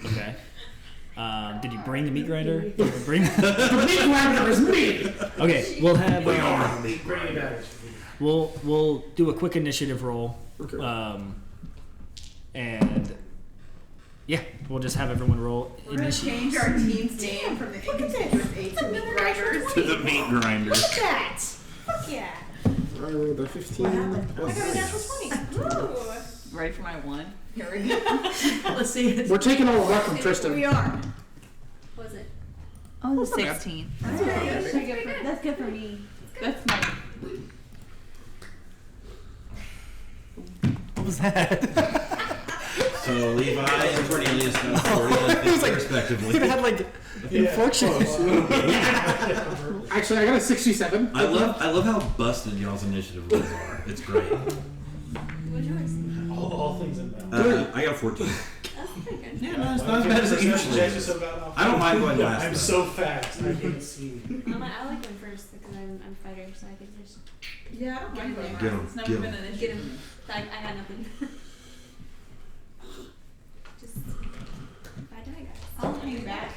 Okay. Did you bring the meat grinder? Did you bring The meat grinder is me. Okay, we'll have. Bring it back. We'll do a quick initiative roll. Okay. And yeah, we'll just have everyone roll We're gonna change our team's name from the Inconspicuous 8 to Meat Grinders. To the meat grinder. Look at that. Fuck yeah. I rolled a 15. I got a natural 20. Ooh. Ready for my 1? Here we go. Let's see. We're taking all the luck from Tristan. We are. What was it? Oh, 16. That's good. That's good for me. That's my. What was that? So Levi and Cornelius got 40 respectively. It had like inflections. Actually, I got a 67. I love how busted y'all's initiative rolls are. It's great. What's yours? All things in balance. I got 14. That's pretty good. Yeah, no, it's not as bad as it usually is. I don't mind going last. I'm though. so fast. I can't see. I like them first because I'm a fighter, so I can just Yeah, I don't mind going Get 'em, last. It's never get 'em. been an get issue. him. I got nothing. Just if I die, guys. I'll hang back.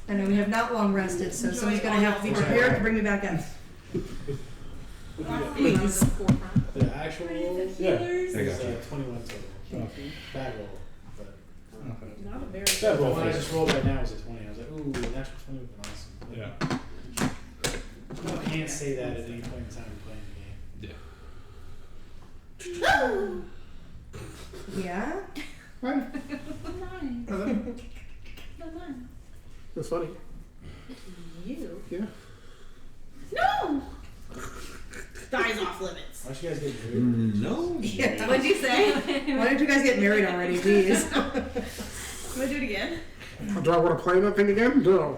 I know we have not long rested, so somebody's gonna have to be prepared to bring me back up. Please. The actual roll is I got you. 21 total. Bad roll. But Not a very that roll. When I just rolled right now was a 20. I was like, ooh, natural 20 would have been awesome. Yeah. You can't say that at any point in time playing the game. Yeah? What? That's funny. You. Yeah. No. Dies off limits. Why don't you guys get married? No. Yeah. What'd you say? Why don't you guys get married already, please? Wanna do it again? Do I want to play that thing again? No.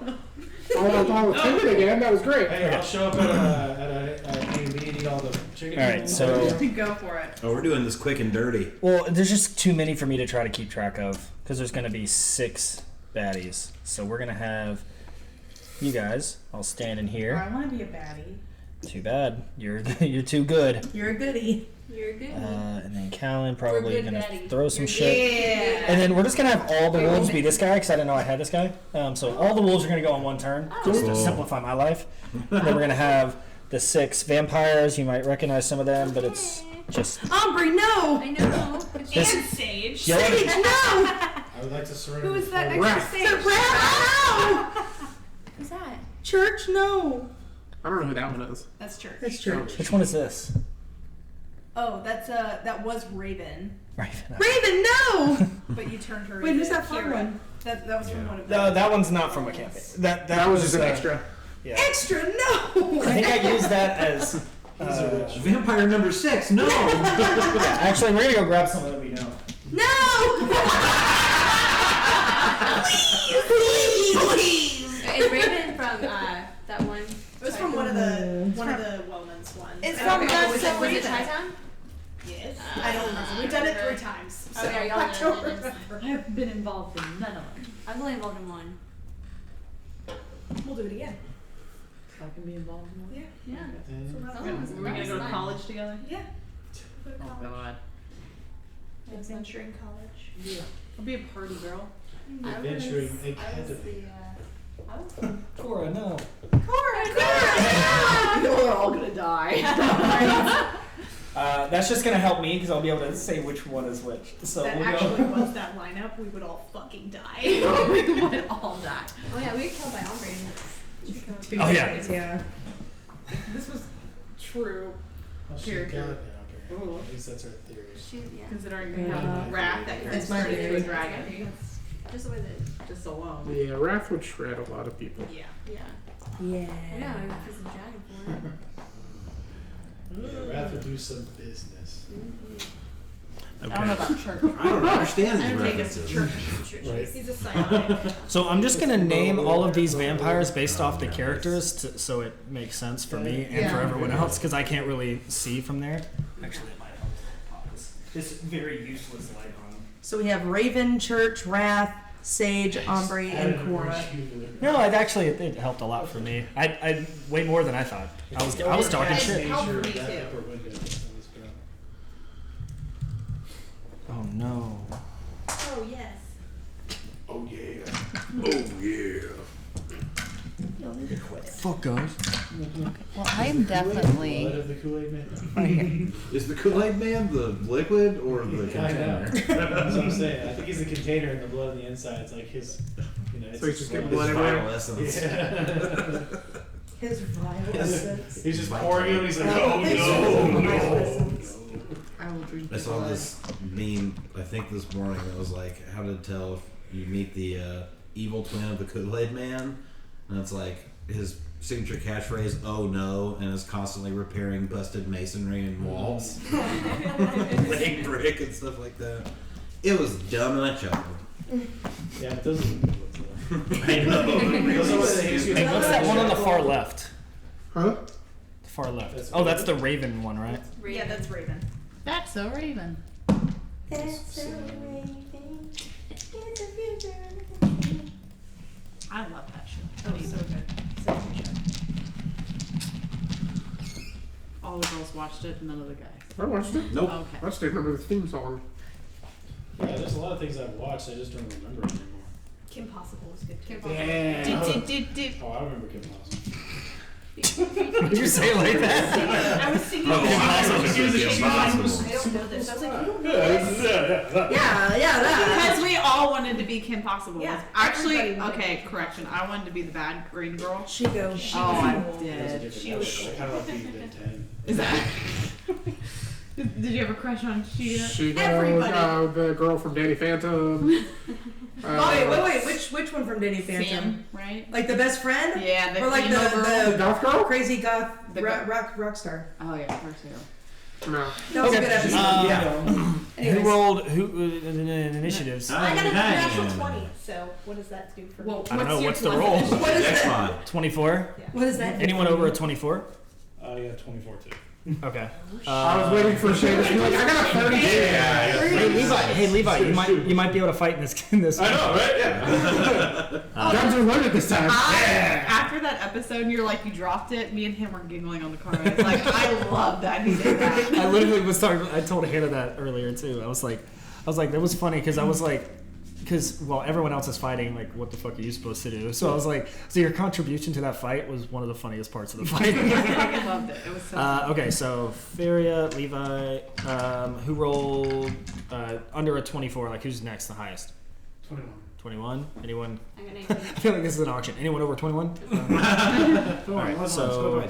I'll take it again. That was great. Hey, I'll show up at a A&B and eat all the chicken. All right, so Go for it. Oh, we're doing this quick and dirty. well, there's just too many for me to try to keep track of because there's gonna be 6 baddies. So we're gonna have you guys all stand in I here. want to be a baddie. Too bad, you're too good. You're a goodie. You're good. And then Callan probably good gonna baddies. throw some You're shit. Yeah. And then we're just gonna have all the wolves be this guy because I didn't know I had this guy. So all the wolves are gonna go on one turn just to Cool. simplify my life. And then we're gonna have the 6 vampires. You might recognize some of them, but it's just Aubrey, no! I know. this. And Sage. Yellow- Sage, no! I would like to surrender. Who is that before- next to Raph. Sage? No! Who's that? Church, no! I don't know who that one is. That's church. It's church. Which one is this? Oh, that was Raven, Raven. Raven, no! but you turned her. Wait, into who's that fun Kira. one? That was from one of No, them. that one's not from a campaign. That was just an extra. Yeah. Extra, no! I think I used that as. Vampire number 6. No. Yeah, actually, we're gonna go grab someone that we know. No! Please! Is Raven from that one? It was from one of the Wellman's ones. It's I don't from remember Gus which and one Was it it Chi-Town? Yes. I don't remember. We've done it 3 times. So Okay, y'all I done don't it. remember. I have been involved in none of them. I was only involved in one. We'll do it again. I can be involved in that. Yeah. We're gonna go to college together. Yeah. We'll go to Oh college. god. Adventure in college. Yeah. I'll be a party girl. Adventuring academy. Cora, no. We're all gonna die. That's just gonna help me because I'll be able to say which one is which. So That we'll actually go. was that lineup, we would all fucking die. We would all die. Oh yeah, we get killed by Ombre. Oh yeah. Yeah. This was true. Oh, she Character. got it. Okay. Ooh. At least that's our theory. Shoot, yeah. Considering we Yeah. have Wrath that That's turns my straight into a theory. dragon. Just the way that. Just alone. Yeah, Wrath would shred a lot of people. Yeah. Yeah. Yeah. I know. He's a dragon for it. Yeah, Wrath would do some business. I don't know about church. I don't understand these I'm gonna take us to references. church. Right. He's a psionic. So I'm just gonna name all of these vampires based off the characters, so it makes sense for me and for Yeah. everyone else, because I can't really see from there. Actually, it might help to pop this very useless light on. So we have Raven, Church, Wrath, Sage, Ombre, and Cora. No, it helped a lot for me. I way more than I thought. I was talking It shit. helped me too. Oh no. Oh, yes. Oh yeah. Oh yeah. Fuck guys. Well, I am definitely. Blood of the Kool-Aid Man. Right here. Is the Kool-Aid Man the liquid or the I know. container? That's what I'm saying. I think he's the container and the blood on the inside. It's like his, it's So he's just getting His blood everywhere. vital essence. Yeah. His violence. He's just pouring him and he's like, oh no. I will drink. I saw this meme, I think this morning, that was like how to tell if you meet the evil twin of the Kool-Aid Man. And it's like his signature catchphrase, oh no, and is constantly repairing busted masonry and walls. Laying brick and stuff like that. It was dumb and I chuckled. Yeah, but those are the I know. Hey, what's that one on the far left? Huh? The far left. That's Oh, that's the Raven one, right? Yeah, that's Raven. That's so Raven. I love that show. Oh, so good. So good show. All the girls watched it, none of the guys. I watched it. Nope. Okay. I just didn't remember the theme song. Yeah, there's a lot of things I've watched, I just don't remember anymore. Kim Possible was good too. Damn. Did. Oh, I remember Kim Possible. Did you say it like that? I was singing. Oh, I Impossible. don't know this. I was like, you don't know Yeah, this. Yeah, that. Because we all wanted to be Kim Possible. Yeah, Actually, everybody wanted okay, to be correction. I wanted to be the bad green girl. She goes. Oh, I That was a did. different She was I kind of like being Ben 10. Is that? Did you have a crush on Sheena? She goes, Everybody. the girl from Danny Phantom. Wait. Which one from Danny Phantom? Sam, right? Like the best friend? Yeah, the Or like emo girl. The goth girl? crazy goth The rock star. Oh yeah, her too. No. That was a good episode. Who Anyways. rolled initiatives? I got a natural 20, so what does that do for Well, me? I don't know. your What's the plus? roll? What is Next that? one. 24. What is that? Anyone over a 24? I got 24 too. Okay. I was waiting for Shay to be like, I got a 30. Hey Levi, you might be able to fight in this. I know, right? Yeah. Guns are loaded this time. After that episode, you're like, you dropped it. Me and him were giggling on the car. I was like, I love that he did that. I literally was talking. I told Hannah that earlier too. I was like, that was funny because I was like, well, everyone else is fighting. Like, what the fuck are you supposed to do? So I was like, so your contribution to that fight was one of the funniest parts of the fight. I loved it. It was so. Okay, so Feria, Levi, who rolled under a 24? Like, who's next? The highest? 21. 21. Anyone? I got 19. I feel like this is an auction. Anyone over 21? Alright, so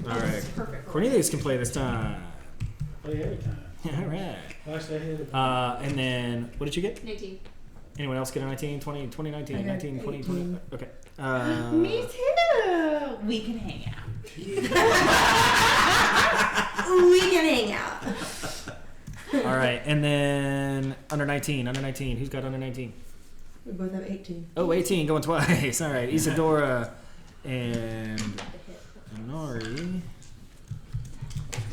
alright. Cornelius can play this time. Play every time. Alright. Actually, I hit it. And then, what did you get? 19. Anyone else get a 19, 20, 20, 19, I got 19, 20, 20? 18. Okay. Me too. We can hang out. We can hang out. Alright, and then under 19. Who's got under 19? We both have 18. Oh, 18, going twice. Alright, Isadora and Nari.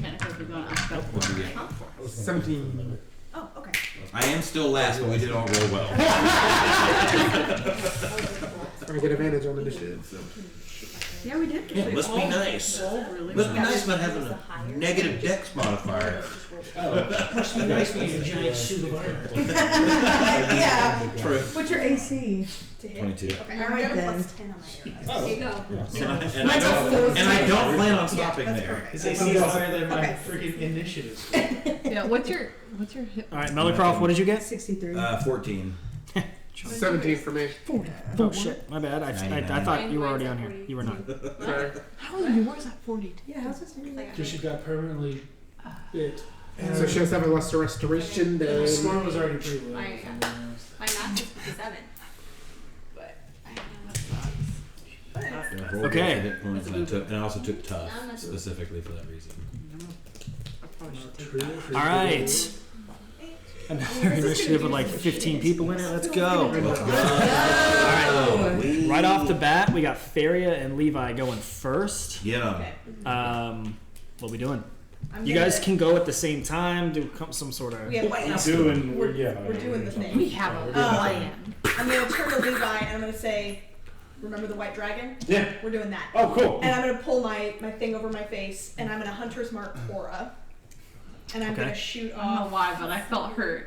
Technically, we're going up. What do we get? 17. Oh, okay. I am still last, but we did all roll well. I get advantage on initiative. So. Yeah, we did. Yeah, must be nice. Must be nice about having a negative dex modifier. Must be nice being a giant suit of armor. Yeah. True. What's your AC? To hit. 22. Okay, All I'm right, gonna then. plus 10 on my arrow. There you go. And I don't plan on stopping that's there. perfect. His AC is higher than my Okay. freaking initiative. Yeah, what's your hit? All right, Melicroft, what did you get? 63. 14. 17 for me. Oh shit, my bad. I thought you were already on here. You were not. Sorry. How are you? Where's that 42? Yeah, how's this new? Because she got permanently bit. So she has to have a lesser restoration than. Storm was already pretty low. My math is 57. But I know that sucks. Okay. Hit points and I also took tough specifically for that reason. All right. Another initiative with like 15 people in it. Let's go. All right. Right off the bat, we got Feria and Levi going first. Yeah. Okay. What we doing? I'm You gonna- guys can go at the same time. Do some sort of. We have white house. We're We're doing the thing. We have a plan. I'm gonna turn to Levi and I'm gonna say, remember the white dragon? Yeah. We're doing that. Oh, cool. And I'm gonna pull my thing over my face and I'm gonna Hunter's Mark Cora. And I'm Okay. gonna shoot I don't know off. why, but I felt hurt.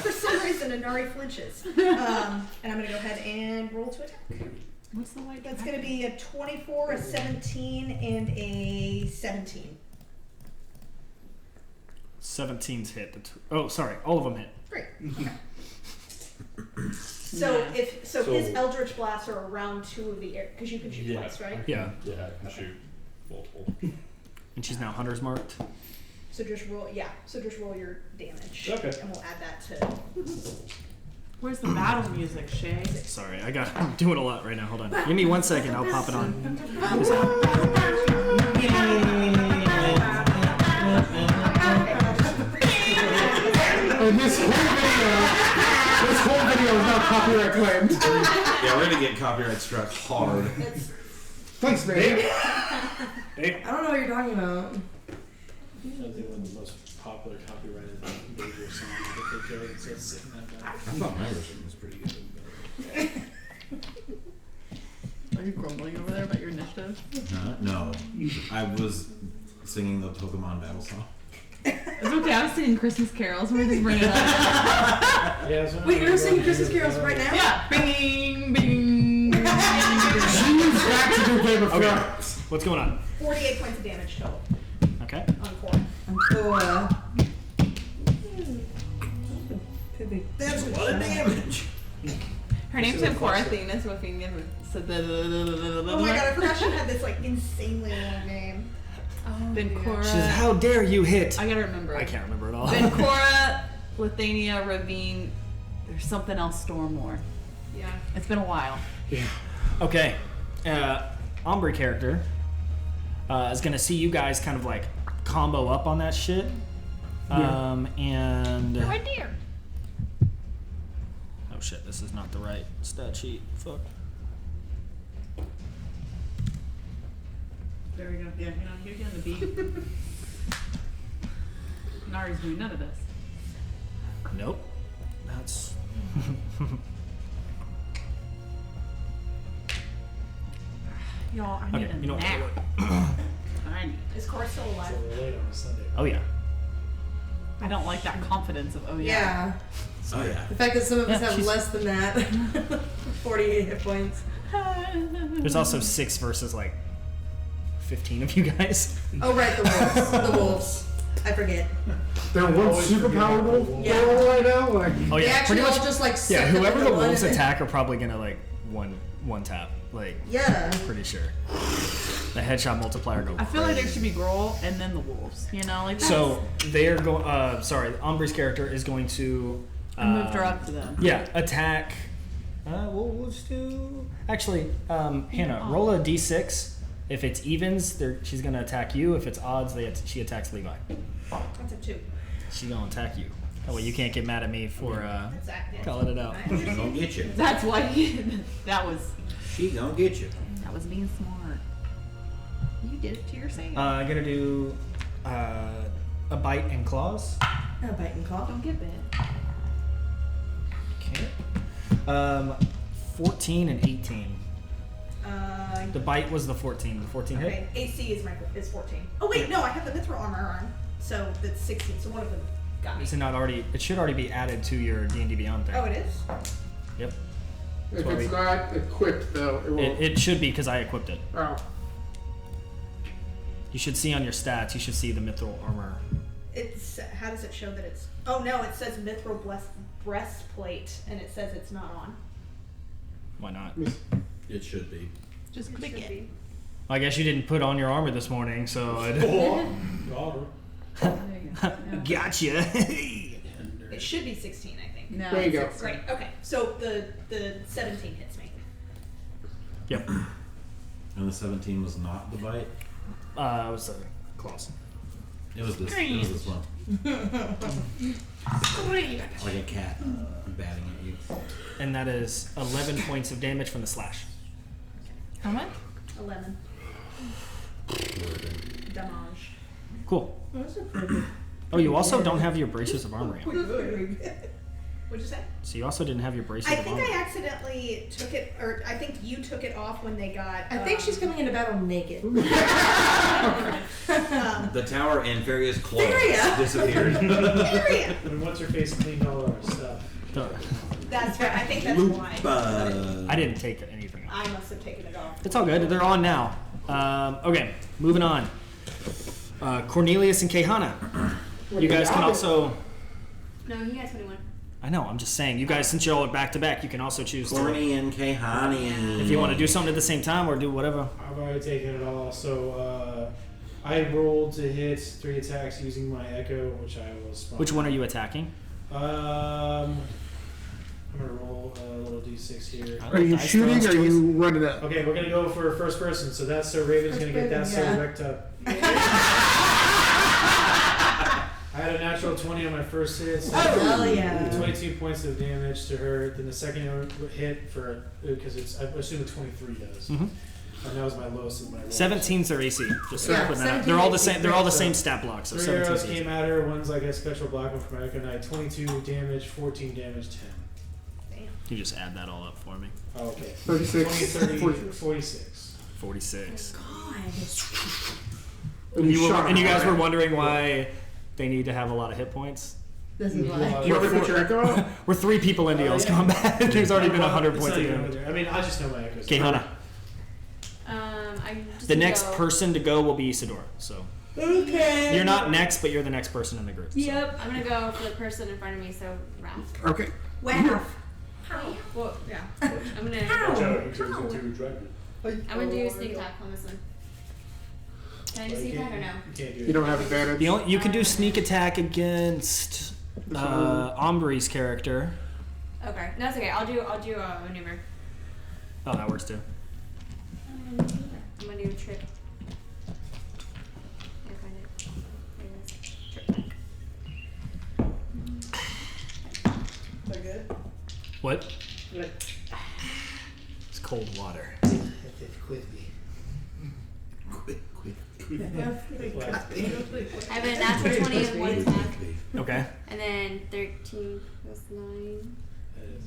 For some reason, Inari flinches. And I'm gonna go ahead and roll to attack. What's the white? That's gonna be a 24, a 17, and a 17. 17's hit. Oh, sorry. All of them hit. Great. Okay. So So- his Eldritch Blasts are around 2 of the air because you can shoot twice, right? Yeah. Yeah, I can shoot multiple. And she's now hunter's marked. So just roll your damage. Okay. And we'll add that to. Where's the battle music, Shay? Sorry, I'm doing a lot right now. Hold on. Give me 1 second. I'll pop it on. And this whole video is not copyright claimed. Yeah, we're gonna get copyright struck hard. Thanks, man. I don't know what you're talking about. I think one of the most popular copyrighted major songs that they go and says sitting that back. I thought my version was pretty good. Are you grumbling over there about your initiative? No, I was singing the Pokemon battle song. It's okay, I was singing Christmas carols. We're just bringing it up. Yeah, so Wait, you're singing Christmas carols right now? Yeah. Bing, bing, bing. She's back to do Game of Thrones. What's going on? 48 points of damage total Okay. on Cora. Cora. That's a lot of damage. Her name's Corathina, so Athena said the. Oh my god, I forgot she had this like insanely long name. Then Cora. She says, "How dare you hit?" I gotta remember. I can't remember at all. Then Cora, Lithania, Ravine. There's something else, Stormore. Yeah. It's been a while. Okay. Ombre character is gonna see you guys kind of like combo up on that shit. And Right there. oh shit, this is not the right stat sheet. Fuck. There we go. Yeah, you're getting the beat. Nari's doing none of this. Nope. That's Y'all, I need okay. a You know what? nap. I need. Is Cora still alive? So late on a Sunday. Oh yeah. I don't like that confidence of yeah. Yeah. Oh yeah. The fact that some of us Yeah, have she's- less than that. 48 hit points. There's also 6 versus like 15 of you guys. Oh, right, the wolves. The wolves. I forget. They're one Always super forget powerful about the Yeah. girl right now. Like, Oh They yeah. actually Pretty all much. just like Yeah. suck up Whoever at the one wolves and then- attack are probably gonna like one tap. Like Yeah. pretty sure. The headshot multiplier go. I feel like there should be Grohl and then the wolves. You know, like So they're going. Sorry, Umbre's character is going to. I moved her up to them. Yeah, attack. We'll just do. Actually, Hannah, roll a d6. If it's evens, she's gonna attack you. If it's odds, she attacks Levi. That's a 2. She's gonna attack you. That way you can't get mad at me for Exactly. calling it out. She gonna get you. That's why that was She gonna get you. being smart. You did it to your saying. I'm gonna do a bite and claws. A bite and claw. Don't get bit. Okay. 14 and 18. The bite was the 14. The 14 hit? Okay, AC is 14. Oh wait, no, I have the mithril armor on, so that's 16. So one of them got me. Is it not already? It should already be added to your D&D Beyond thing. Oh, it is. Yep. If it's not equipped, though, it won't. It should be because I equipped it. Oh. You should see on your stats. You should see the mithril armor. How does it show that it's? Oh no, it says mithril breastplate, and it says it's not on. Why not? It should be. Just click it. I guess you didn't put on your armor this morning, so I gotcha. It should be 16, I think. No. There you go. Great. Okay, so the 17 hits me. Yep. And the 17 was not the bite. It was a claws. It was this. It was this one. Like a cat batting at you. And that is 11 points of damage from the slash. How much? 11 damage. Cool. Those are pretty Oh, you also don't have your braces of armor yet. What'd you say? So you also didn't have your braces I of think armor. I accidentally took it, or I think you took it off when they got. I think she's coming into battle naked. The tower and Faria's clothes Faria! disappeared. Area. And what's her face cleaned all of our stuff. That's right. I think that's why. I didn't take anything off. I must have taken it off. It's all good. They're on now. Okay, moving on. Cornelius and Caehanna. You guys can also. No, he got 21. I know. I'm just saying. You guys, since you're all back to back, you can also choose Corny and Caehanna. if you want to do something at the same time or do whatever. I've already taken it all. So I rolled to hit 3 attacks using my echo, which I will spawn. Which one are you attacking? I'm gonna roll a little d6 here. Are you shooting or are you running up? Okay, we're gonna go for first person. So that's so Raven's gonna get that so wrecked up. I had a natural 20 on my first hit. So hell yeah. 22 points of damage to her. Then the second hit for because it's I assume a 23 does. Mm-hmm. And that was my lowest of my rolls. 17's their AC. Just Yeah, putting that out. 17 They're all the AC. same. They're all the same stat blocks. So 3 17's arrows AC. came at her. One's like a special block, one from my Echo Knight. 22 damage, 14 damage, 10. You just add that all up for me. Oh, okay. 36, 20, 30, 46. 46. 46. And you shot And you guys him. were wondering why they need to have a lot of hit points. This is why. You want me to put your echo on? We're 3 people in Deal's combat. There's already been 100 It's points not of even damage. over there. I mean, I just know my Echoes. Caehanna. I'm just The gonna next go. person to go will be Isadora. So Okay. you're not next, but you're the next person in the group. So. Yep, I'm gonna go for the person in front of me, so Ralph. Okay. Wow. Well, yeah. I'm gonna do sneak attack on this one. Can I do sneak attack or no? You can't do it. You don't have advantage. You can do sneak attack against Ombri's character. Okay, no, it's okay. I'll do a maneuver. Oh, that works too. I'm gonna do a trick. I find it. There it is. Trick attack. Is that good? What? It's cold water. I have a natural 20 and 1 attack, Okay. and then 13 plus 9. That is.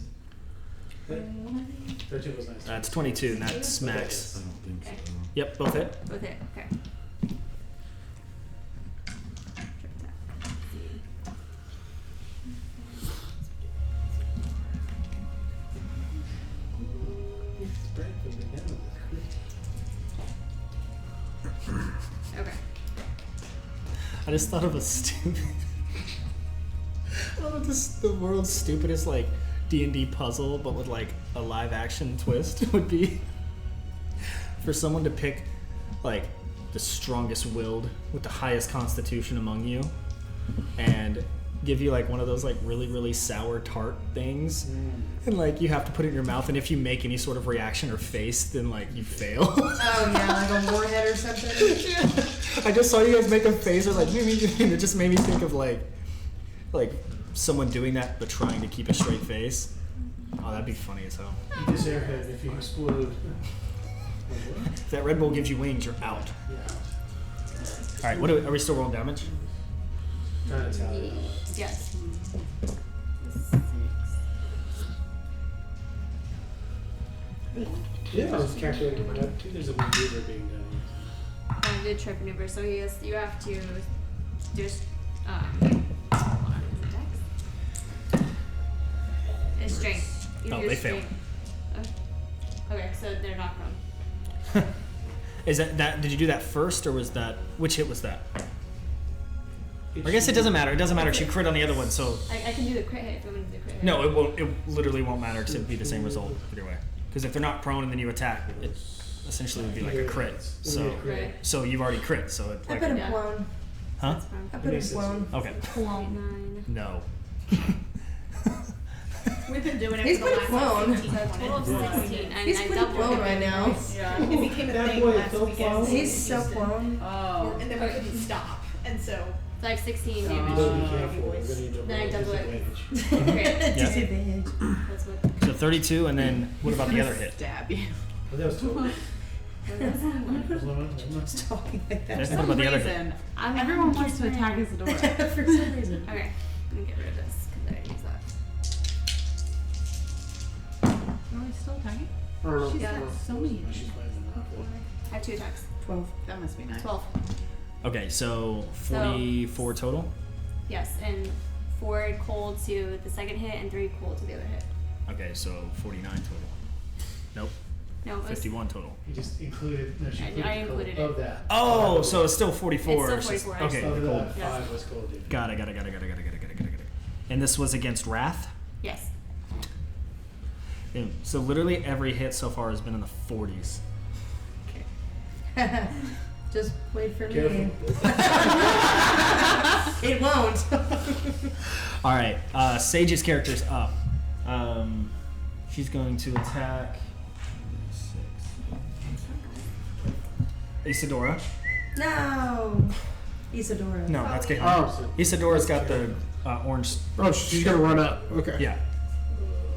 13 was nice. That's 22, and that's max. I don't think so. Yep, both hit. Both hit. Okay. Trick attack. Let's see. Okay. I just thought of a stupid. I thought of this, the world's stupidest like D&D puzzle, but with like a live action twist would be for someone to pick like the strongest willed with the highest constitution among you, and give you like one of those like really sour tart things, and like you have to put it in your mouth, and if you make any sort of reaction or face, then like you fail. Oh yeah, like a warhead or something. I just saw you guys make a face, or like, and it just made me think of like someone doing that but trying to keep a straight face. Oh, that'd be funny as hell. Eat this airhead if you explode. If that Red Bull gives you wings, you're out. All right, are we still rolling damage? Trying to tell you. Yes. 6. I was calculating in my head. I think there's a maneuver being done. The trip maneuver. So you have to just hold on, is it dex? It's strength. You Oh, do they failed. strength. Okay, so they're not prone. Is that did you do that first, or was that which hit was that? I guess it doesn't matter. It doesn't matter. She crit on the other one, so I can do the crit hit if you want me to do the crit hit. no, it won't. It literally won't matter to be the same result either way. Because if they're not prone and then you attack, it essentially would be like a crit. So Right. so you've already crit. So it's I like put him Yeah. blown. huh? That's fine. I put him blown. Okay. 9. No. We've been doing it He's for the pretty last blown. 15 Total of 16. And He's I pretty doubled blown it. right now. Yeah, it became a That thing boy is last so weekend. blown. He's so blown. Oh. And then we couldn't stop. And so, So I have 16 You damage. better be careful. We're gonna need to Then I roll double it. disadvantage. Great. Disadvantage. That's what. So 32, and then what about the other hit? Stab you. But that was total. Talking like that. What For about some the other hit? reason, everyone wants to attack Isadora. For some reason. Okay, let me get rid of this because I didn't use that. Oh, he's still attacking? I don't know. She's Yeah. got so many. She's playing Monopoly. I have 2 attacks. 12. That must be nice. 12. Okay, so 44 total. Yes, and 4 cold to the second hit and 3 cold to the other hit. Okay, so 49 total. Nope, No, it was, 51 total. You just included. No, she I included of it. that. Oh, so it's still 44. It's still 44, Okay, actually. Of cool. that, Yes. 5 was cold. Dude. Got it. And this was against Wrath. Yes. Yeah, so literally every hit so far has been in the 40s. Just wait for me. Careful. It won't. All right, Sage's character's up. She's going to attack Isadora. No. Isadora. No, that's Caehanna. Oh. Isadora's got the orange. Oh, she's gonna run up. Okay. Yeah.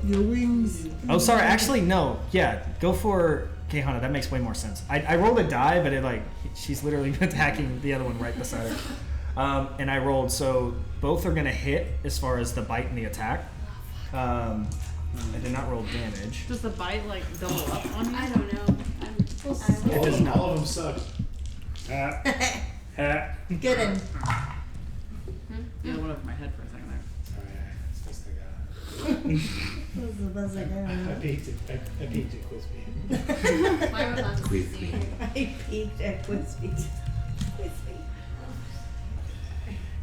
Your wings. Oh, sorry. Actually, no. Yeah, go for Caehanna. That makes way more sense. I rolled a die, but she's literally attacking the other one right beside her. And I rolled, so both are gonna hit as far as the bite and the attack. I did not roll damage. Does the bite like double up on you? I don't know. It does not. All of them suck. Get in. Yeah, went over my head for a second there. Oh yeah, it's just the guy. This is the best I I got. peeked it. I peeked it, Quispy. Mine was on 16. I peeked at Quispy.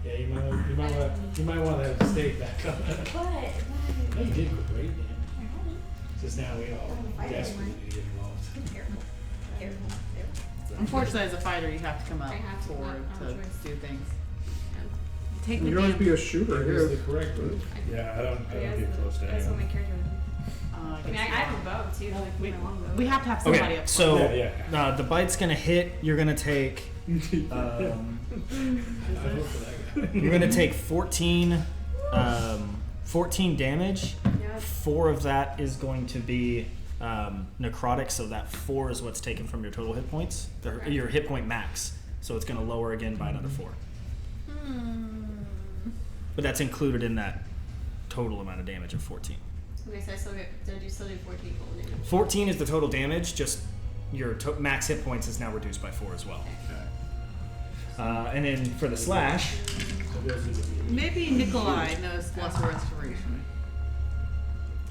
Yeah, you might want to have the steak back up. what? You did great, man. Just now we all desperately need to get involved. Unfortunately, as a fighter, you have to come up I have to come forward up, no to choice. do things. Take You the can always be damn. a shooter. That is Here. the correct move. Yeah, I don't Yeah, get close to that's what my anyone. character would do. I I mean, I have a bow too. Like we, my longbow. we have to have somebody Okay, up. so Yeah. the bite's gonna hit. You're gonna take. I vote for that guy. You're gonna take 14 damage. Yeah. 4 of that is going to be necrotic, so that 4 is what's taken from your total hit points. Okay. Your hit point max, so it's gonna lower again by another 4. But that's included in that total amount of damage of 14. Okay, so I still do 14 cold damage. 14 is the total damage. Just your max hit points is now reduced by 4 as well. And then for the slash, Maybe Nikolai knows Lesser Restoration.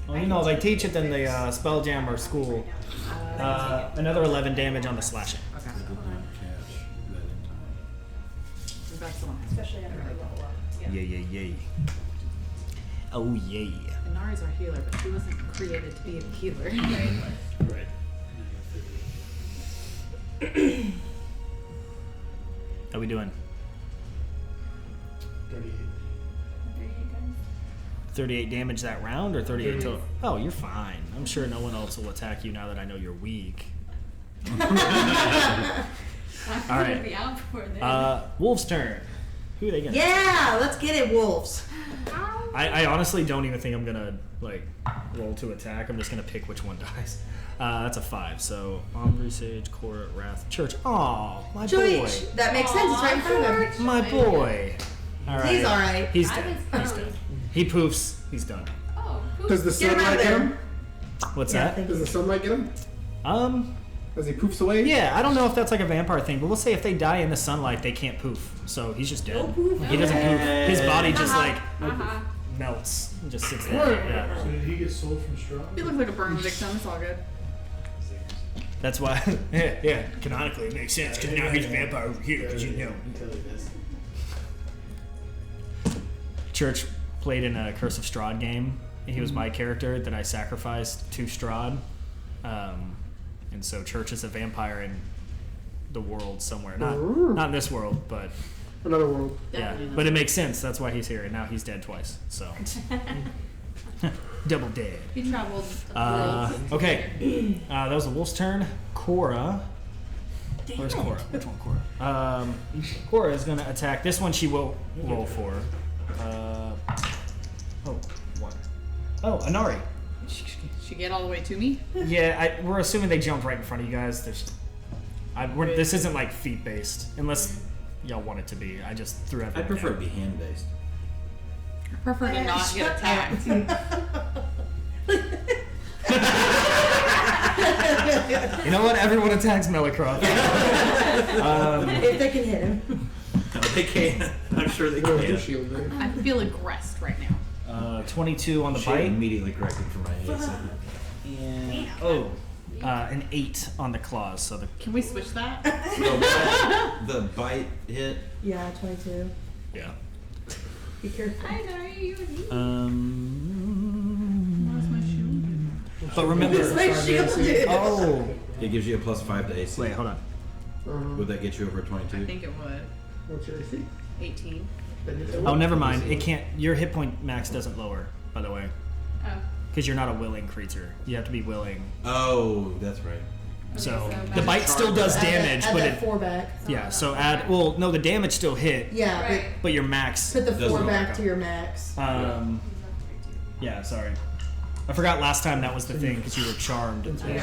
well, you know, they teach it in the Spelljammer school. Another 11 damage on the slashing. Okay. Catch that in time. That's the one. Especially after I level up. Yeah. Yay. Oh, yay. And Nari's our healer, but she wasn't created to be a healer. Right. How we doing? 38. 38 damage that round, or 38 total? Oh, you're fine. I'm sure no one else will attack you now that I know you're weak. I'm All right. gonna be out for this. Wolf's turn. Who are they gonna? Yeah, let's get it, wolves. I honestly don't even think I'm gonna roll to attack. I'm just gonna pick which one dies. That's a 5. So Ombre, Sage, Cora, Wrath, Church. Aw, my boy. Church. That makes sense. It's right in front of him. My boy. All right. He's all right. He's I dead. was- He's dead. He poofs. He's done. Oh, Does the Get him out sunlight of get there. him? What's Yeah, that? thank Does the sunlight get him? As he poofs away? Yeah, I don't know if that's like a vampire thing, but we'll say if they die in the sunlight, they can't poof. So he's just dead. He doesn't poof. His body just like melts and just sits there. Yeah. So did he get sold from straw? He looks like a burn victim. It's all good. That's why. Yeah. Canonically, it makes sense because now he's a vampire over here. Because you know. Church played in a Curse of Strahd game. He was my character that I sacrificed to Strahd. And so Church is a vampire in the world somewhere. Not in this world, but Another world. yeah. But it makes sense. That's why he's here. And now he's dead twice. So double dead. He traveled the world. Okay. That was the wolf's turn. Cora. Where's Cora? Which one, Cora? Cora is gonna attack. This one she will roll for. One. Oh, Anari. She get all the way to me? Yeah, we're assuming they jumped right in front of you guys. This isn't like feet based, unless y'all want it to be. I just threw everything. I prefer it to be hand based. I prefer to not get attacked. You know what? Everyone attacks Melicroft. If they can hit him. No, they can. I'm sure they can. Shield there. I feel aggressed right now. 22 on the She bite. immediately corrected for my hits. And an 8 on the claws. So the Can we switch that? The bite hit. Yeah, 22. yeah. Be careful. I know you. Where's my shield? But remember. My shield did. Oh. It gives you a +5 to AC. Wait, hold on. Would that get you over I 22? think it would. What's your AC? 18. Oh, never mind. It can't. Your hit point max doesn't lower, by the way, Oh. because you're not a willing creature. You have to be willing. Oh, that's right. So so the bite still does damage, add but that it. 4 back. Yeah. So add. Well, no, the damage still hit, Yeah, Right. but your max. but put the 4 Doesn't back work to your max. Yeah. Sorry. I forgot last time that was the thing because you were charmed. I'm gonna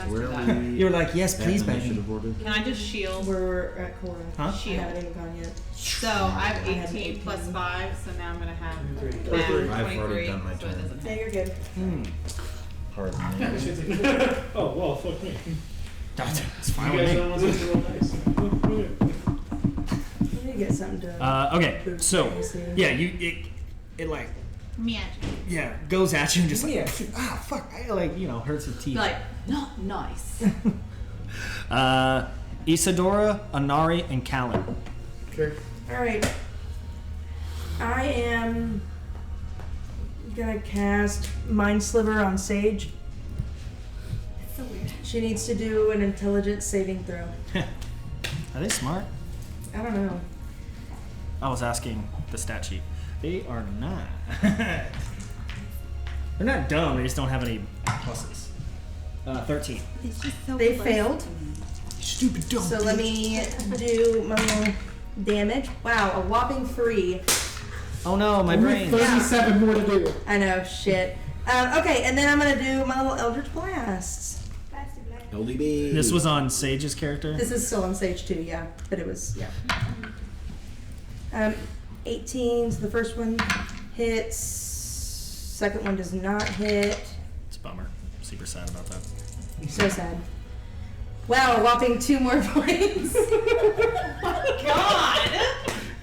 Where do are that. we? You were like, yes, please, At baby. initiative order? Can I just shield? We're at Cora. Huh? I Shield. haven't even gone yet. So I have I have 18 18. plus 5, so now I'm gonna have I've now already 23, done my so it turn. doesn't Yeah, hit. you're good. Pardon me. Oh, well, fuck me. It's fine You with guys me. don't want to roll dice. I need to get something done. Okay. Boost So AC. yeah, it like Magic. goes at you and just like Yeah. fuck, I hurts your teeth. Like, not nice. Isadora, Anari, and Callan. Okay. Alright. I am gonna cast Mind Sliver on Sage. It's so weird. She needs to do an intelligence saving throw. Are they smart? I don't know. I was asking the stat sheet. They are not. They're not dumb. They just don't have any pluses. 13. It's just so They close. failed. Stupid dumb. So let me do my little damage. Wow, a whopping 3. Oh no, my Only brain. 37 more to do. I know, shit. Okay, and then I'm gonna do my little Eldritch Blasts. LDB. This was on Sage's character. This is still on Sage 2, yeah. But it was, yeah. 18, so the first one hits. Second one does not hit. It's a bummer. I'm super sad about that. So sad. Wow, a whopping 2 more points. God!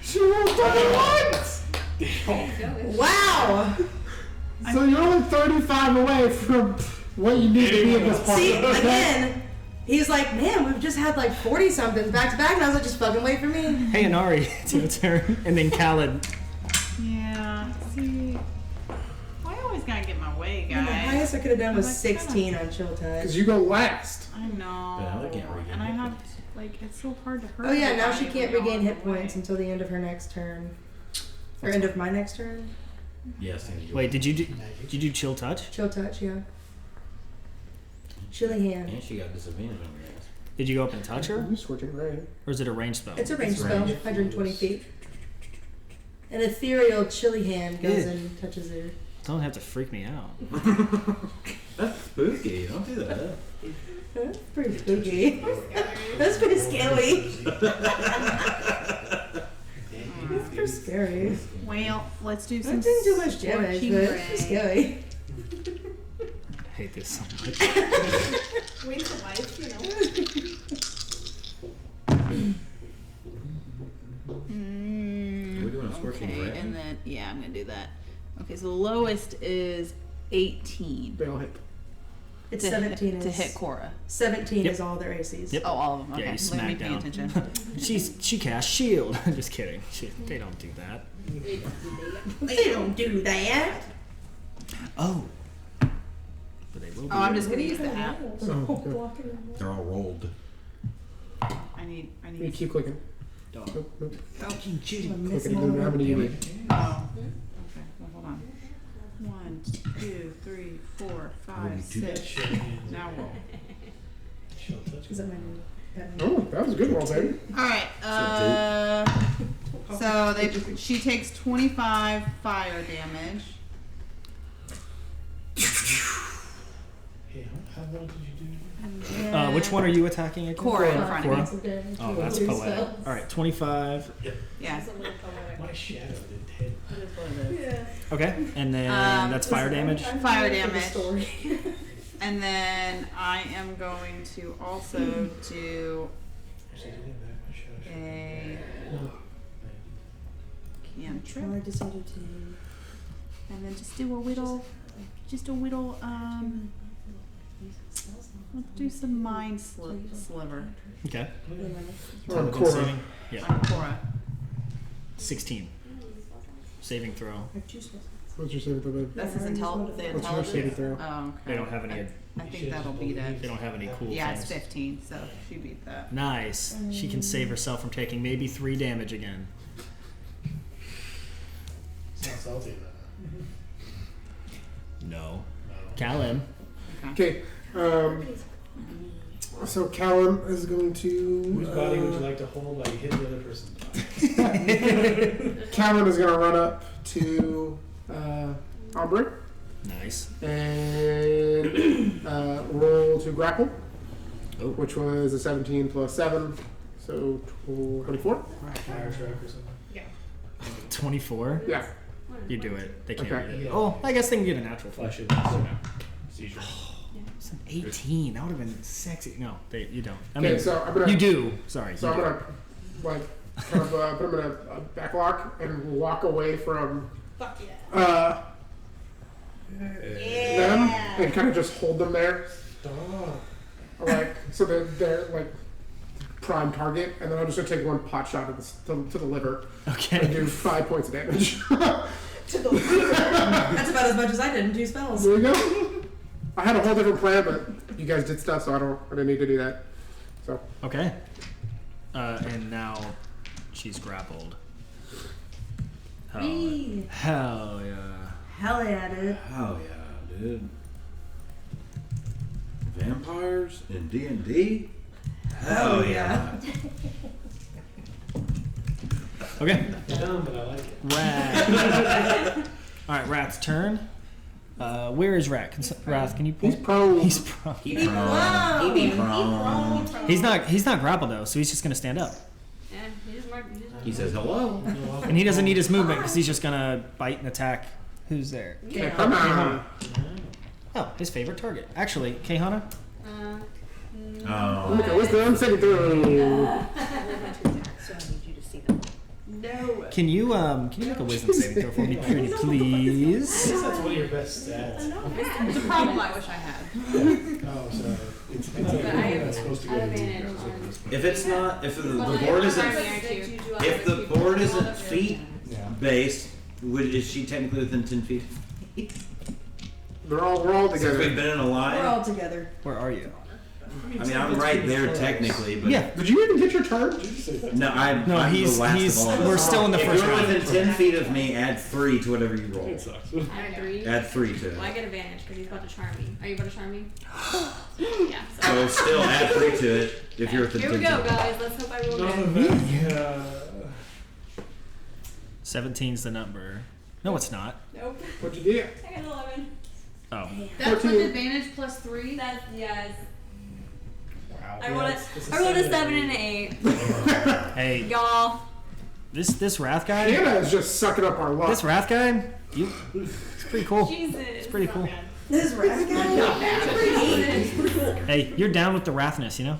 She rolled 31! Wow! So you're only 35 away from what you need to be in this part. See, again, he's like, man, we've just had like 40 somethings back to back, and I was like, just fucking wait for me. Hey Anari, it's your turn. And then Callan. Yeah, see. Why always gotta get my way, And the guys? highest I could have done was I'm like, 16 on Chill Touch. Because you go last. I know. Yeah, they can't regain and I hit have, points. like, it's so hard to hurt. Oh yeah, now everybody she when can't they're regain all hit in the way. points until the end of her next turn. Or end of my next turn. Yes. and you- Wait, did you do Chill Touch? Chill Touch, yeah. Chilling Hand. And she got disadvantage on your ass. Did you go up and touch her? You switching right. Or is it a ranged spell? It's a ranged It's spell, ranged. 120 feet. An ethereal chilly hand goes Ew. and touches her. Don't have to freak me out. That's spooky. Don't do that. That's pretty spooky. That's pretty scary. That's pretty scary. Well, let's do That some. didn't do much damage, scorching but ray. it's pretty scary. hate this so much. Wings of life, you know. We're doing a scorching Okay, ray. and then yeah, I'm gonna do that. Okay, so the lowest is 18 They all hit. It's to 17 hit, is to hit Cora. 17 Yep. is all their ACs. Yep. Oh, all of them. Okay, Yeah, you look at me smack paying down. attention. She cast shield. Just kidding. They don't do that. They don't do that. Oh. But they will be. Oh, I'm just gonna use the app. Oh, okay. They're all rolled. I need. You keep clicking. Dog. Nope, nope. Fucking cheating. Click it. How many you need? Oh. Okay. Well, hold on. 1, 2, 3, 4, 5, 6. Now roll. Is that my new pet? Oh, that was a good roll, baby. All right. So she takes 25 fire damage. Hey, how well did you do? And then Which one are you attacking again? Cora in front Cora? of me. Okay. Oh, that's poetic. All right, 25. Yeah. My shadow did hit. That is what it is. Okay, and then that's fire damage. Fire damage. And then I am going to also do Actually, I didn't have my shadow. a cantrip, I decided to. and then just do a whittle. Let's do some mind sliver Okay. Oh, Cora. Saving? Yeah. on Cora. 16. Saving throw. What's your saving throw, baby? That's his What's your intelligence. saving throw? Oh, okay. They don't have any. I think that'll beat it. They don't have any cool Yeah, it's things. 15, so she beat that. Nice. She can save herself from taking maybe 3 damage again. Sounds salty though. No. No. Callan. Okay. So Callan is going to. Whose body would you like to hold while you hit the other person's body? Callan is going to run up to Aubrey Nice. and roll to grapple, Oh. which was a 17 plus 7, so 24. Fire truck or something. 24. Yeah. You do it. They can't Okay. read it. Oh, I guess they can get a natural flash. Seizure. It's an 18. That would have been sexy. No, you don't. I Okay, mean, so I'm gonna. you do. Sorry. So you I'm do. gonna like kind of put him in a back lock and walk away from Fuck yeah. them and kind of just hold them there, like so that they're like prime target, and then I'm just gonna take one pot shot at to the liver and Okay. do 5 points of damage. To the liver. That's about as much as I did in 2 spells. There you go. I had a whole different plan, but you guys did stuff, so I didn't need to do that. So Okay. And now she's grappled. Whee! Hell yeah. Hell yeah, dude. Hell yeah, dude. Vampires in D&D? Hell yeah. Okay. Dumb, but I like it. Rat. All right, Rat's turn. Where is Rat? Wrath, can you? he's prone. He's prone. He prone. He be prone. He's not grappled though, so he's just gonna stand up, Yeah, he just marked. He says hello. and he doesn't need his movement because he's just gonna bite and attack. Who's there? Okay, come on. Oh, his favorite target. Actually, Caehanna. Oh. Okay, what's the saving throw? No. Can you make a wisdom saving throw for me, pretty please? I guess that's one of your best stats. It's a problem I wish I had. Oh, so it's But I have supposed to go advantage to on. If it's not, if the Well, board I'm isn't, primary too. if the board isn't feet Yeah. based, is she technically within 10 feet? We're all Since we've together. been in a We're line. all together. Where are you? I mean, I'm right there technically, but Yeah. Did you even get your charge? no, I'm No, I'm he's the last of all. we're still in the If first you're round. within 10 feet of me, add 3 to whatever you roll. I have 3. Add 3 to Well, I it. get advantage because he's about to charm me. Are you about to charm me? Yeah. So still add 3 to it if you're within Here 10 we go, feet. guys. Let's hope I roll None good. of that. 17's the number. No, it's not. Nope. What'd you get? I got 11. Oh. That's 14. with advantage plus 3. That's yes. Wow. I rolled a 7 and an 8. Hey, Y'all. this Wrath guy. Hannah is just sucking up our luck. This Wrath guy. It's pretty cool. Jesus. It's pretty cool. This rat guy. Hey, you're down with the Rathness, you know?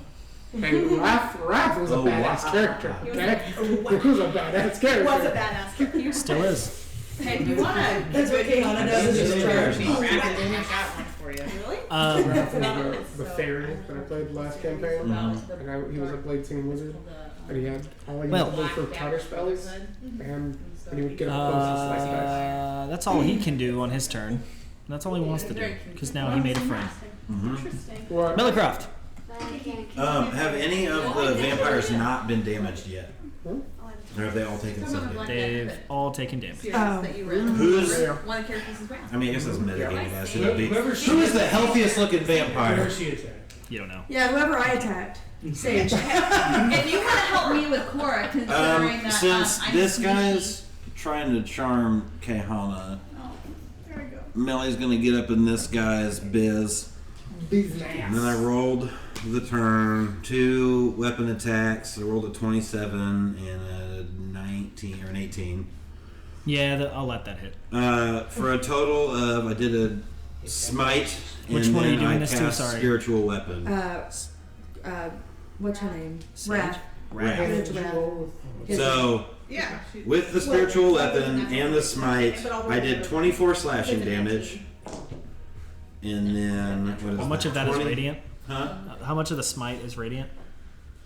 And Wrath was a badass character. Okay? He was a badass character. Was a badass character. Still is. Hey, do you want to? That's what Caehanna does. Is just charge. I got one for you. Really? Wrath was the fairy that I played last campaign. And he was a blade singing wizard. And he had all he Well- had to do for counter spells. And he would get up close and slice dice. That's all he can do on his turn. That's all he wants to do. Because now he made a friend. Interesting. What? Melicroft. Have any of the vampires not been damaged yet? Or have they all taken some damage? They've all taken damage. That you read. Who's? One of the characters is round. I mean, I guess that's mitigating. That should be. Whoever Who is the healthiest looking vampire? Whoever she attacked. You don't know. Yeah, whoever I attacked. Sage. If you want to help me with Cora, considering that Since I'm this sneaky. guy's trying to charm Caehanna, Oh, there we go. Melly's gonna get up in this guy's biz. And then I rolled the turn, 2 weapon attacks. I rolled a 27 and a 19 or an 18. Yeah, I'll let that hit. For a total of, I did a smite. Which and one are you then doing I this to? cast Sorry. Spiritual weapon. What's her name? Sage? Wrath. Wrath. It's Wrath. So Yeah. with the spiritual weapon and the smite, I did 24 slashing damage. And then what is How much of that is 20? radiant? Huh? How much of the smite is radiant?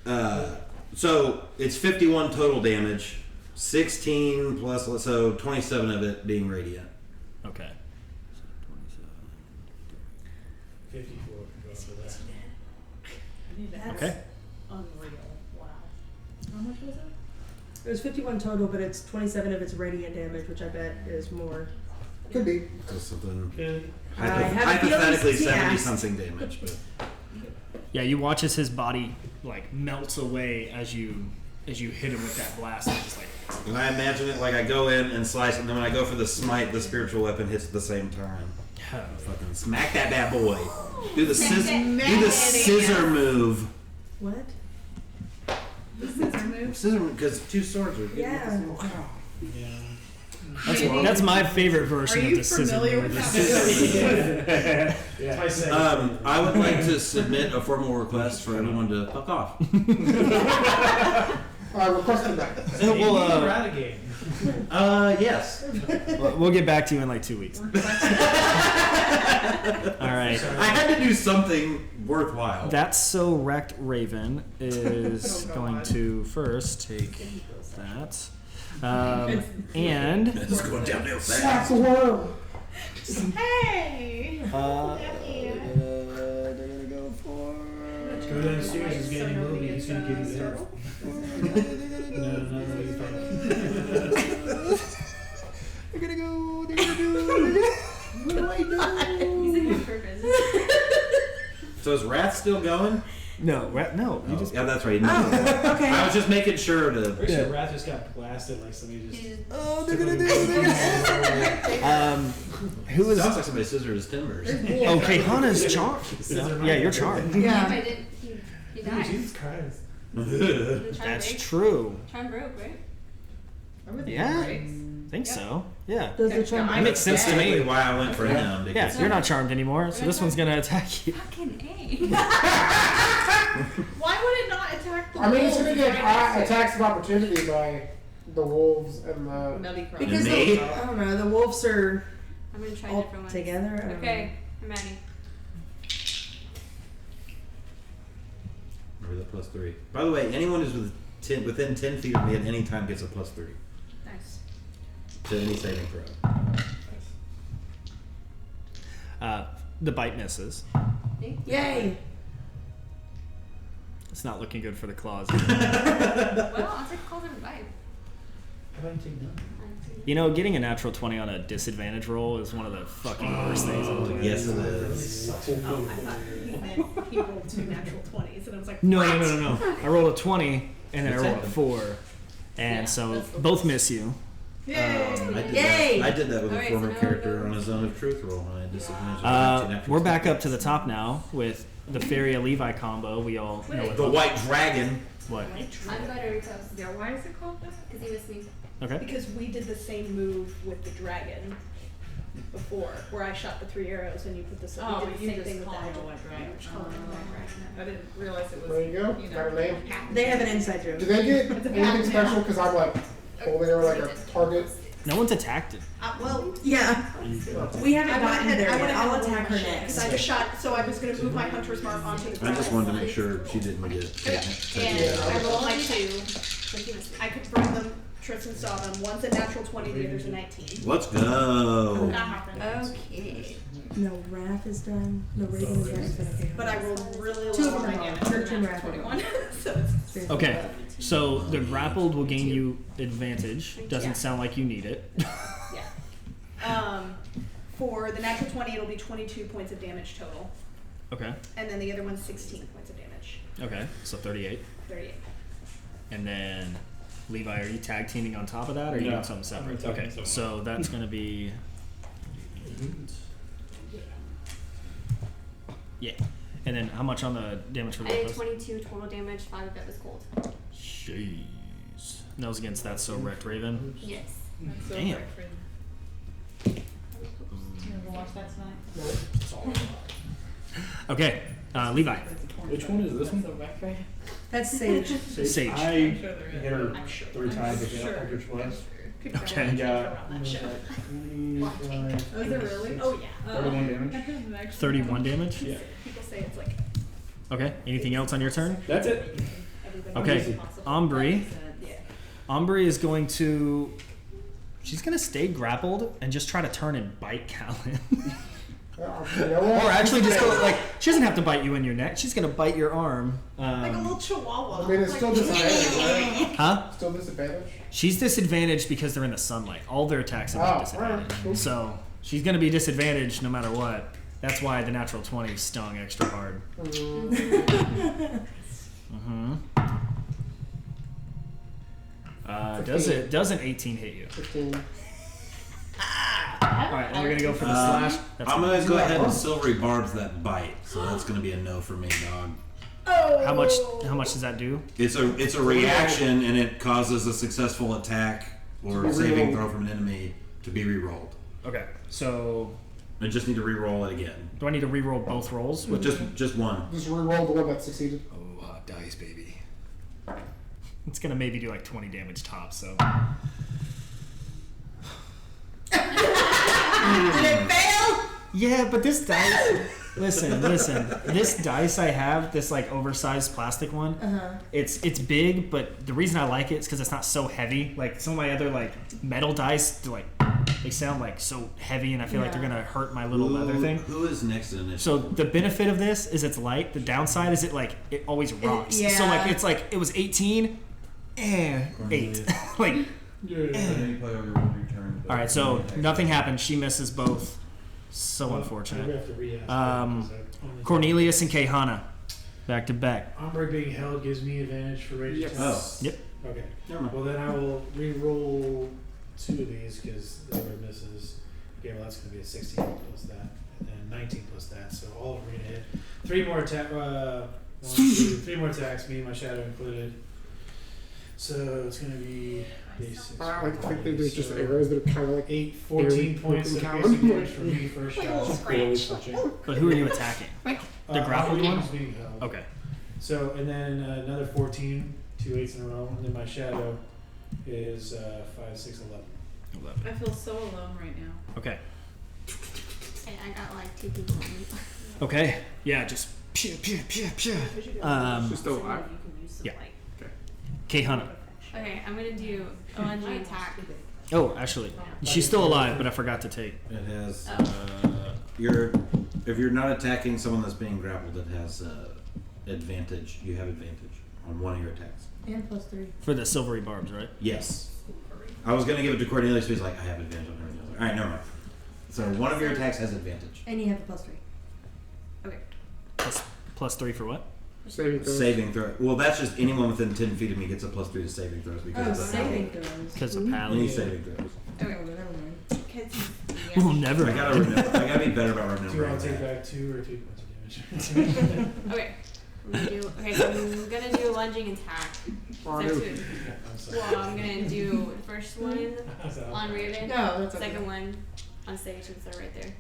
So it's 51 total damage, 16 plus, so 27 of it being radiant. Okay. 54 can go for that. That's Okay. unreal. Wow. How much was it? It was 51 total, but it's 27 of its radiant damage, which I bet is more. Could be. So something Good. I have a feeling hypothetically it's 70 cast. something damage. But Yeah, you watch as his body like melts away as you hit him with that blast. And just like and I imagine it like I go in and slice, and then when I go for the smite, the spiritual weapon hits at the same time. Fucking smack that bad boy. Do the scissor move. What? The scissor move. Scissor because 2 swords are. Yeah. that's my favorite version Are of you the scissor familiar move. with The That's my second. I would like to submit a formal request for everyone to fuck off. I requested that. And we'll, Eradicate. yes. We'll get back to you in like 2 weeks. All right. I had to do something worthwhile. That's so wrecked. Raven is going to first take that, and It's going downhill Slap fast. the worm. Hey. they're gonna go for. Go downstairs, he's getting a movie, he's gonna give you the head. No, you're fine. They're gonna go. They're gonna do. What do I do? He's in on purpose. So is Wrath still going? No, no. You just. Yeah, that's right. Okay. I was just making sure to. Pretty sure Wrath just got blasted like somebody just. Oh, they're gonna do. Who is? Sounds like somebody scissored his timbers. Oh, Caehanna's charmed. Yeah, you're charmed. If Yeah. I didn't, he died. Jesus Christ. The charm That's break. true. Charm broke, right? Yeah, think so. Yeah. Does the charm? That makes sense to Basically me. why I went for him. Yeah, Because you're not charmed anymore, so this one's gonna attack you. Fucking A. Why would it not attack the I mean, it's wolves gonna get right next to it? attacks of opportunity by the wolves and the. Melody Cross. Because Me? I don't know. The wolves are I'm gonna try all different ones. together. I don't Okay, I'm ready. Remember the +3. By the way, anyone who's within 10 feet of me at any time gets a +3 Nice. to any saving throw. The bite misses. know. Yay! It's not looking good for the claws. Well, I'll take calls and revive. How about you take none? You know, getting a natural 20 on a disadvantage roll is one of the fucking worst things. Yes, it is. Oh, I thought he meant he rolled 2 natural 20s, and I was like, No, what? no, no, no, no. I rolled a 20 and then I What's rolled a happened? 4. And Yeah, so that's the both miss you. Yay! I did Yay! that. I did that with a Alright, former so now character we're on a Zone of Truth roll when I had disadvantage. We're back up to the top now with the Fairy Levi combo. We all know The what. White Dragon. What? I'm better toast. Yeah, why is it called that? Because he missed me. Okay. Because we did the same move with the dragon. before, where I shot the 3 arrows and you put this. Oh, we did the you same just thing with call that. it right. Just call it I didn't realize it was. There you go. You know, Got her name. They have an inside joke. Do they get anything special? Because I'm like holding her like a target. No one's attacked it. Well, Yeah. We haven't I went gotten ahead. there I yet. went ahead I'll and attack her rolled my shit, next. 'cause I just shot. So I was going to move my hunter's mark onto the ground. I just wanted to make sure she didn't get And I rolled my 2. I could bring them. Tristan saw them. One's a natural 20, the other's a 19. Let's go. That happened. Okay. No, Wrath is done. No, Raven is right instead of Caehanna. But I rolled really low. 2 of on them my are damage. wrong. 13 Wrath. 21. So it's Okay, so the grappled will gain you advantage. Doesn't Yeah. sound like you need it. yeah. For the natural 20, it'll be 22 points of damage total, Okay. and then the other one's 16 points of damage. Okay, so 38. 38. And then, Levi, are you tag teaming on top of that, or are you No, doing something separate? I'm attacking Okay, someone. so that's going to be. Yeah. And then, how much on the damage for I both did of us? 22 total damage, 5 of it was cold. Jeez. And that was against that so wrecked Raven. Yes. That's so Damn. great for you. You ever watch that tonight? Okay, Levi. Which one is this one? That's Sage. Sage. I hit her 3 times again. sure. Which was? Okay. I got Around that show. 25, Oh, is it really? Oh, yeah. 31 damage. 31 damage? Yeah. People say it's like Okay, anything else on your turn? That's it. everybody. Okay, Ombre. Yeah. Ombre is going to. She's going to stay grappled and just try to turn and bite Callan. You know what? Or actually just go, like, she doesn't have to bite you in your neck. She's going to bite your arm. Like a little chihuahua. I mean, it's still disadvantage, right? Huh? Still disadvantage. She's disadvantaged because they're in the sunlight. All their attacks have been disadvantaged. alright. So she's going to be disadvantaged no matter what. That's why the natural 20 stung extra hard. Mm-hmm. Does an 18 hit you? 15. Alright, and we're going to go for the slash. That's I'm gonna gonna go ahead and silvery barbs that bite, so that's gonna be a no for me, dog. How much does that do? It's a reaction, and it causes a successful attack or be saving rerolled. throw from an enemy to be re-rolled. Okay, so I just need to re-roll it again. do I need to re-roll both rolls? With Just one. Just reroll the one that succeeded. Oh, hot dice, baby. It's gonna maybe do like 20 damage tops, so. Did it fail? Yeah, but this dice. Listen. This dice I have, this like oversized plastic one. It's big, but the reason I like it is because it's not so heavy. Like some of my other like metal dice, they sound like so heavy, and I feel like they're gonna hurt my little leather thing. Who is next in initiative? So the benefit of this is it's light. The downside is it always rocks. yeah. So like it's like it was 18, 8. Like all right, so nothing happened. She misses both. So We unfortunate. have to re-ask. Cornelius and Caehanna, back to back. Ombre being held gives me advantage for rage Yes. attacks. Oh. Yep. Okay. Never mind. Well, then I will re-roll 2 of these because they were misses. Okay, well that's going to be a 16 plus that, and then 19 plus that. So all of them are going to hit. 3 more attack. 3 more attacks, me and my shadow included. So it's going to be basic. I like to think that there's just arrows that are kind of like 14 points of piercing Callan. damage for me first shot. But who are you attacking? The grappled Ombre one? is being held. Okay. So, and then another 14, 2 8s in a row, and then my shadow is 5, 6, 11. I feel so alone right now. Okay. And I got like 2 people on me. Okay. Yeah, just pew pew pew pew. She's still alive. Yeah. Caehanna. Okay, I'm gonna do a lunging attack. Oh, actually, she's still alive, but I forgot to take. It has. Oh. If you're not attacking someone that's being grappled, it has advantage. You have advantage on one of your attacks. And +3. For the silvery barbs, right? Yes. I was gonna give it to Cornelius, but he's like, I have advantage on everything else. All right, never mind. So one of your attacks has advantage. And you have the +3. Okay. +3 for what? Saving throws. Saving throw. Well, that's just anyone within 10 feet of me gets a +3 to saving throws because of the saving paladin. throws. Because of Any Paladin. saving throws. Oh, well, never mind. We'll never. I gotta remember. I gotta be better about Do you remembering want to take that. back 2 or 2 points of damage? Okay. So I'm gonna do a lunging attack. So Fine. 2. I'm sorry. Well, I'm gonna do the first one How's that? on Raven. No, that's okay. Second one on stage since they're right there.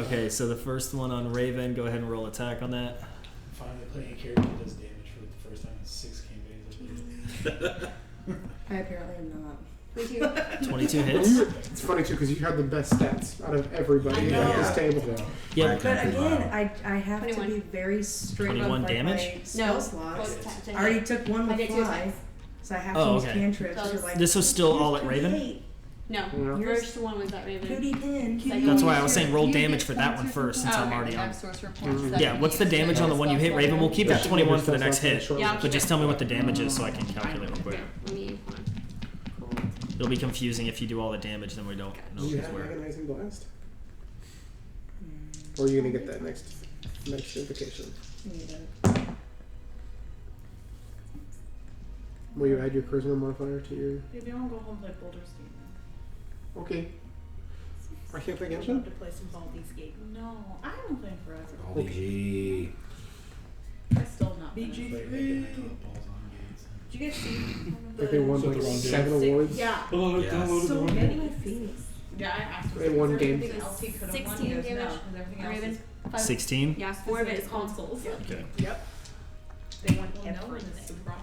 Okay, so the first one on Raven, go ahead and roll attack on that. Finally playing a character that does damage for the first time in 6 campaigns. I apparently am not. 22 hits. It's funny too because you have the best stats out of everybody I know. at this table. Yeah, But again, I have 21. to be very strict 21 with damage? my spell No, slots. both I already took one I with did 2 fly, attacks. so I have Oh, to use okay. cantrips. So to, like, This was still all at Raven? 2d8, No, Yeah. first one was that Raven. 2d10. That's why I was saying roll damage for that one first since I'm already on. Yeah, what's the damage on the one you hit, Raven? We'll keep that 21 for the next hit. Yeah, But just tell me what the damage is so I can calculate real quick. Here, let me. Hold on. It'll be confusing if you do all the damage, then we don't know Do you who's have where. Agonizing Blast? Or are you gonna get that next invocation? Will you add your charisma modifier to your? Maybe I want to go home and play Boulder's Gate. Okay. I can't play against I'd you. love to play some Baldi's Gate. No, I haven't played forever. BG. I still have not finished. BG3. Did you guys see? Like they won like 7 awards. Yeah. Yes. So many. Yeah, I asked They won everything games. else he could have won. 16 He goes, damage. no, 'cause everything else Raven. is 16? Yeah, 4 of it is consoles. Okay. Yep. They won Well, no one is everything. surprised.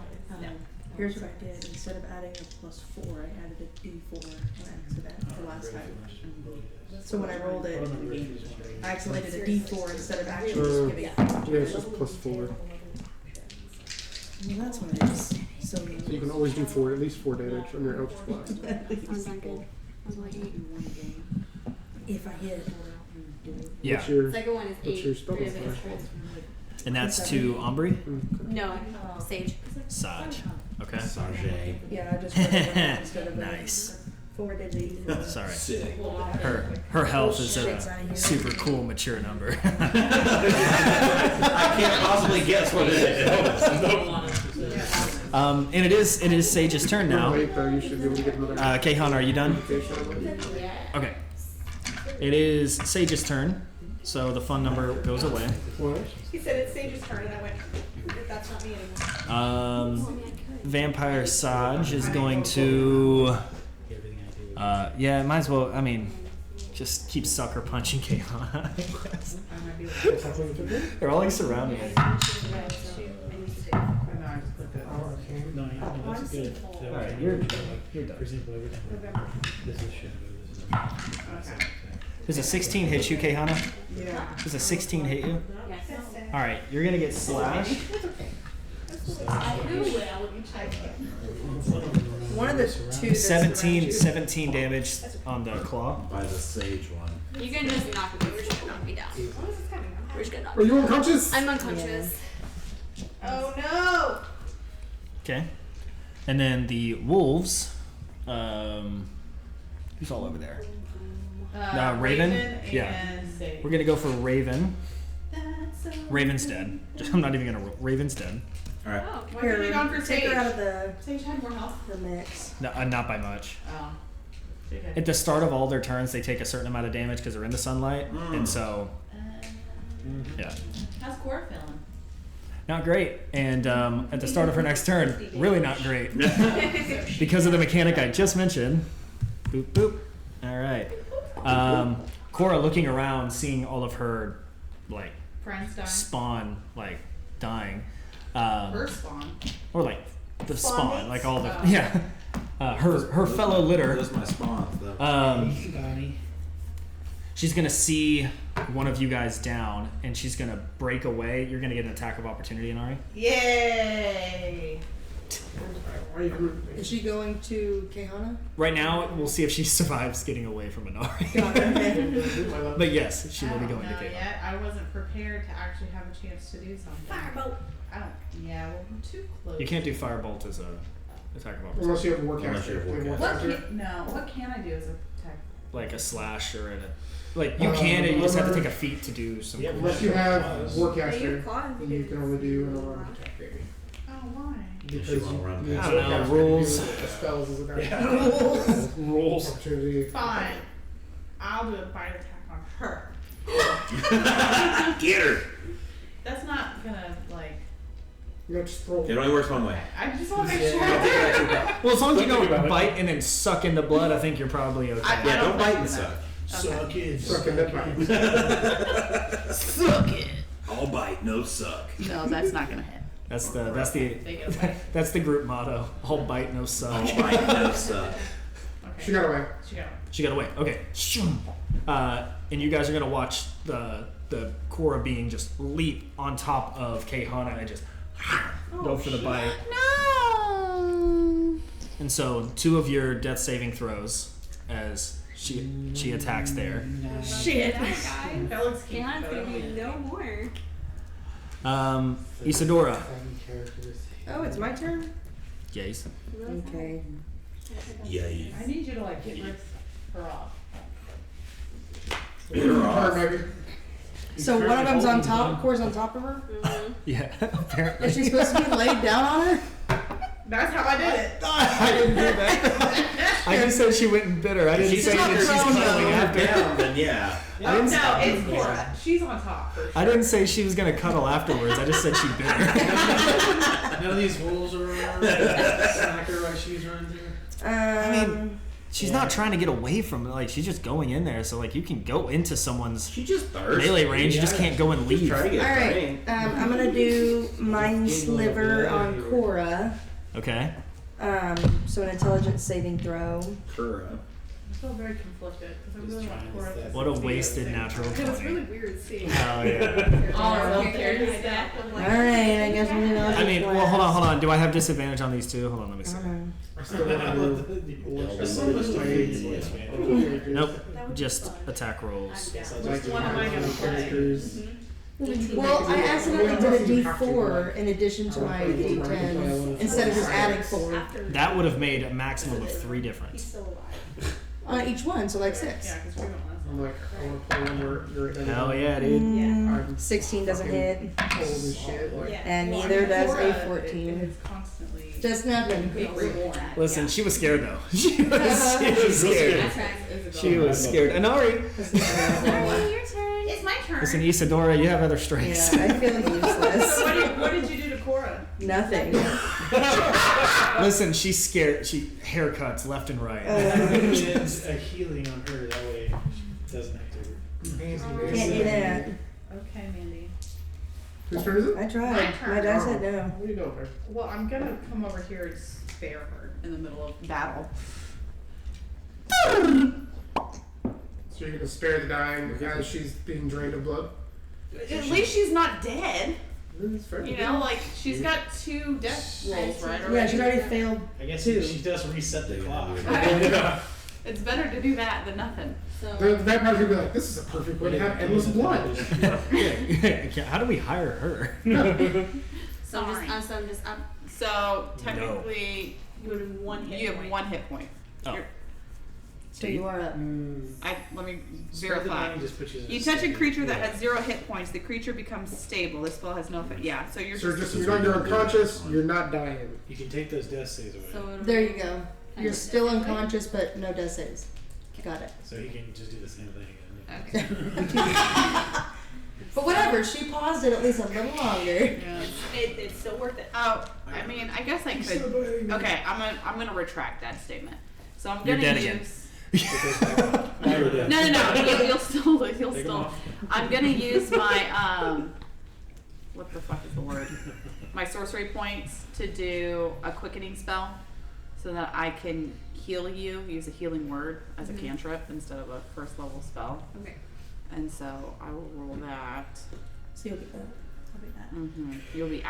Here's what I did. Instead of adding a +4, I added a d4 on accident the last time. So when I rolled it, I accidentally did a d4 instead of actually just giving it. Yeah, it's just +4. Well, that's what it is. So So you can always do at least 4 damage on your Eldritch Blast. at least Sounds not good. I was like 8. if I hit. Yeah. What's your Second one is 8. what's your spell 3 of it is modifier? cold. And that's to Ombre? No, Sage. Saj. Okay. Sajay. Yeah, I just read it down instead of Nice. 4 digit. Sorry. Sick. Her health is a super cool mature number. I can't possibly guess what it is. And it is Sage's turn now. Wait, though, you should be able to get another Caehanna, are you done? invocation. Okay. It is Sage's turn, so the fun number goes away. What? He said it's Sage's turn, and I went, that's not me anymore. Vampire Saj is going to. Yeah, might as well. I mean, just keep sucker punching Caehanna. They're all like surrounding me. No, that's good. Alright, you're done. For example, every time this is shit. Does a 16 hit you, Caehanna? Yeah. Does a 16 hit you? Yes. Alright, you're gonna get slashed. One of the two. That's 17 damage on the claw. By the sage one. You can just knock me. We're just gonna knock me down. We're just gonna knock Are me you unconscious? I'm unconscious. Oh no! Okay. And then the wolves. Who's all over there? Raven? Yeah. Sage. We're gonna go for Raven. Raven's dead. I'm not even gonna roll. Raven's dead. Alright. Oh, why are we going for take Sage? her out of the Sage had more health. mix. No, not by much. Oh. Okay. At the start of all their turns, they take a certain amount of damage because they're in the sunlight, and so yeah, How's Cora feeling? not great. And at the start of her next turn, really not great because of the mechanic I just mentioned. Boop boop. All right. Cora looking around, seeing all of her like Friends dying. spawn like dying, Her spawn. or like the spawn, like all the Oh. yeah. Her fellow litter. That's my spawns, though. She's gonna see one of you guys down, and she's gonna break away. You're gonna get an attack of opportunity, Inari. Yay! Is she going to Caehanna? Right now, we'll see if she survives getting away from Inari. Got it, okay. But yes, she I will be don't going to know Caehanna. yet. I wasn't prepared to actually have a chance to do something. Firebolt. I don't. Yeah, well, I'm too close. You can't do firebolt as a attack of opportunity, Unless you have Unless you Warcaster. have You have What Warcaster. can, no, what can I do as a tech? like a slash or like you can. You just have to take a feat to do some. cool Unless shit. you have Hey, Warcaster, claws. then you can only do an alarm. Oh, why? She won't run you past I don't know, Warcaster rules. can do spells as a guy. Rules. Opportunity. Fine. I'll do a bite attack on her. Get her! That's not gonna like. You just roll. It only works one way. I just want to make sure. Well, as long as you Don't think about don't it. bite and then suck in the blood, I think you're probably okay. I Yeah, don't don't bite think and that. suck. Suck it. Sucking that bite. Suck it. All bite, no suck. No, that's not gonna hit. That's the Take it away. that's the group motto. All bite, no suck. All bite, no suck. Okay. She got away. She got She got away. Okay. And you guys are gonna watch the Korra being just leap on top of Caehanna and just go for the bite. No. And so 2 of your death saving throws as she attacks there. Shit. Yeah, guys. That looks cute. Callan's gonna be no more. Isadora. Oh, it's my turn? Jace. Okay. Yay. I need you to like get her off. Her, maybe. So one of them's on top, Core's on top of her? Yeah. Apparently. Is she supposed to be laid down on her? That's how I did it. I didn't do that. I just said she went and bit her. I didn't say that she's cuddling after. Down, then yeah. Oh, no, it's Cora. She's on top for sure. I didn't say she was gonna cuddle afterwards. I just said she bit her. None of these wolves are around. Smack her while she's running through. I mean, she's not trying to get away from it. Like, she's just going in there. So, like, you can go into someone's She just thirsty. melee range. You just can't go and leave. Try to get Alright, I'm gonna do Mind Sliver on Korra. Okay. So an intelligence saving throw. I feel very conflicted because I really want Cora to What a succeed. wasted natural Because it's 20. really weird seeing Oh, yeah. all All of of characters them. that I'm like, Alright, I guess we'll do I mean, well, hold on. Do I have disadvantage on these 2? Hold on, let me see. I still want to do Nope. Just attack rolls. which one am I gonna play? Well, I accidentally did a D4 in addition to my D10 instead of just adding 4 That would have made a maximum of 3 difference. Still alive. on each one, so like 6. Yeah, because we went last I'm like, I want to play one where you're in. Hell yeah, dude. I'm 16 doesn't hit, old as shit. Like, Yeah. and Well, I neither mean, does Cora, a 14. It is constantly Just nothing. being reborn. Listen, she was scared though. She was scared. That's right. She was scared. Anari. Alright, your turn. It's my turn. Listen, Isadora, you have other strengths. Yeah, I feel useless. What did you do to Cora? Nothing. Listen, she's scared. She haircuts left and right. It's a healing on her, that way she doesn't have to. Can't do that. Okay, Mandy. whose turn is it? I tried. My turn. My dad said no. What are you doing there? Well, I'm gonna come over here and spare her in the middle of battle. So you're gonna spare the dying as she's being drained of blood? At least she's not dead. That's fair. You know, like she's got 2 death rolls, right? Yeah, she's already failed. I guess Two. she does reset the clock. It's better to do that than nothing. So The vampire's gonna be like, this is a perfect way to have endless blood. How do we hire her? so I'm just up. So technically, You have 1 hit you have point. 1 hit point. Oh. You're- So you are up. let me Spread the verify. dying just puts you in You a touch a steady- creature that yeah. has 0 hit points. The creature becomes stable. This spell has no effect. Yeah, so you're So just. you're unconscious, you're not dying. You can take those death saves away. So it'll There be you go. kind You're of still different. unconscious, but no death saves. Got it. So he can just do the same thing again. Okay. But whatever, she paused it at least a little longer. Yeah. It's still worth it. Oh, I mean, I guess I could. Okay, I'm gonna retract that statement. So I'm You're gonna dead again. use. No. No. You'll still. Take 'em still. off. I'm gonna use my What the fuck is the word? My sorcery points to do a quickening spell, so that I can heal you. Use a healing word as a cantrip instead of a first level spell. Okay. And so I will roll that. So you'll get that. I'll do that. You'll be Your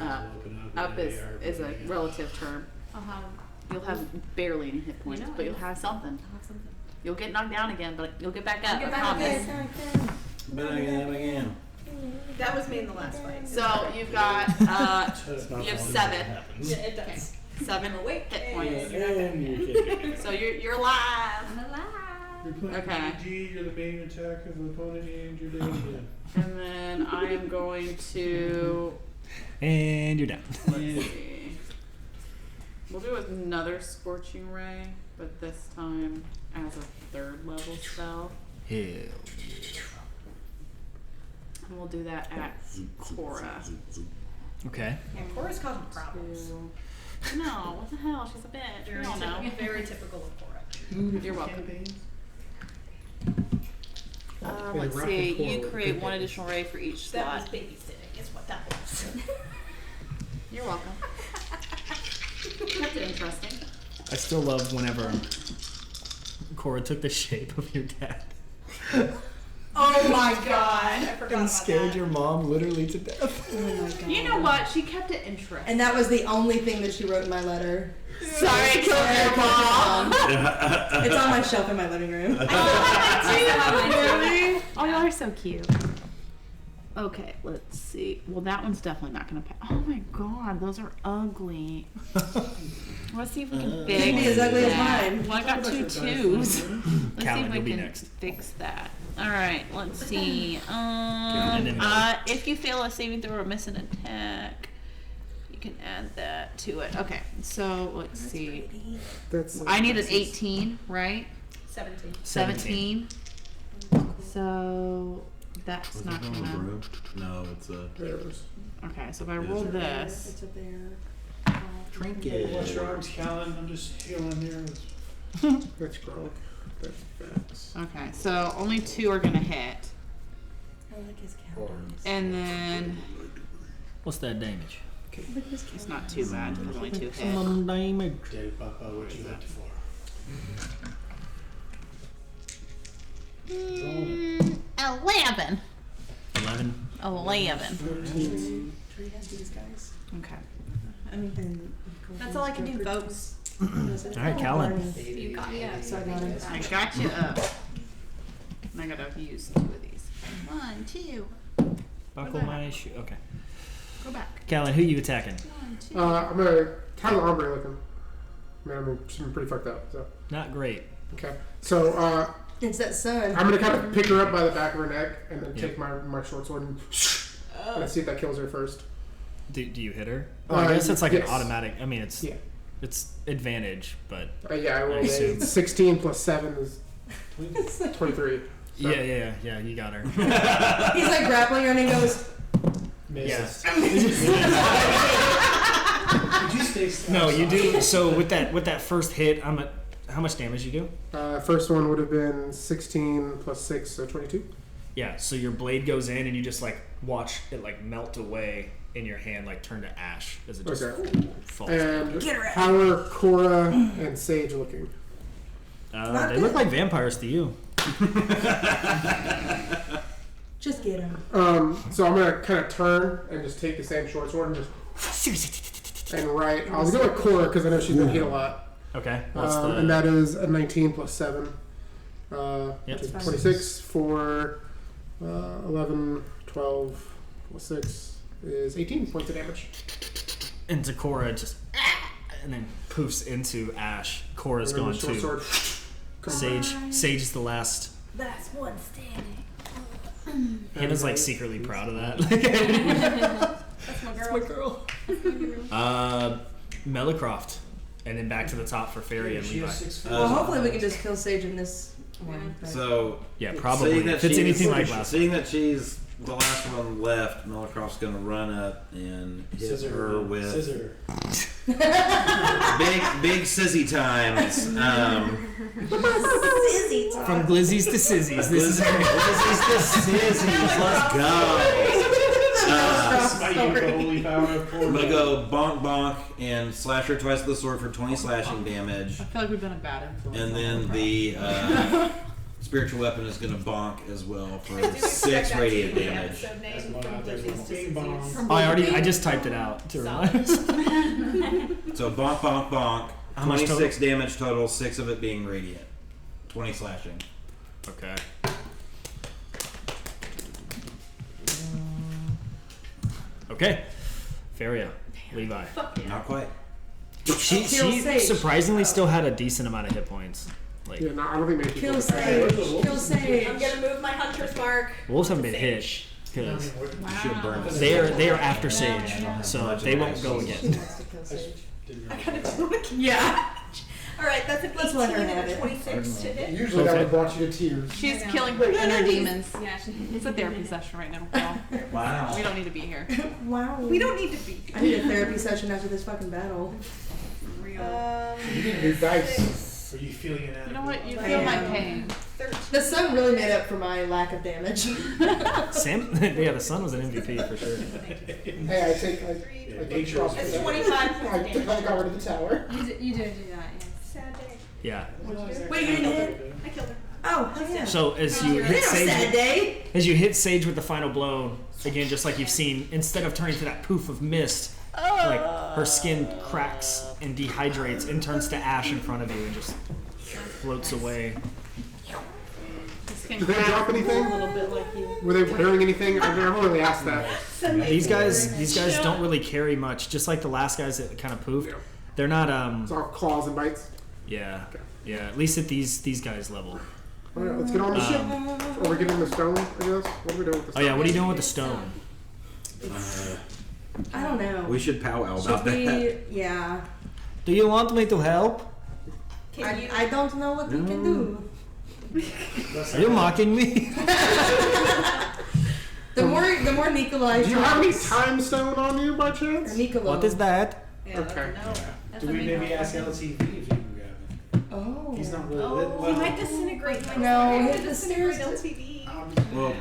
eyes will open up. up and is they are a opening up. relative term. I'll have You'll have barely any hit points, know, but you'll have something. I'll have something. You'll get knocked down again, but you'll get back up. Get I back up promise. But again. That was me in the last fight. So you've got It's not you have fun. 7. It happens. Yeah, it does. 7 hit points. And you can- So you're alive. I'm alive. You're playing Okay. PG, you're the main attack of the opponent and you're dead again. And then I am going to And you're down. let's see. We'll do another scorching ray, but this time as a 3rd level spell. Hell. And we'll do that at Cora. Okay. Yeah, Cora's causing problems. No, what the hell? She's a bitch. We Very, all know. very typical of Cora. You're welcome. Let's rapid see. You forward. create one additional ray for each That was slot. babysitting, is what that was. You're welcome. Kept it interesting. I still love whenever Cora took the shape of your dad Oh my god. I forgot and about scared that. your mom literally to death. Oh my god. You know what? She kept it interesting. And that was the only thing that she wrote in my letter. Sorry, I killed Sorry, I your killed mom. your mom. It's on my shelf in my living room. Really? Oh, y'all are so cute. Okay, let's see. Well, that one's definitely not gonna pass. Oh my god, those are ugly. Let's see if we can fix It can be as ugly as that. mine. Well, I got 2 2s. Let's see Callan, if we you'll be can next. fix that. All right, let's see. and then If you fail a saving throw or miss an attack, you can add that to it. Okay, so let's see. That's I need an 18, right? 17. 17. So that's Was not it on the gonna. broom? No, it's a There's Okay, so if I roll this, It's up there. trinket. Watch your arms, Callan. I'm just healing here. that's Grog. That's facts. okay, so only 2 are gonna hit, I like his countenance. and then What's that damage? Look at his it's not too bad. There's only 2 hit. Some damage. Dave, Papa, what you had for? 11. 11. 11. Tree has these guys. Okay. And That's all I can do, folks. All right, Callan. You got it. So I got it. I got you up. And I gotta use 2 of these. 1, 2. Buckle my shoe. Okay. Go back. Callan, who you attacking? 1, 2. I'm gonna Tyler Ombre looking. Man, I'm pretty fucked up. So Not great. okay. So It's that sun. I'm gonna kind of pick her up by the back of her neck and then Yep. take my short sword and see if that kills her first. Do you hit her? Oh, I guess it's like yes. an automatic. I mean, it's Yeah. it's advantage, but Yeah, I rolled assume. a 16 plus 7 is 23. So. yeah, you got her. He's like grappling her and he goes, Yes. Could you stay still? No, you do. So with that first hit, how much damage you do? First one would have been 16 plus 6, so 22. Yeah. So your blade goes in, and you just like watch it like melt away in your hand, like turn to ash as it just Okay. falls. And how are Cora and Sage looking? They look like vampires to you. just get him. So I'm gonna kind of turn and just take the same short sword and just and right. I was going with Cora because I know she's been hit a lot. Okay. What's the? And that is a 19 plus 7. Yep. Which is 26 for 11, 12 plus 6 is 18 points of damage. Into Cora, just and then poofs into ash. Cora's And then gone the short too. sword. Sage is the last. That's one standing. Hannah's like secretly proud of that. That's my girl. Melicroft, and then back to the top for Fairy and She has Levi. 6 feet. Well, hopefully we can just kill Sage in this one. but- So Yeah, probably. Seeing that If it's she's- anything like last. seeing that she's the last one left, Melicroft's gonna run up and hit her with Scissor. big Sissy times. From Glizzys to Scizzys. This is Sissy. Let's go. Smite you with the holy power of I'm gonna go bonk bonk and slash her twice with the sword for 20 slashing damage, I feel like we've been a bad influence. and then the spiritual weapon is gonna bonk as well for 6 radiant damage. Bing bong. I just typed it out to remind us. So bonk bonk bonk. How much 26 damage total, 6 of it being radiant. 20 slashing. Okay. Okay. Faria, Levi. Not quite. She Sage. surprisingly still had a decent amount of hit points. Like Yeah, no, I don't think many people. Kill Sage. Kill Sage. I'm gonna move my hunter's mark. wolves haven't been hit because Should have burned it. they are after Sage, so they won't go She again. wants to kill Sage. Yeah. All right, that's a Let's let her 18 have and a it. 26 to hit. Usually that would have brought you to tears. She's killing her inner demons. Yeah, she It's a therapy session right now. Y'all. Wow. We don't need to be here. Wow. We don't need to be. I need a therapy session after this fucking battle. Um, You need new dice. Are you feeling it? You know what? You I feel my am. pain. 13. The sun really made up for my lack of damage. Sam? Yeah, the sun was an MVP for sure. Hey, I take nature is That's 25 points of I damage. got rid of the tower. You did do that, yes. Sad day. Yeah. Wait, you didn't hit? I killed her. Oh, hell yeah. So as you hit That's a sad Sage, day. as you hit Sage with the final blow, again, just like you've seen, instead of turning to that poof of mist, like her skin cracks and dehydrates and turns to ash in front of you and just floats away. Did they drop anything? A little bit like you. Were they wearing anything? I never really asked that. These guys don't really carry much. Just like the last guys that kind of poofed, they're not. It's all claws and bites. Yeah. At least at these guys' level. All right, let's get on the ship. Are we getting the stone? I guess. What are we doing with the Oh stone? yeah, what are you doing with the stone? I don't know. We should powwow Should about that. we? Yeah. Do you want me to help? I don't know what we can do. Are you mocking me? The more Nikolai Do you have any talks- time stone on you by chance? or Nikolai. What is that? Yeah, Okay. That's Do a we big maybe one. ask LTV if you can grab it? Oh. He's not really. Oh, He might disintegrate. He might No, disintegrate. hit the Disintegrate stairs. LTV. Well,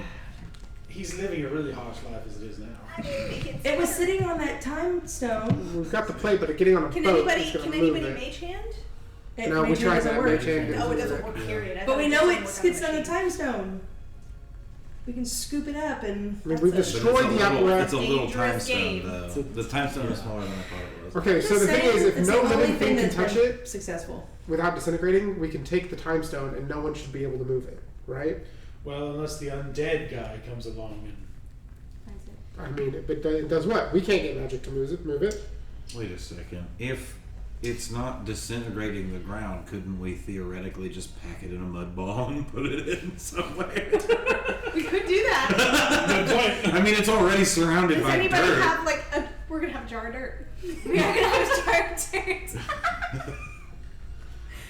He's living a really harsh life as it is now. I didn't make it. It was sitting on that time stone. We've got the plate, but getting on a Can boat anybody is going can to move anybody it. mage hand? It No, we made sure tried it doesn't that. work. Mage hand Oh, it didn't doesn't do work. it. Period. I But thought we it know doesn't it work sits on the machine. time stone. We can scoop it up and. I mean, we've that's it. destroyed the it's apparatus. a little time Dangerous stone, game. though. The time stone is smaller than I thought it was. Okay, so Just the thing saying, is, if it's no the only living thing can that's touch been it successful. without disintegrating, we can take the time stone and no one should be able to move it, right? Well, unless the undead guy comes along and. I mean, it does what? We can't get magic to move it. Wait a second. If it's not disintegrating the ground, couldn't we theoretically just pack it in a mud ball and put it in somewhere? We could do that. I mean, it's already surrounded Does by anybody dirt. have like a? We're gonna have a jar of dirt. We are gonna have starters.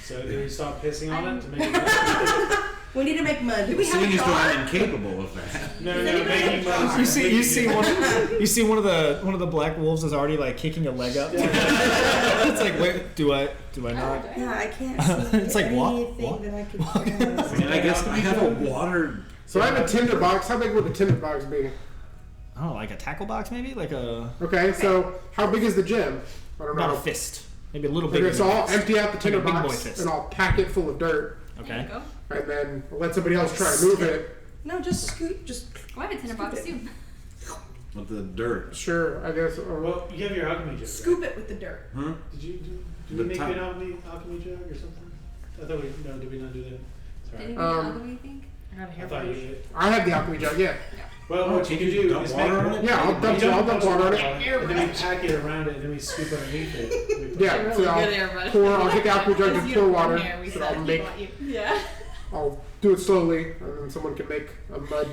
So do we stop pissing on it to make it better? We need to make mud. Do we have Seeing a as though jar? I'm incapable of that. No, Does no, anybody making have a jar? You see one of the black wolves is already like kicking a leg up. It's like, wait, do I not? Yeah, I can't see It's like, what? anything What? that I can grab. I mean, I guess I have a water. So I have a tinder box. How big would the tinder box be? Oh, like a tackle box maybe? Like a Okay, so how big is the gym? I don't about know. a fist. Maybe a little bigger. Okay, so than a I'll fist. empty out the tinder Like a big boy box fist. and I'll pack it full of dirt, There Okay. you go. and then let somebody else try to move it. No, just scoot. Just. Oh, I have a tinderbox too. With the dirt. Sure, I guess. Well, you have your alchemy jug. Scoop it with the dirt. Hmm? Did you do? Did The we make top- an alchemy jug or something? I thought we no. Did we not do that? Sorry. Did you Um, think? I got a I hair thought you brush. did. I have the alchemy jug. Yeah. Well, what you can do dump is water make on it? Yeah, I'll dump water on it. and then we pack it around it, and then we scoop underneath it. We put- Yeah, so I'll get the alchemy jug and pour water. So I'll make. Yeah. I'll do it slowly, and then someone can make a mud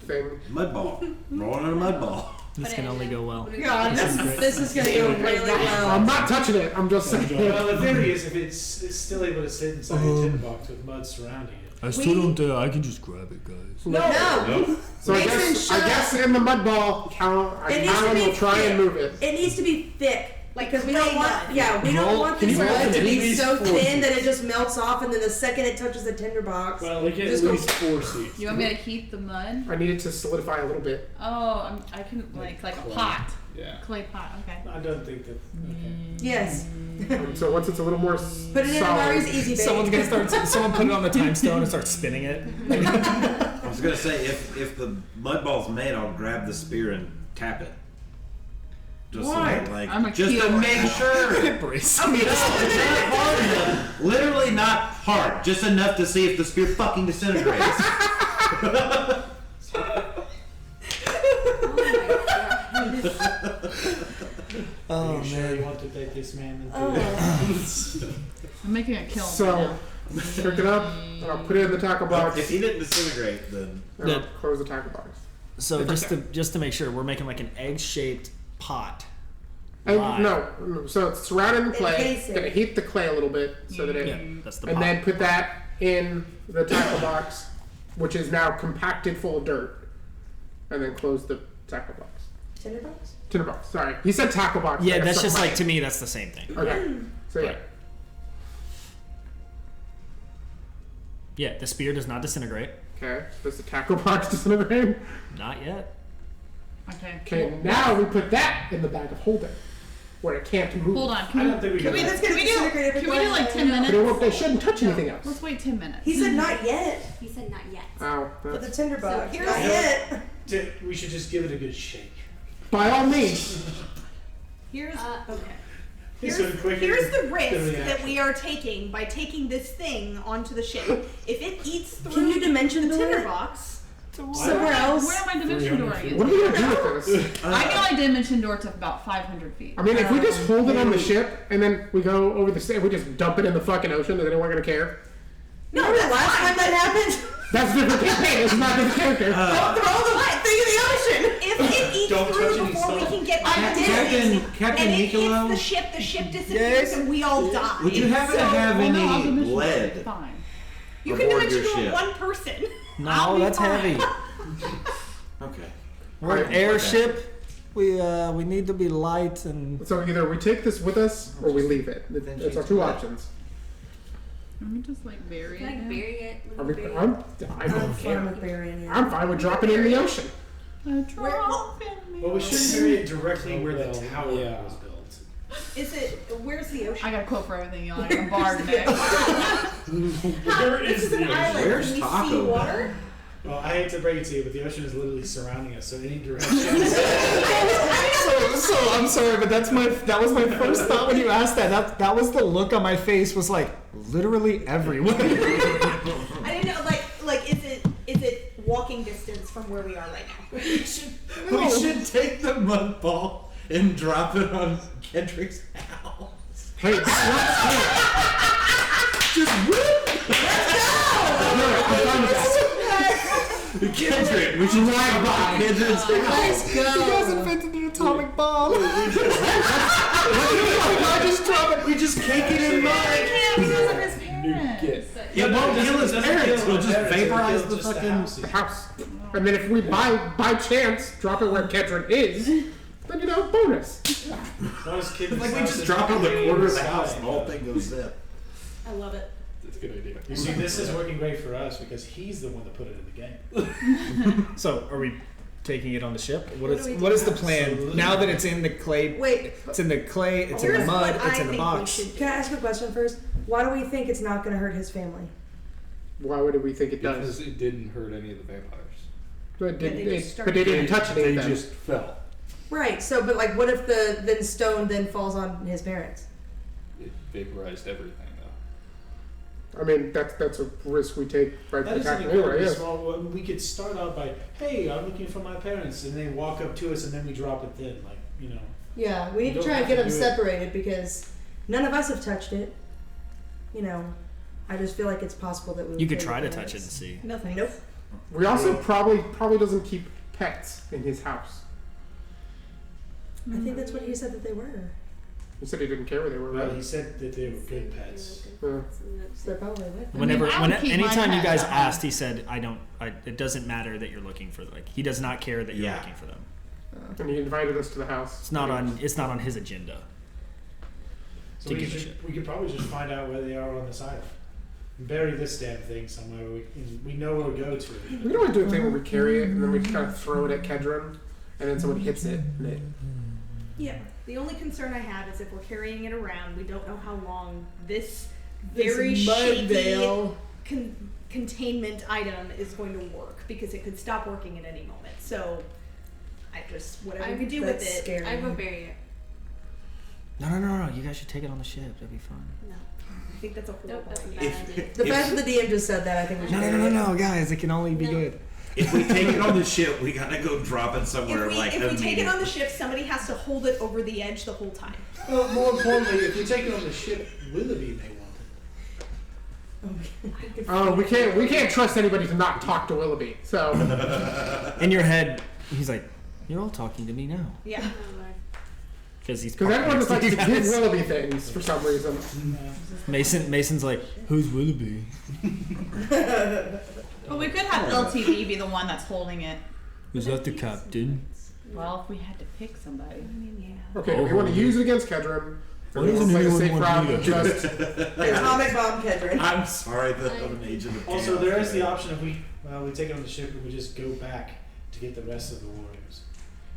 thing. Mud ball. Rolling in a mud ball. This can only go well. God, this is gonna go really well. I'm not touching it. I'm just saying. Well, the theory is if it's still able to sit inside a tin box with mud surrounding it. I still don't. I can just grab it, guys. No. So I Mason, guess shut in the mud ball, Callan It needs to be will try and thick. move it. It needs to be thick. Like Because we don't clay want, mud. yeah, we don't Roll- want can this you roll mud at to be least so 4 thin that it just melts off, and then the second it touches the tinder box, Well, we get Just at go- least 4 seats. You want me to heat the mud? I need it to solidify a little bit. Oh, I can like a pot, Yeah. clay pot. Okay. I don't think that. Okay. yes, So once it's a little more put it in solid, Amari's easy bake. Someone's gonna start. Someone put it on the time stone and start spinning it. I was gonna say if the mud ball's made, I'll grab the spear and tap it. Just Why? so that, like, I'm a just to keeler. make sure. Brace. I mean, it's not hard enough. Literally not hard, just enough to see if the spear fucking disintegrates. Oh Are you sure man. you want to take this man into Oh. I'm making a kiln So- right now. pick it up, and I'll put it in the tackle box, If he didn't disintegrate, then and I'll close the tackle box. So just to make sure, we're making like an egg-shaped pot. And Why? no, so it's surrounded in clay. Encase it. Gonna heat the clay a little bit so that it, Yeah, that's the and pot. then put that in the tackle box, which is now compacted full of dirt, and then close the tackle box. Tinder box? Tinder box. Sorry, he said tackle box. Yeah, I got that's stuck just in my like, to me, that's the same thing. head. Okay, so yeah. Right. Yeah, the spear does not disintegrate. Okay. Does the tackle box disintegrate? Not yet. Okay. Okay, now we put that in the bag of holding, where it can't move. Hold on. I don't think we Can we, can. can we do like 10 minutes? They shouldn't touch anything else. Let's wait 10 minutes. He said not yet. He said not yet. Oh, For the that's, tinderbox. here's- Not yet. We should just give it a good shake. by all means. Here's okay. It's Here's, so quick here's and the the risk that reaction. we are taking by taking this thing onto the ship. If it eats through Can you dimension the door it? tinderbox, Somewhere else. Where am I dimension 300 dooring feet. it? What are we gonna do with this? I can only dimension door to about 500 feet. I mean, if we just hold it on the ship and then we go over the sea, we just dump it in the fucking ocean, is anyone gonna care? No, the last time that happened. That's a different campaign. It's not a different character. don't throw the thing in the ocean. If it eats Don't through touch any before we stone. can get Captain then it Nicolo? hits the ship disappears, Yes? and we all die. Would you happen to have Well, no, I'll any dimension door. lead Fine. You can aboard dimension your to ship? one person. No, that's heavy. Okay. We're an Alright, airship. We need to be light and. So either we take this with us or we leave it. Then It's our she's two dead. options. Let me just like bury Can I it. bury it? Are Let we, me bury it. I don't I'm fine care. with burying it. I'm fine with dropping it in the ocean. Well, we shouldn't bury it directly where the tower was built. Is it? Where's the ocean? I got a quote for everything, y'all. I'm bard next. Where This is is an the island. ocean? Where's Can we Taco see water? Well, I hate to break it to you, but the ocean is literally surrounding us, so any direction. So I'm sorry, but that was my first thought when you asked that. That was the look on my face, was like literally everywhere. I didn't know. Like, is it walking distance from where we are right now? We should take the mud ball and drop it on Kendrick's house. Hey, Just whoop! I'm fine with that. Kendrick, we should drive by Kendrick's house. You guys invented an atomic bomb. We just cake it in mud. Because of his parents. It won't kill his parents. It'll just vaporize the fucking. House. And then if we by chance drop it where Ketron is, then bonus. Like we just drop it on the corner of the house and the whole thing goes zip. I love it. That's a good idea. You see, this is working great for us because he's the one that put it in the game. So are we taking it on the ship? What do we what is the do? plan now that it's in the clay? Wait, It's in the clay. It's in Here's the mud. what It's I in the think box. we should do. can I ask a question first? Why do we think it's not going to hurt his family? Why would we think it Because does? it didn't hurt any of the vampires. But Yeah, they just but they didn't touch any They of them. just fell. Right. So, but like, what if the stone then falls on his parents? It vaporized everything, though. I mean, that's a risk we take by That is an attacking anyway. incredibly Yeah. small. We could start out by, "Hey, I'm looking for my parents," and they walk up to us, and then we drop it in, Yeah, we need to don't try and have get to them do it. separated because none of us have touched it. I just feel like it's possible that we. You could would try to kill touch it and parents. see. No thanks. Nope. We also probably doesn't keep pets in his house. I think that's what he said that they were. He said he didn't care where they were. Well, Right? he said that they were good pets. So they're probably with him. Whenever, I would keep my anytime you pet guys down. asked, he said, it doesn't matter that you're looking for he does not care that you're Yeah. looking for them. And he invited us to the house. It's not on his agenda. So To we, give a shit. we could probably just find out where they are on this island. And bury this damn thing somewhere where we know where to go to. We can always do a thing where we carry it and then we just kind of throw it at Kedron, and then someone hits it. And it Yeah. The only concern I have is if we're carrying it around, we don't know how long this This very mud shaky veil. containment item is going to work because it could stop working at any moment. So, whatever we can do with That's it. scary. I will bury it. No. You guys should take it on the ship. That'd be fun. No, I think that's a horrible Nope, that's a idea. bad idea. The fact that the DM just said that, I think we should. No, guys. It can only be No. good. If we take it on the ship, we gotta go drop it somewhere If we take it on the ship, somebody has to hold it over the edge the whole time. Well, more importantly, if we take it on the ship, Willoughby may want it. Oh, we can't trust anybody to not talk to Willoughby. So In your head, he's like, "You're all talking to me now," Yeah. because he's because everyone just likes to you give guys. Willoughby things for some reason. Mason's like, "Who's Willoughby?" But we could have LTV be the one that's holding it. Is that the captain? Well, if we had to pick somebody. Okay, do we want to use it against Kedron, Or we play the safe route, just Atomic bomb Kedron. I'm sorry that I'm an agent of Also, chaos. there is the option if we take it on the ship and we just go back to get the rest of the warriors.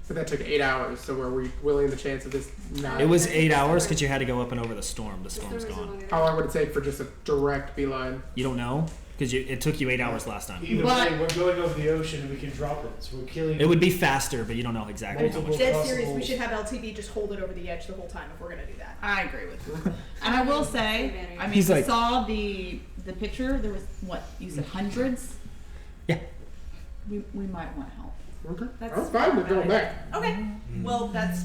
But that took 8 hours, so were we willing the chance of this not? It was 8 hours because you had to go up and over the storm. The storm's gone. How long would it take for just a direct beeline? You don't know because it took you 8 hours last time. Either way, we're going over the ocean and we can drop it. So we're killing. It would be faster, but you don't know exactly how much. Dead serious, we should have LTV just hold it over the edge the whole time if we're gonna do that. I agree with you. And I will say, I mean, He's we like- saw the picture. There was what you said, hundreds. Yeah. We might want help. Okay. That's I'm fine with going back. Okay. Well, that's.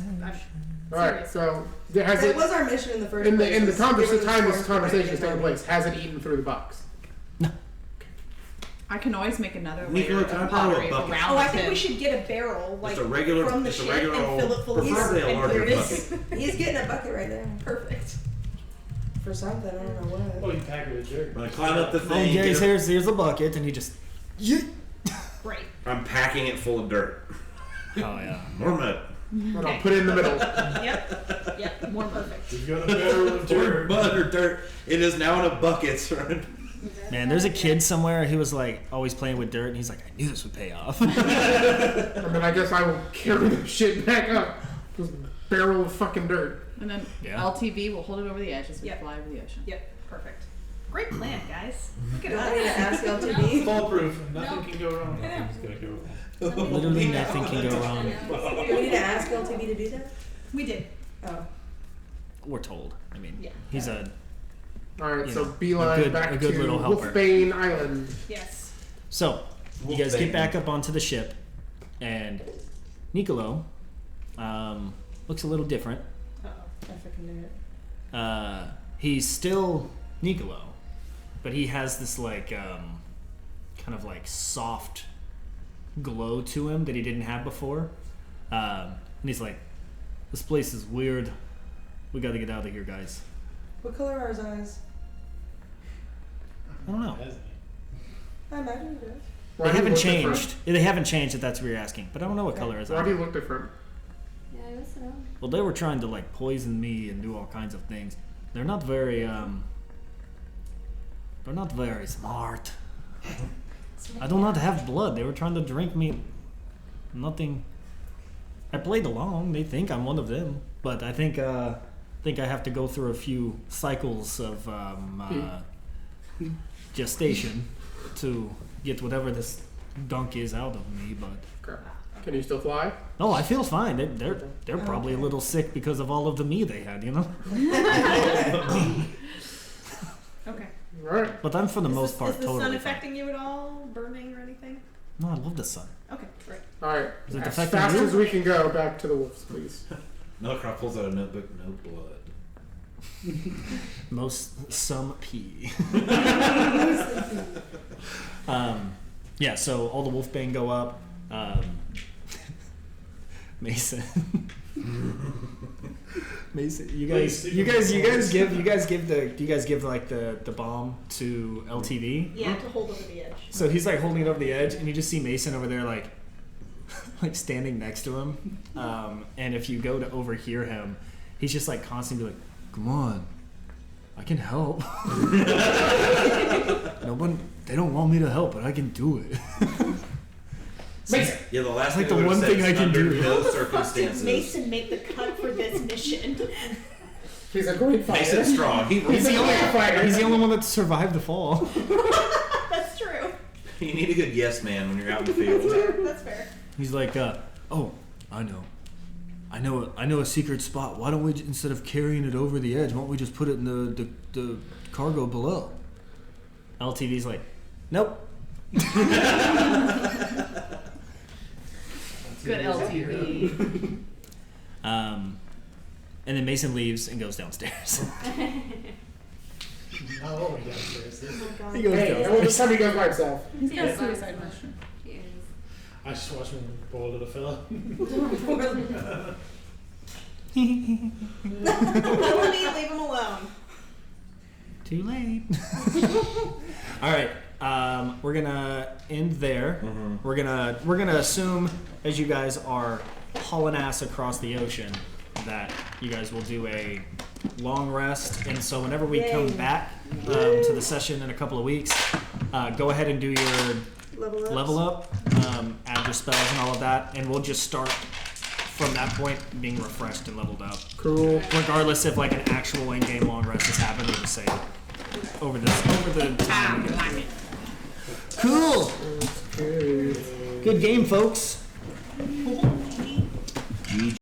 Alright, so has It it was our mission in the first in place. the was to get rid of time this storms conversation is and taking place? Has it eaten through the box? I can always make another Nico, layer can I of borrow a pottery bucket? around Oh, I the think we pit. should get a barrel, like Just a regular, from the just a ship regular and fill it full of preferably a and larger put it in. bucket. He's getting a bucket right there. Perfect. For something, I don't know what. Oh, you pack it with dirt. When I climb up the Oh, thing, yeah, get a- here's a bucket, and he just. Great. I'm packing it full of dirt. Oh yeah. More mud. And I'll put it in the middle. Yep. Yep. More perfect. We've got a barrel of Or dirt. mud or dirt. It is now in a bucket, sir. Man, there's a kid somewhere who was like always playing with dirt, and he's like, I knew this would pay off. And then I guess I will carry the shit back up. This barrel of fucking dirt. And then Yeah. LTV will hold it over the edge as we Yep. fly over the ocean. Yep. Perfect. Great plan, guys. Look at I need to us. ask LTV. Foolproof. Nothing No. can go wrong. I know. Nothing's gonna go wrong. Literally nothing can go wrong. Do we need to ask LTV to do that? We did. Oh. We're told. I mean, Yeah. he's a. Alright, You so know, beeline a good back to little helper. Wolfbane Island. Yes. So, you guys get back up onto the ship, and Nicolo looks a little different. I freaking knew it. He's still Nicolo, but he has this like kind of like soft glow to him that he didn't have before. And he's like, "This place is weird. We got to get out of here, guys." What color are his eyes? I don't know. Hasn't he? I imagine it is. Why They do you haven't look changed. They haven't changed if that's what you're asking. But I don't know what Okay. color his Different? Why do eyes. you look different? Yeah, I guess so. Well, they were trying to like poison me and do all kinds of things. They're not very they're not very smart. I do not have blood. They were trying to drink me. Nothing. I played along. They think I'm one of them, but I think I have to go through a few cycles of gestation to get whatever this gunk is out of me. But Okay. Can you still fly? no, I feel fine. They're probably a little sick because of all of the me they had, you know. Okay. Alright. But I'm for the most part Is the totally sun fine. affecting you at all? Burning or anything? No, I love the sun. Okay, great. Alright. Is it As affecting fast you? as we can go, back to the wolves, please. Melcroft pulls out a notebook, no blood. Some pee. Yeah, so all the wolfbane go up. Mason. Mason, you guys give like the bomb to LTV. Yeah, to hold over the edge. So he's like holding it over the edge, and you just see Mason over there like like standing next to him. And if you go to overhear him, he's just like constantly like, "Come on, I can help." They don't want me to help, but I can do it. Mason! Yeah, the last Like thing the I one would've said thing is I can under do. no Did circumstances. Mason make the cut for this mission? He's a great fighter. Mason's strong. He's the only fighter. He's the only one that survived the fall. That's true. You need a good yes man when you're out in the field. That's fair. He's like, oh, I know a secret spot. Why don't we, instead of carrying it over the edge, why don't we just put it in the cargo below? LTV's like, nope. Good LTV. And then Mason leaves and goes downstairs. No, downstairs. He goes Hey, and this time he goes by himself. He's got a suicide mission. He is. I just watched him poor little fella. Melanie, leave him alone. Too late. All right. We're gonna end there. We're gonna assume, as you guys are hauling ass across the ocean, that you guys will do a long rest, and so whenever we come back to the session in a couple of weeks, go ahead and do your level up, add your spells and all of that, and we'll just start from that point being refreshed and leveled up. Cool. Regardless if like an actual in-game long rest has happened, we'll just say over the time. we get Cool. Good game, folks.